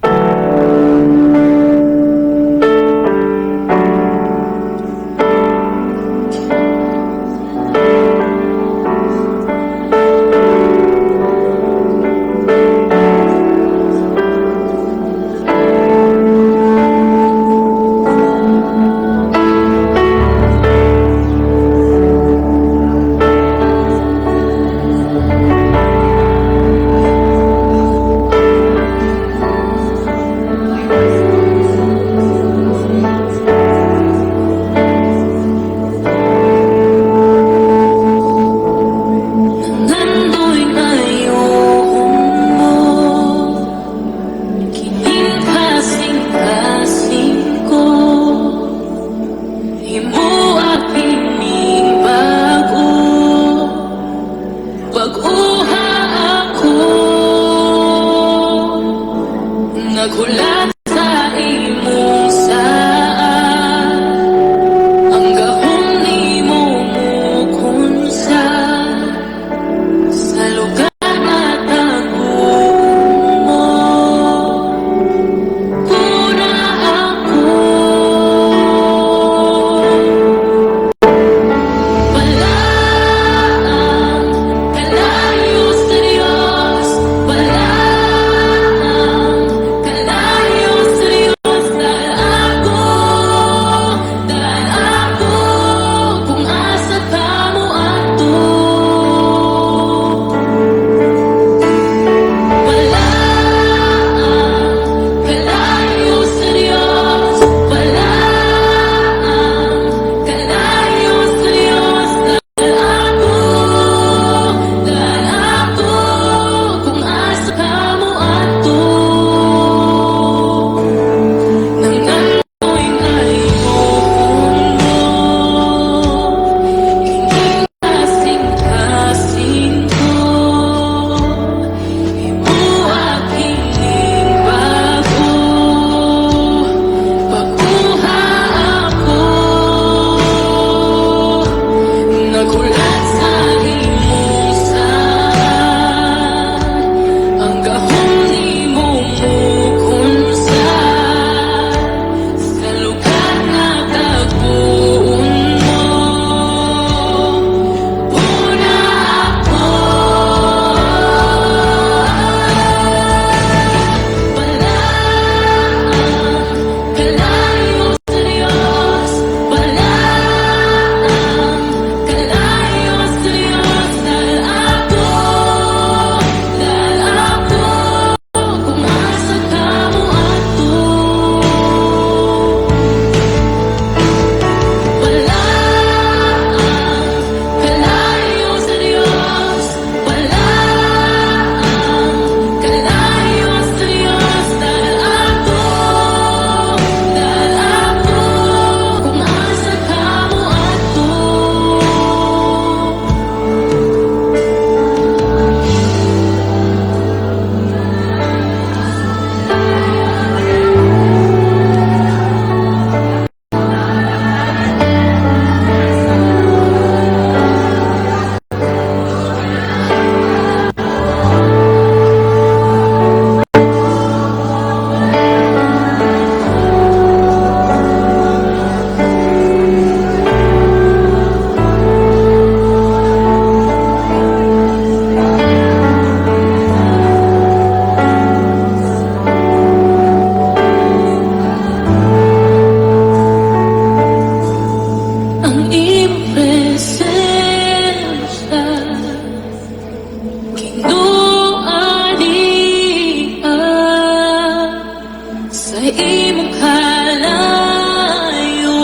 Speaker 2: imong kalayo,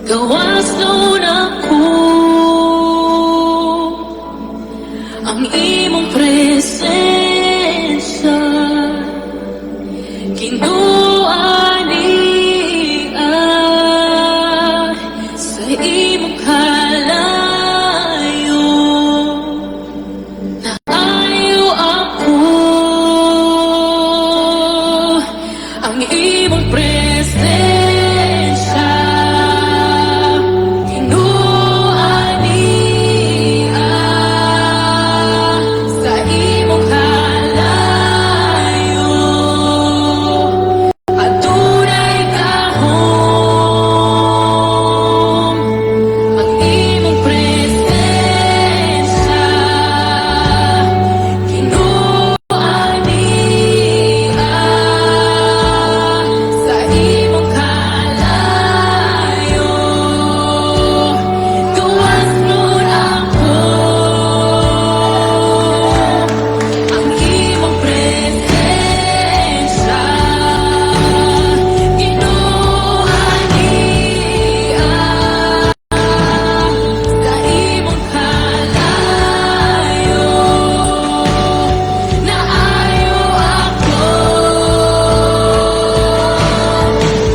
Speaker 2: gawas nun ako, ang imong presensya, kinuani sa imong kalayo, naayo ako, ang imong presensya, kinuani sa imong kalayo, adunay gahom, ang imong presensya, kinuani sa imong kalayo, gawas nun ako, ang imong presensya, kinuani sa imong kalayo, naayo ako,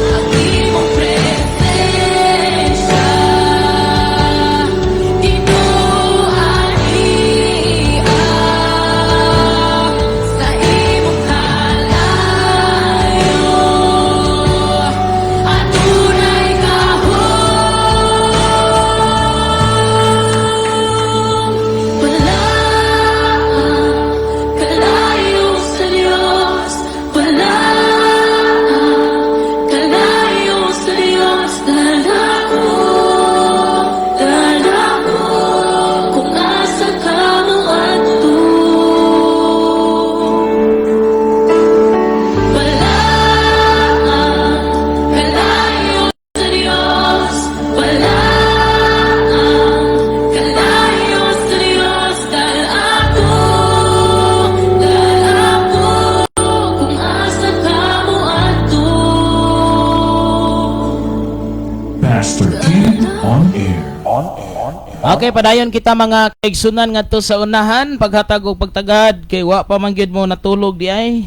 Speaker 2: ang imong presensya, kinuani sa imong kalayo, adunay gahom, wala kalayo sa Diyos, wala kalayo sa Diyos, dala ko, kung asa ka mo ato, wala kalayo sa Diyos, wala kalayo sa Diyos, dala ko, kung asa ka mo ato.
Speaker 4: Pastor King on air.
Speaker 5: Okay, padayon kita mga kaigsunan ngadto sa unahan paghatag og pagtagad kay wa pa man gyud mo natulog di ay.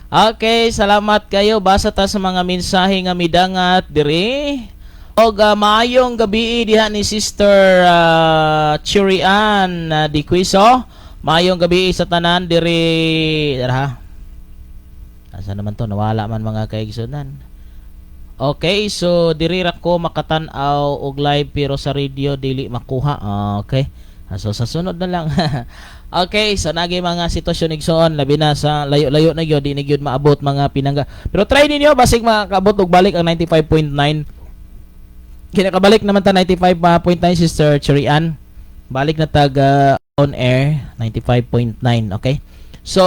Speaker 5: Okay, salamat kayo basa ta sa mga mensahe nga midangat diri. Og maayong gabi diha ni Sister Chirian Di Quiso. Maayong gabi sa tanan diri. Dara. Asa naman to nawala man mga kaigsunan. Okay, so diri ra ko makatan-aw og live pero sa radio dili makuha. Okay. So sa sunod na lang. Okay, so nagi mga sitwasyon igsoon labi na sa layo-layo na gyud di na gyud maabot mga pinangga. Pero try ninyo basig makabot og balik ang 95.9. Kinakabalik naman ta 95.9 Sister Chirian. Balik na tag on air 95.9, okay? So,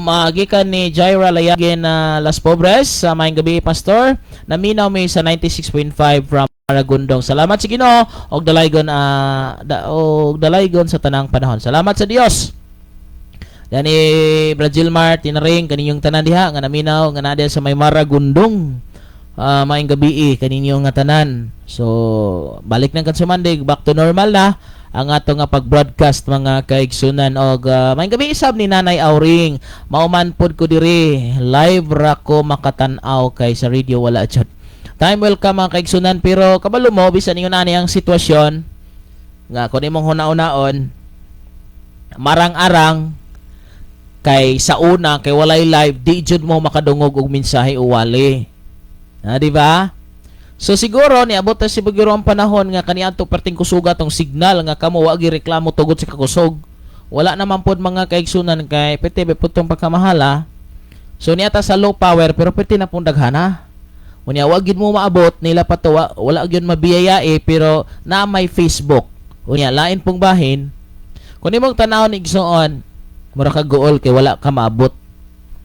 Speaker 5: magikan ni Jaira Layagin Las Pobres sa maayong gabi, Pastor. Naminaw may sa 96.5 from Maragundong. Salamat sa Ginoo og dalaygon dalaygon sa tanang panahon. Salamat sa Dios. Dan ni Brazil Mart tinaring kaninyong tanan diha nga naminaw nga naa sa may Maragundong. Maayong gabi kaninyong nga tanan. So, balik nang kansumandig, back to normal na ang ato nga pag-broadcast mga kaigsunan og maayong gabi isab ni Nanay Auring. Mauman pod ko diri live ra ko makatan-aw kay sa radio wala jud. Time welcome mga kaigsunan pero kabalo mo bisan ninyo ani ang sitwasyon nga kun imong hunaon-naon marang-arang kay sa una kay walay live di jud mo makadungog og mensahe o wali. Di ba? So siguro niabot ta siguro ang panahon nga kaniadto perting kusuga tong signal nga kamo wa gi reklamo tugod sa kakusog. Wala naman pod mga kaigsunan kay pwede ba putong pagkamahala. So niata sa low power pero pwede na pong daghana. Unya wa gid mo maabot nila pa to wala gyud mabiyaya pero na may Facebook. Unya lain pong bahin. Kun imong tan-awon igsoon mura ka gool kay wala ka maabot.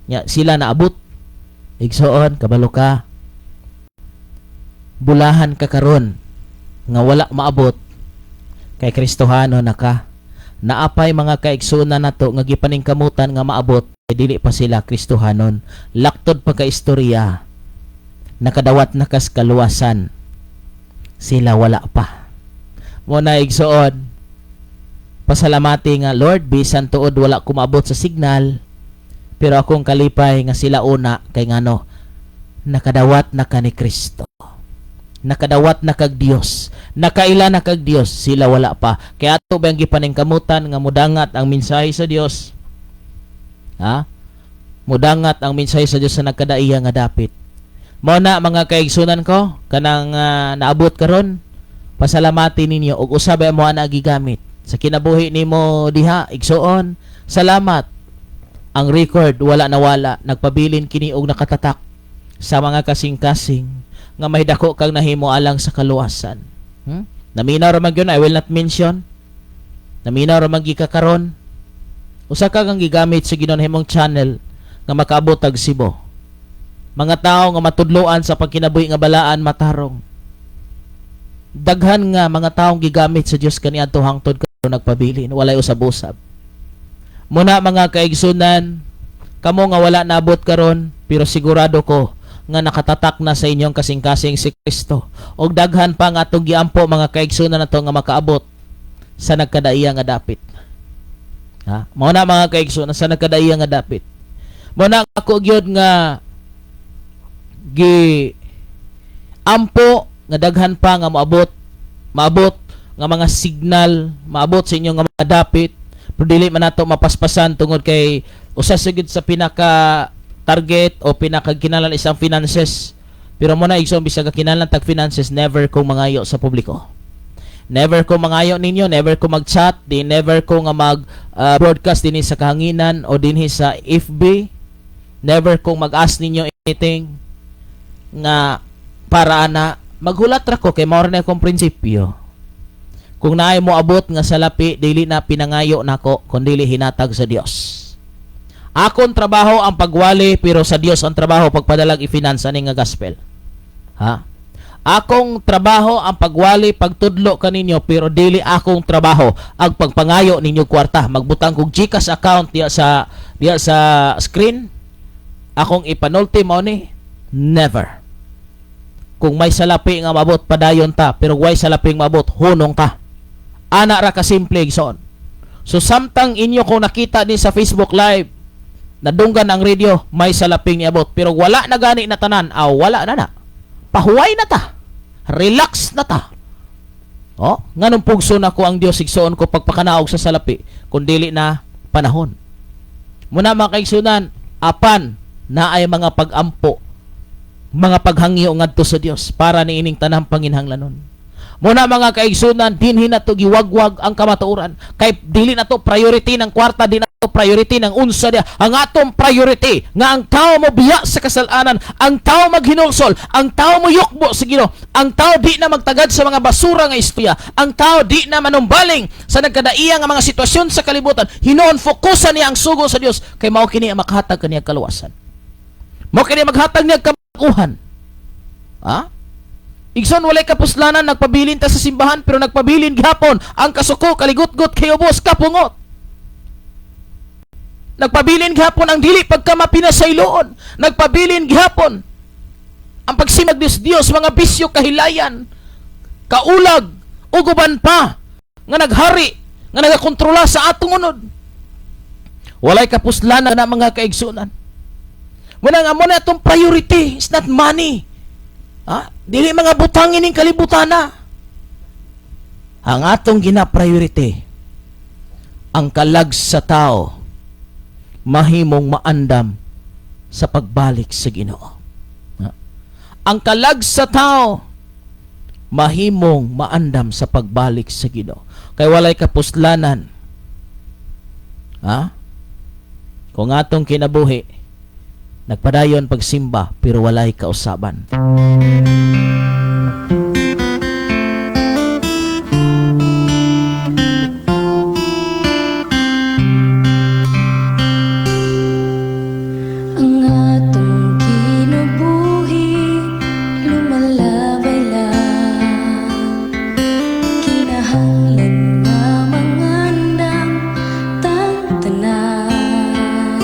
Speaker 5: Nya sila naabot. Igsoon kabalo ka. Bulahan ka karon nga wala maabot kay Kristohano na ka. Naapay mga kaigsunan nato nga gipaningkamutan nga maabot dili pa sila Kristohanon. Laktod pa ka istorya. Nakadawat na kas kaluwasan. Sila wala pa. Muna igsoon. Pasalamati nga, Lord, bisan tuod wala kumabot sa signal. Pero akong kalipay nga sila una kay ngano, nakadawat na ka ni Kristo. Nakadawat na kag Dios. Nakaila na kag Dios, sila wala pa. Kaya ato ba ang gipaningkamutan nga mudangat ang mensahe sa Dios? Ha? Mudangat ang mensahe sa Dios sa nagkadaiya nga dapit. Mao na mga kaigsunan ko, kanang naabot karon, pasalamati ninyo ug usabay mo ana gigamit sa kinabuhi nimo diha igsuon. Salamat. Ang record wala nawala, nagpabilin kini og nakatatak sa mga kasing-kasing nga may dako kang nahimo alang sa kaluwasan. Naminaw ra man gyud, I will not mention. Naminaw ra man gikakaron. Usa ka kang gigamit sa Ginoon himong channel nga makaabot og Cebu. Mga tao nga matudloan sa pagkinabuhi nga balaan matarong. Daghan nga mga taong gigamit sa Dios kaniadto hangtod karon nagpabilin, walay usab-usab. Muna mga kaigsunan, kamo nga wala naabot karon, pero sigurado ko nga nakatatak na sa inyong kasing-kasing si Kristo. Og daghan pa nga atong giampo mga kaigsunan nato nga makaabot sa nagkadaiya nga dapit. Ha? Mao na mga kaigsunan sa nagkadaiya nga dapit. Mao na ako gyud nga gi ampo nga daghan pa nga maabot nga mga signal maabot sa inyong nga mga dapit, pero dili man nato mapaspasan tungod kay usa sigud sa pinaka target o pinaka kinalan isang finances. Pero mo na igsoon bisag kinalan tag finances, never ko mangayo sa publiko. Never ko mangayo ninyo, never ko mag-chat, never ko nga mag-broadcast dinhi sa kahanginan o dinhi sa FB. Never ko mag-ask ninyo anything nga para ana. Maghulat ra ko kay mao na akong prinsipyo. Kung naay mo abot nga salapi, dili na pinangayo nako kundi hinatag sa Dios. Akon trabaho ang pagwali, pero sa Dios ang trabaho pagpadalag ifinansa ni nga gospel. Ha? Akong trabaho ang pagwali, pagtudlo kaninyo, pero dili akong trabaho ang pagpangayo ninyo kwarta. Magbutang kog GCash account diya sa screen. Akong ipanulti mo ni never. Kung may salapi nga mabot padayon ta, pero way salaping mabot hunong ta. Ana ra ka simple igsoon. So samtang inyo kung nakita din sa Facebook Live, nadunggan ang radio, may salaping niabot, pero wala na gani na tanan, wala na na. Pahuway na ta. Relax na ta. Oh, nganong pugso na ko ang Dios igsoon ko pagpakanaog sa salapi, kung dili na panahon. Muna mga kaigsunan, apan na ay mga pagampo, mga paghangyo ngadto sa Dios para niining tanang panginhanglanon. Muna mga kaigsunan, dinhi na to giwagwag ang kamatuoran. Kay dili na to priority ng kwarta, di na to priority ng unsa dia. Ang atong priority nga ang tao mo biya sa kasalanan, ang tao maghinulsol, ang tao mo yukbo sa Ginoo, ang tao di na magtagad sa mga basura nga istorya, ang tao di na manumbaling sa nagkadaiya nga mga sitwasyon sa kalibutan. Hinuon fokusan niya ang sugo sa Dios kay mao kini ang makahatag kaniya kaluwasan. Mao kini maghatag niya kabakuhan. Ha? Igsoon walay kapuslanan, nagpabilin ta sa simbahan, pero nagpabilin gihapon ang kasuko, kaligut-gut, kay ubos, kapungot. Nagpabilin gihapon ang dili pagkamapinasayloon. Nagpabilin gihapon ang pagsimag Dios, mga bisyo, kahilayan, kaulag, uguban pa, nga naghari, nga nagakontrola sa atong unod. Walay kapuslanan na mga kaigsunan. Muna nga muna itong priority is not money. Ha? Dili mga butangin ning kalibutana. Ang atong gina-priority, ang kalag sa tao, mahimong maandam sa pagbalik sa Ginoo. Ha? Ang kalag sa tao, mahimong maandam sa pagbalik sa Ginoo. Kay walay kapuslanan. Ha? Kung atong kinabuhi, nagpadayon pagsimba, pero walay kausaban.
Speaker 6: Ang atong kinabuhi lumalabay lang, kinahanglan nga mangandam tang tanan.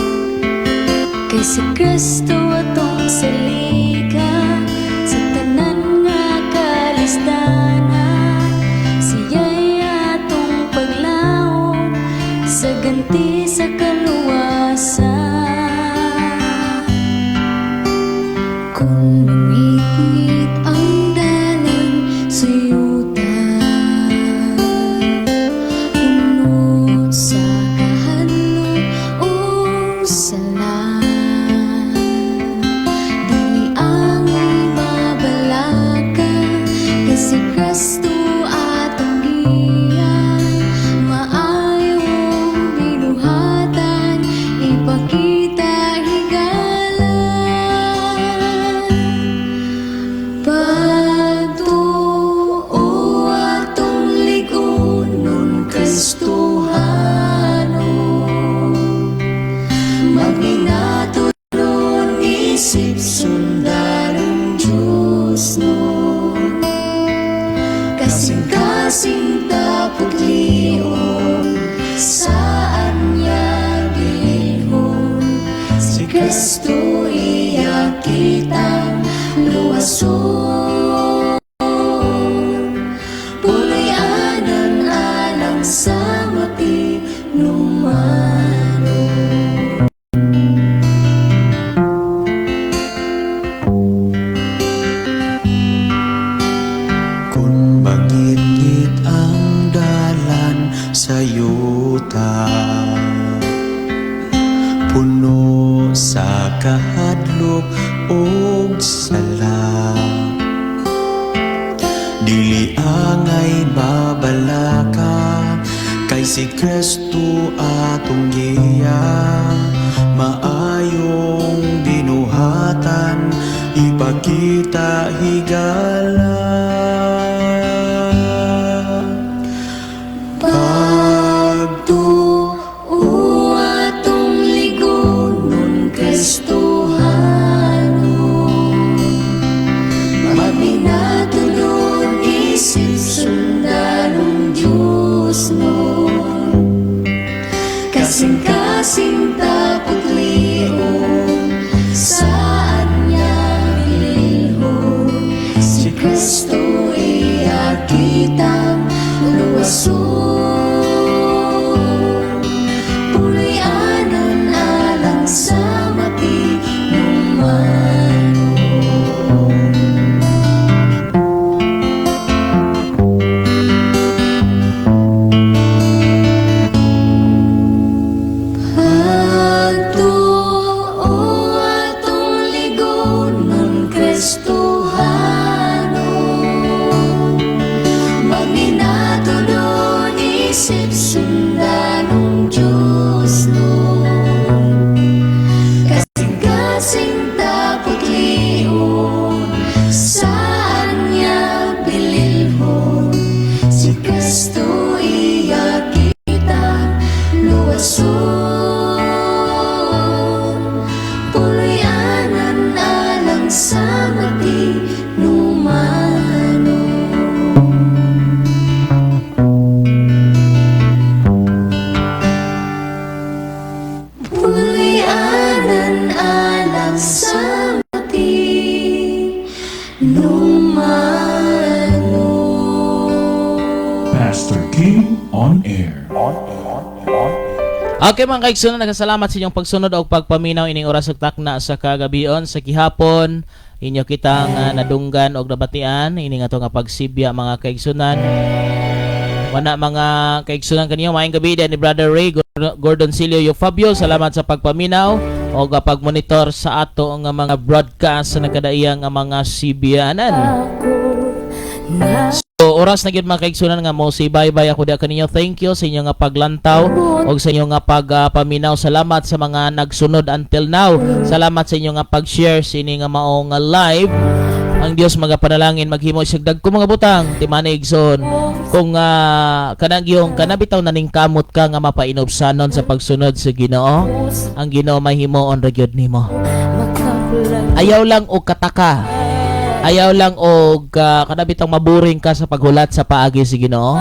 Speaker 6: Kung mangit-ngit ang dalan sa yuta, puno sa kahanong o sala, di ang mabalaka kasi Kristo atong giyan, maayong binuhatan ipakita higalan. Pagtuo atong ligonon Kristohano, magminaturon isip sundan ang Diyos nun, kasing-kasing tapos liyon saan niya bilihon, si Kristo iya kitang luwason, pulayanan alang sa mati numano.
Speaker 1: Kung mangit-ngit ang dalan sa yuta, puno sa kahadlok og sala, dili angay mabalaka kay si Kristo atong giya, maayong binuhatan ipakita higala.
Speaker 6: Pagtuo atong ligonon Kristohano, magminaturon isip sundan ang Diyos nun, kasing-kasing tapos liyon saan niya bilihon, si Kristo iya kitang luwason, pulayanan alang sa mati numano. Pagtuo atong ligonon Kristohano, magminaturon isip sundan ang Diyos nun, kasing-kasing tapos liyon saan niya bilihon, si Kristo iya kitang luwason, pulayanan alang sa mati numano. Pulayanan alang sa mati numano.
Speaker 4: Pastor King on air.
Speaker 5: Okay mga kaigsunan, nagkasalamat sa inyong pagsunod o pagpaminaw ining oras ug takna sa kagabion sa gihapon. Inyo kitang nadunggan og nabatian ini nga to nga pagsibya mga kaigsunan. Wana mga kaigsunan kaniyo, maayong gabi din ni Brother Ray Gordon Silio Fabio. Salamat sa pagpaminaw o pagmonitor sa ato nga mga broadcast sa nagkadaiyang nga mga sibyanan. So oras na gyud mga kaigsunan nga mo si bye-bye ako dia kaninyo. Thank you sa inyo nga paglantaw o sa inyo nga pagpaminaw. Salamat sa mga nagsunod until now. Salamat sa inyo nga pag-share sa ini nga maong live. Ang Dios magapanalangin maghimo sig dagko mga butang timanigson kung kanang yung kanabitaw naning kamot ka nga mapainobsanon sa pagsunod sa Ginoo. Ang Ginoo mahimuon ra gyud nimo. Ayaw lang og kataka. Ayaw lang og kanabitang maburing ka sa paghulat sa paagi sa Ginoo.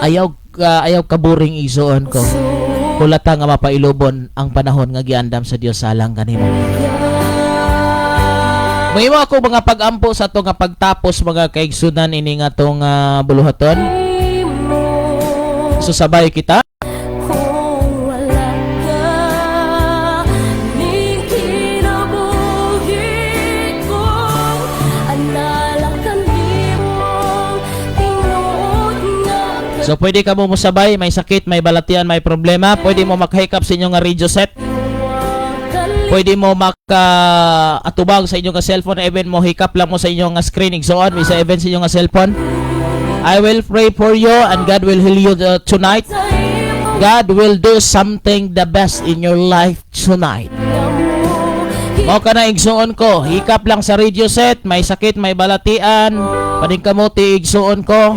Speaker 5: Ayaw ka buring igsuon ko. Kulata nga mapailubon ang panahon nga giandam sa Dios salang kanimo. Mahimo ako mga pag-ampo sa to nga pagtapos mga kaigsunan ini nga tong buluhaton. Susabay kita. So pwede ka mo musabay, may sakit, may balatian, may problema, pwede mo makahikap sa inyong radio set. Pwede mo atubag sa inyong cellphone, even mo hikap lang mo sa inyong screen, igsoon, sa even sa inyong cellphone. I will pray for you and God will heal you tonight. God will do something the best in your life tonight. Mao ka na igsuon ko, hikap lang sa radio set, may sakit, may balatian, pading kamuti igsuon ko,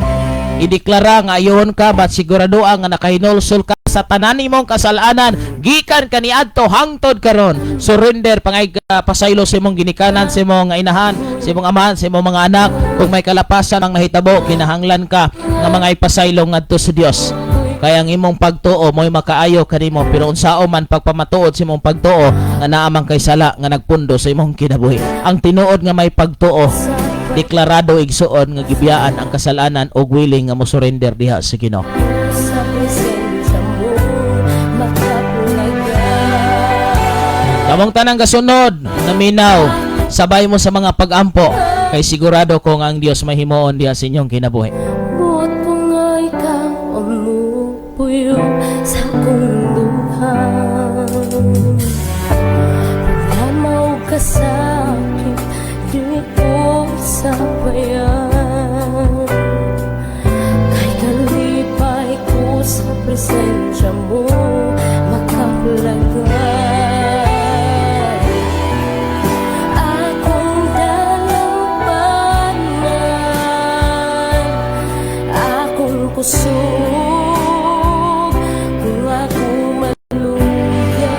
Speaker 5: ideklara nga ayon ka, bat sigurado nga nakahinulsol ka sa tanan nimong kasalanan, gikan kaniadto hangtod karon. Surrender pangay pasaylo sa imong ginikanan, sa imong inahan, sa imong amahan, sa imong mga anak. Kung may kalapasan ang nahitabo, kinahanglan ka nga mga ipasaylo ngadto sa Dios. Kaya ang imong pagtuo mo'y makaayo kanimo, pero unsao man pagpamatuod sa imong pagtuo nga naamang kay sala nga nagpundo sa imong kinabuhi. Ang tinuod nga may pagtuo, deklarado igsuon nga gibiyaan ang kasalanan og willing nga mo surrender diha sa Ginoo.
Speaker 6: Sa presensya mo, makapulagay.
Speaker 5: Kamong tanang kasunod, naminaw, sabay mo sa mga pag-ampo, kay sigurado ko nga ang Dios mahimuon diha sa inyong kinabuhi.
Speaker 6: Buot ko nga ikaw ang mupuyo sa kong duhan. Programa o kasakit dito sa bayan. Kay kalipay ko sa presensya mo, makapulagay. Akong dalampanan, akong kusog, kung ako malunggay.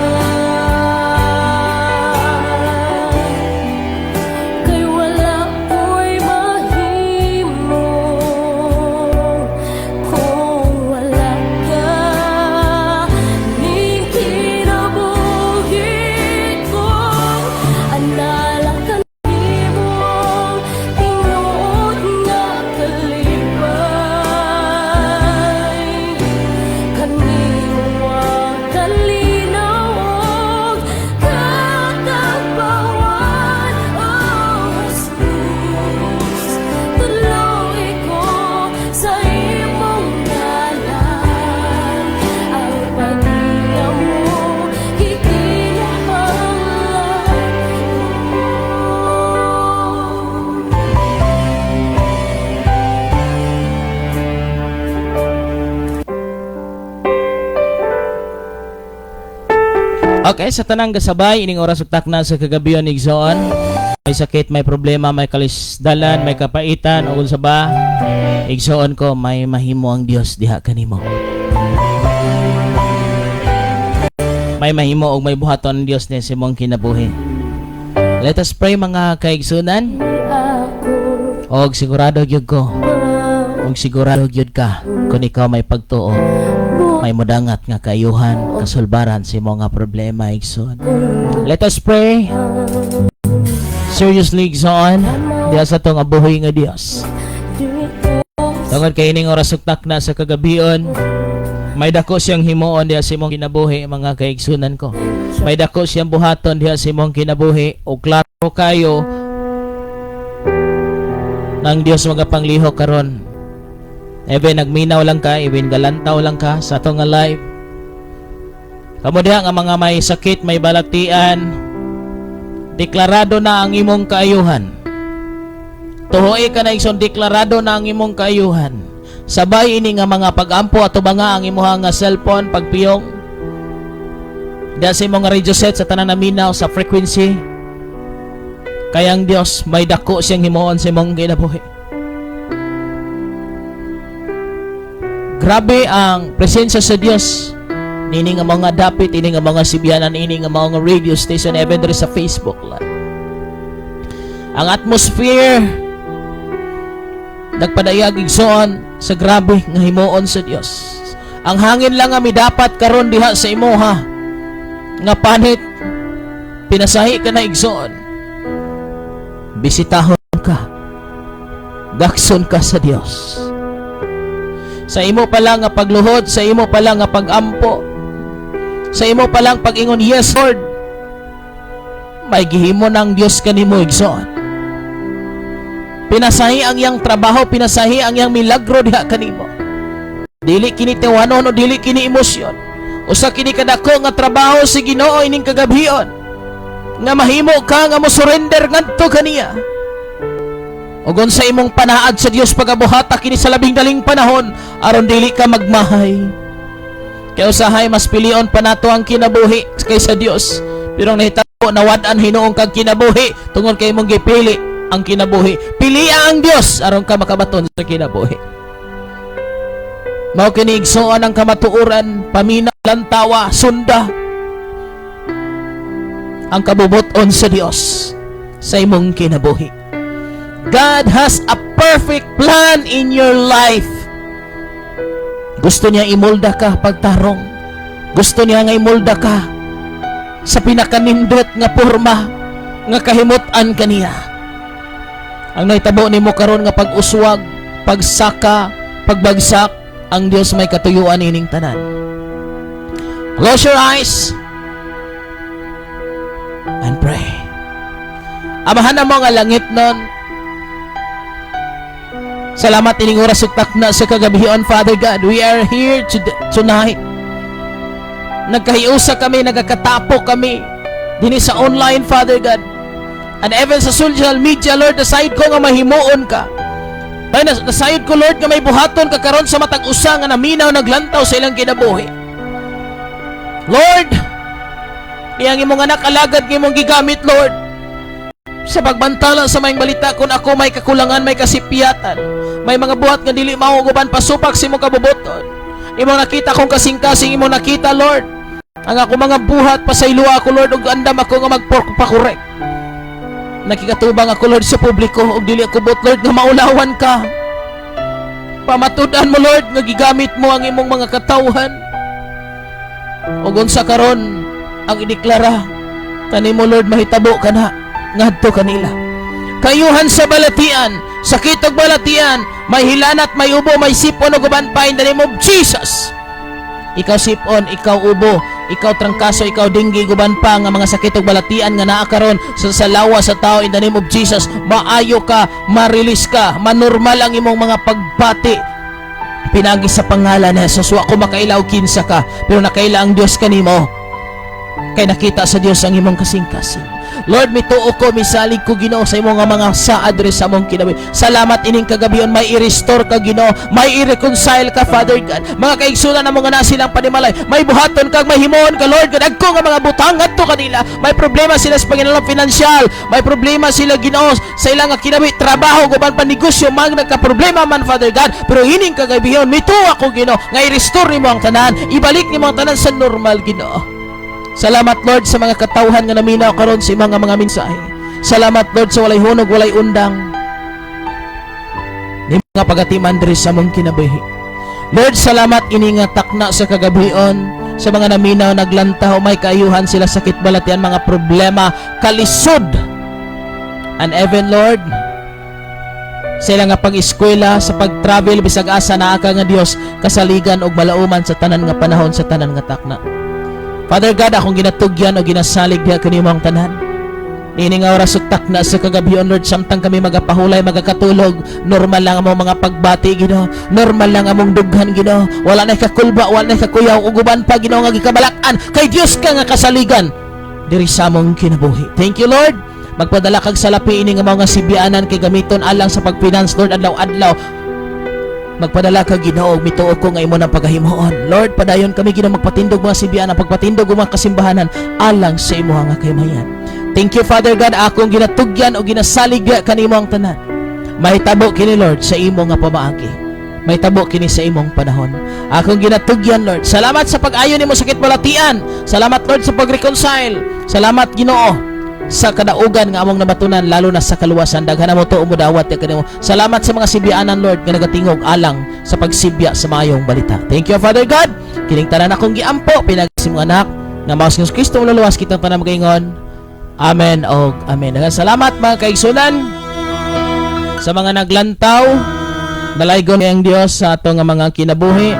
Speaker 6: Kay wala ko'y mahimo, kung wala ka, ning kinabuhi ko. Anala ka nimong tinuod nga kalipay. Kanimo ang kalinaw, katapawan, oh Jesus. Tuloy ko sa imong ngalan, ang paghinga mo,
Speaker 5: Okay, sa tanang kasabay, ining oras ug takna sa kagabion igsoon. May sakit, may problema, may kalisdalan, may kapaitan, ug sa ba? Igsoon ko, may mahimo ang Dios diha kanimo. May mahimo ug may buhaton ang Dios ni sa imong kinabuhi. Let us pray mga kaigsunan. Og sigurado gyud ko. Og sigurado gyud ka kung ikaw may pagtuo, may mudangat nga kaayuhan, kasulbaran sa imong nga problema igsoon. Let us pray. Seriously igsoon, diha sa tong abuhi nga Dios. Tungod kay ining oras ug takna sa kagabion, may dako siyang himuon diha sa imong kinabuhi mga kaigsunan ko. May dako siyang buhaton diha sa imong kinabuhi ug klaro kayo nang Dios magapangliho karon. Even nagminaw lang ka, even galantaw lang ka sa atong nga life. Kamo diha nga mga may sakit, may balatian, deklarado na ang imong kaayuhan. Tuhoy ka na igsoon, deklarado na ang imong kaayuhan. Sabay ini nga mga pag-ampo ato ba nga ang imuha nga cellphone pagpiyong diha sa imong radio set sa tanan naminaw sa frequency. Kaya ang Dios may dako siyang himuon sa imong kinabuhi. Grabe ang presensya sa Dios. Ini nga mga dapit, ini nga mga sibiyanan, ini nga mga radio station, even there sa Facebook live. Ang atmosphere nagpadayag igsoon sa grabe nga himuon sa Dios. Ang hangin lang nga midapat karon diha sa imuha nga panit, pinasahi ka na igsoon. Bisitahon ka, dakson ka sa Dios. Sa imo pa lang nga pagluhod, sa imo pa lang nga pag-ampo, sa imo pa lang pag-ingon, yes Lord, may gihimo ng Dios kanimo igsoon. Pinasahi ang iyang trabaho, pinasahi ang iyang milagro diha kanimo. Dili kini tiwanon o dili kini emosyon. Usa kini kadako nga trabaho si Ginoo ining kagabion. Nga mahimo ka nga mo surrender ngadto kaniya. Ug sa imong panaad sa Dios pagabuhata kini sa labing daling panahon aron dili ka magmahay. Kaya usahay mas pilion pa nato ang kinabuhi kaysa Dios. Pero nahitabo nawad-an hinuong kag kinabuhi tungod kay imong gipili ang kinabuhi. Pilia ang Dios aron ka makabaton sa kinabuhi. Mao kini igsuon ang kamatuoran, paminaw, lantawa, sunda ang kabubuton sa Dios sa imong kinabuhi. God has a perfect plan in your life. Gusto niya imolda ka pagtarong. Gusto niya nga imolda ka sa pinakanindot nga porma nga kahimutan kaniya. Ang naitabo nimo karon nga pag-uswag, pagsaka, pagbagsak, ang Dios may katuyuan ining tanan. Close your eyes and pray. Amahan na mo nga langit nun. Salamat ining oras ug takna sa kagabion, Father God. We are here tonight. Nagkahiusa kami, nagkakatapo kami dinhi sa online, Father God. And even sa social media, Lord, aside ko nga mahimuon ka. Ay, nasayod ko, Lord, nga may buhaton ka karon sa matag usa nga naminaw naglantaw sa ilang kinabuhi. Lord, iyang imong anak alagad nga imong gigamit, Lord, sa pagbantala sa mayong balita kung ako may kakulangan, may kasipiyatan, may mga buhat nga dili mahuguban pasupak sa imong kabubuton. Imong nakita kong kasing-kasing, imong nakita, Lord, ang ako mga buhat pasaylo ako, Lord, ug andam ako nga magpakorek. Nakikatubang ako, Lord, sa publiko ug dili ako bot, Lord, nga maulawan ka. Pamatud-an mo, Lord, nga gigamit mo ang imong mga katawhan. Ug unsa karon ang ideklara kanimo, Lord, mahitabo ka na ngadto kanila. Kayuhan sa balatian, sakit ug balatian, may hilanat, may ubo, may sipon ug uban pa in the name of Jesus. Ikaw sipon, ikaw ubo, ikaw trangkaso, ikaw dinggi, guban pa nga mga sakit ug balatian nga naa karon sa lawa sa tao in the name of Jesus. Maayo ka, ma-release ka, manormal ang imong mga pagbati. Pinagi sa pangalan ni Jesus, wa ko makailaw kinsa ka, pero nakaila ang Dios kanimo. Kay nakita sa Dios ang imong kasing-kasing. Lord, mituo ko, misalig ko, Ginoo, sa imong mga saad sa among kinabuhi. Salamat ining kagabion, may i-restore ka, Ginoo, may i-reconcile ka, Father God. Mga kaigsunan na mga silang panimalay, may buhaton kag may himuon ka, Lord God. Agko nga mga butang adto kanila, may problema sila sa panginalang financial, may problema sila, Ginoo, sa ilang kinabuhi, trabaho, guban pa negosyo, mag nagka-problema man, Father God. Pero ining kagabion, mituo ako, Ginoo, nga i-restore nimo ang tanan, ibalik nimo ang tanan sa normal, Ginoo. Salamat, Lord, sa mga katawhan nga naminaw karon sa mga mensahe. Salamat, Lord, sa walay hunog, walay undang. Ni mga pagatiman diri sa mong kinabuhi. Lord, salamat ini nga takna sa kagabion sa mga naminaw naglantaw, may kaayuhan sila, sakit balatian, mga problema, kalisod. And even, Lord, sila nga pag-eskwela, sa pag-travel, bisag asa naa ka nga Dios, kasaligan og malauman sa tanan nga panahon, sa tanan nga takna. Father God, akong ginatugyan o ginasalig diha kanimo ang tanan. Ini nga oras utak na sa kagabion, Lord, samtang kami magapahulay, magakatulog, normal lang among mga pagbati, Ginoo. Normal lang among dughan, Ginoo. Wala na kakulba, wala na kakuyaw, uguban pa, Ginoo, nga gikabalakan. Kay Dios ka nga kasaligan diri sa among kinabuhi. Thank you, Lord. Magpadala kag salapi ini nga mga sibianan kay gamiton alang sa pagfinance, Lord, adlaw-adlaw. Magpadala ka, Ginoo, mituo ko nga imo ng pagahimuon. Lord, padayon kami, Ginoo, magpatindog mga sibianan, pagpatindog mga kasimbahanan alang sa imo nga kayamayan. Thank you, Father God, akong ginatugyan o ginasalig kanimo ang tanan. Mahitabo kini, Lord, sa imo nga pamaagi. Mahitabo kini sa imong panahon. Akong ginatugyan, Lord. Salamat sa pag-ayo nimo sakit balatian. Salamat, Lord, sa pag-reconcile. Salamat, Ginoo, sa kadaugan nga among nabatunan, lalo na sa kaluwasan. Daghan mo to umudawat kanimo. Salamat sa mga sibianan, Lord, nga nagatingog alang sa pagsibya sa maayong balita. Thank you, Father God. Kining tanan akong giampo pinagsim mga anak nga maos ng Kristo luluwas kitang tanan magaingon. Amen og amen. Daghang salamat mga kaigsunan sa mga naglantaw. Dalaygon ang Dios sa ato nga mga kinabuhi.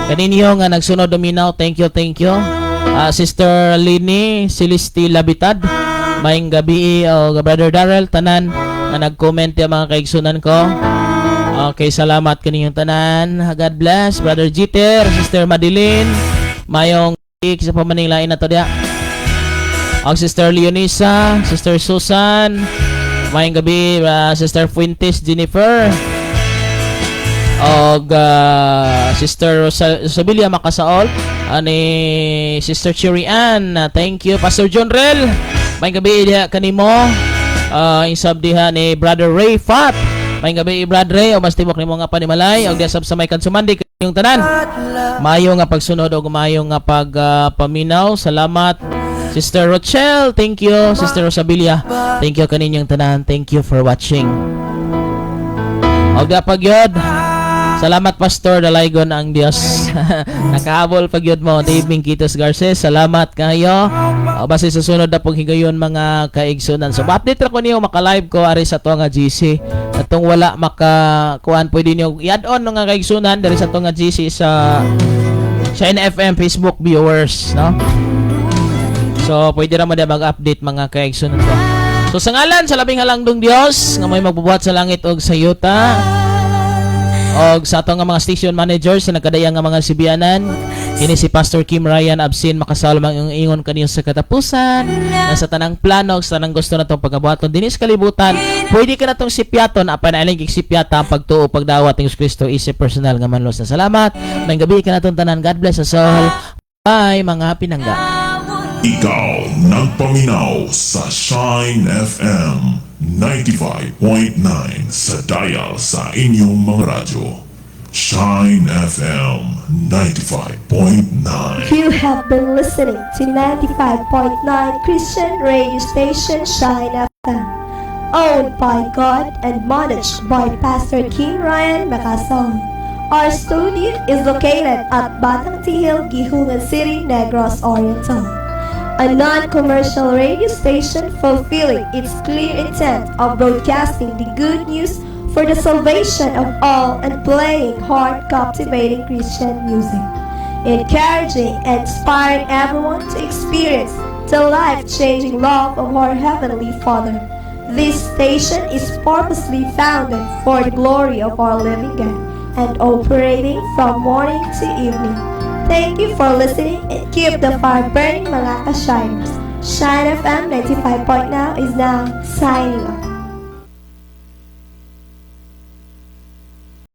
Speaker 5: Kaninyo nga nagsunod dominaw, thank you. Sister Lini Celesti Labitad, maayong gabi, o Brother Darrell, tanan nga nag-comment yung mga kaigsunan ko. Okay, salamat kaninyong tanan. God bless. Brother Jeter, Sister Madeline, mayong sa pamanilain na to diya. Ang Sister Leonisa, Sister Susan, mayong gabi, Sister Fuentes Jennifer, og Sister Rosabilia Makasaol, ani Sister Cherry Ann, thank you. Pastor John Rel, mayong gabi diya kanimo. Insab diha ni Brother Ray Fat, mayong gabi Brother Ray, o mas tibok nimo nga panimalay, og diya sa may kansumandi yung tanan. Mayo nga pagsunod og mayo nga paminaw. Salamat Sister Rochelle, thank you. Sister Rosabilia, thank you kaninyong tanan. Thank you for watching. Og dapat gyud, salamat Pastor Dalaygon ang Dios. Nakahabol pag yun mo, Dave Minquitos Garces. Salamat kayo. O base sa sunod na pong higayon mga kaigsunan. So update ra ko niyo, maka-live ko ari sa to nga GC. Atong wala makakuan, pwede niyo i-add-on nga kaigsunan dari sa to nga GC sa Shine FM Facebook viewers, no? So pwede ra mo mag-update mga kaigsunan ko. So sa ngalan sa labing halangdong Dios nga may magbubuhat sa langit og sa yuta, og sa ato nga mga station managers sa nagkadayang nga mga sibianan, kini si Pastor Kim Ryan absin makasalmang ang ingon kaniyo sa katapusan nga sa tanang plano sa tanang gusto natong pagabuhaton dinis kalibutan, pwede ka natong sipyaton apan aling sipyata ang pagtuo pagdawat ni Kristo is personal nga manlos na salamat. May gabi ka natong tanan. God bless us all. Bye mga pinangga.
Speaker 3: Ikaw nagpaminaw sa Shine FM 95.9 sa dial sa inyong mga radyo. Shine FM 95.9.
Speaker 7: You have been listening to 95.9 Christian radio station Shine FM, owned by God and managed by Pastor Kim Ryan Makasaw. Our studio is located at Batang Tihil, Gihungan City, Negros Oriental. A non-commercial radio station fulfilling its clear intent of broadcasting the good news for the salvation of all and playing heart-captivating Christian music, encouraging and inspiring everyone to experience the life-changing love of our Heavenly Father. This station is purposely founded for the glory of our living God and operating from morning to evening. Thank you for listening and keep the fire burning mga ka-shiners. Shine FM 95.9 is now signing off.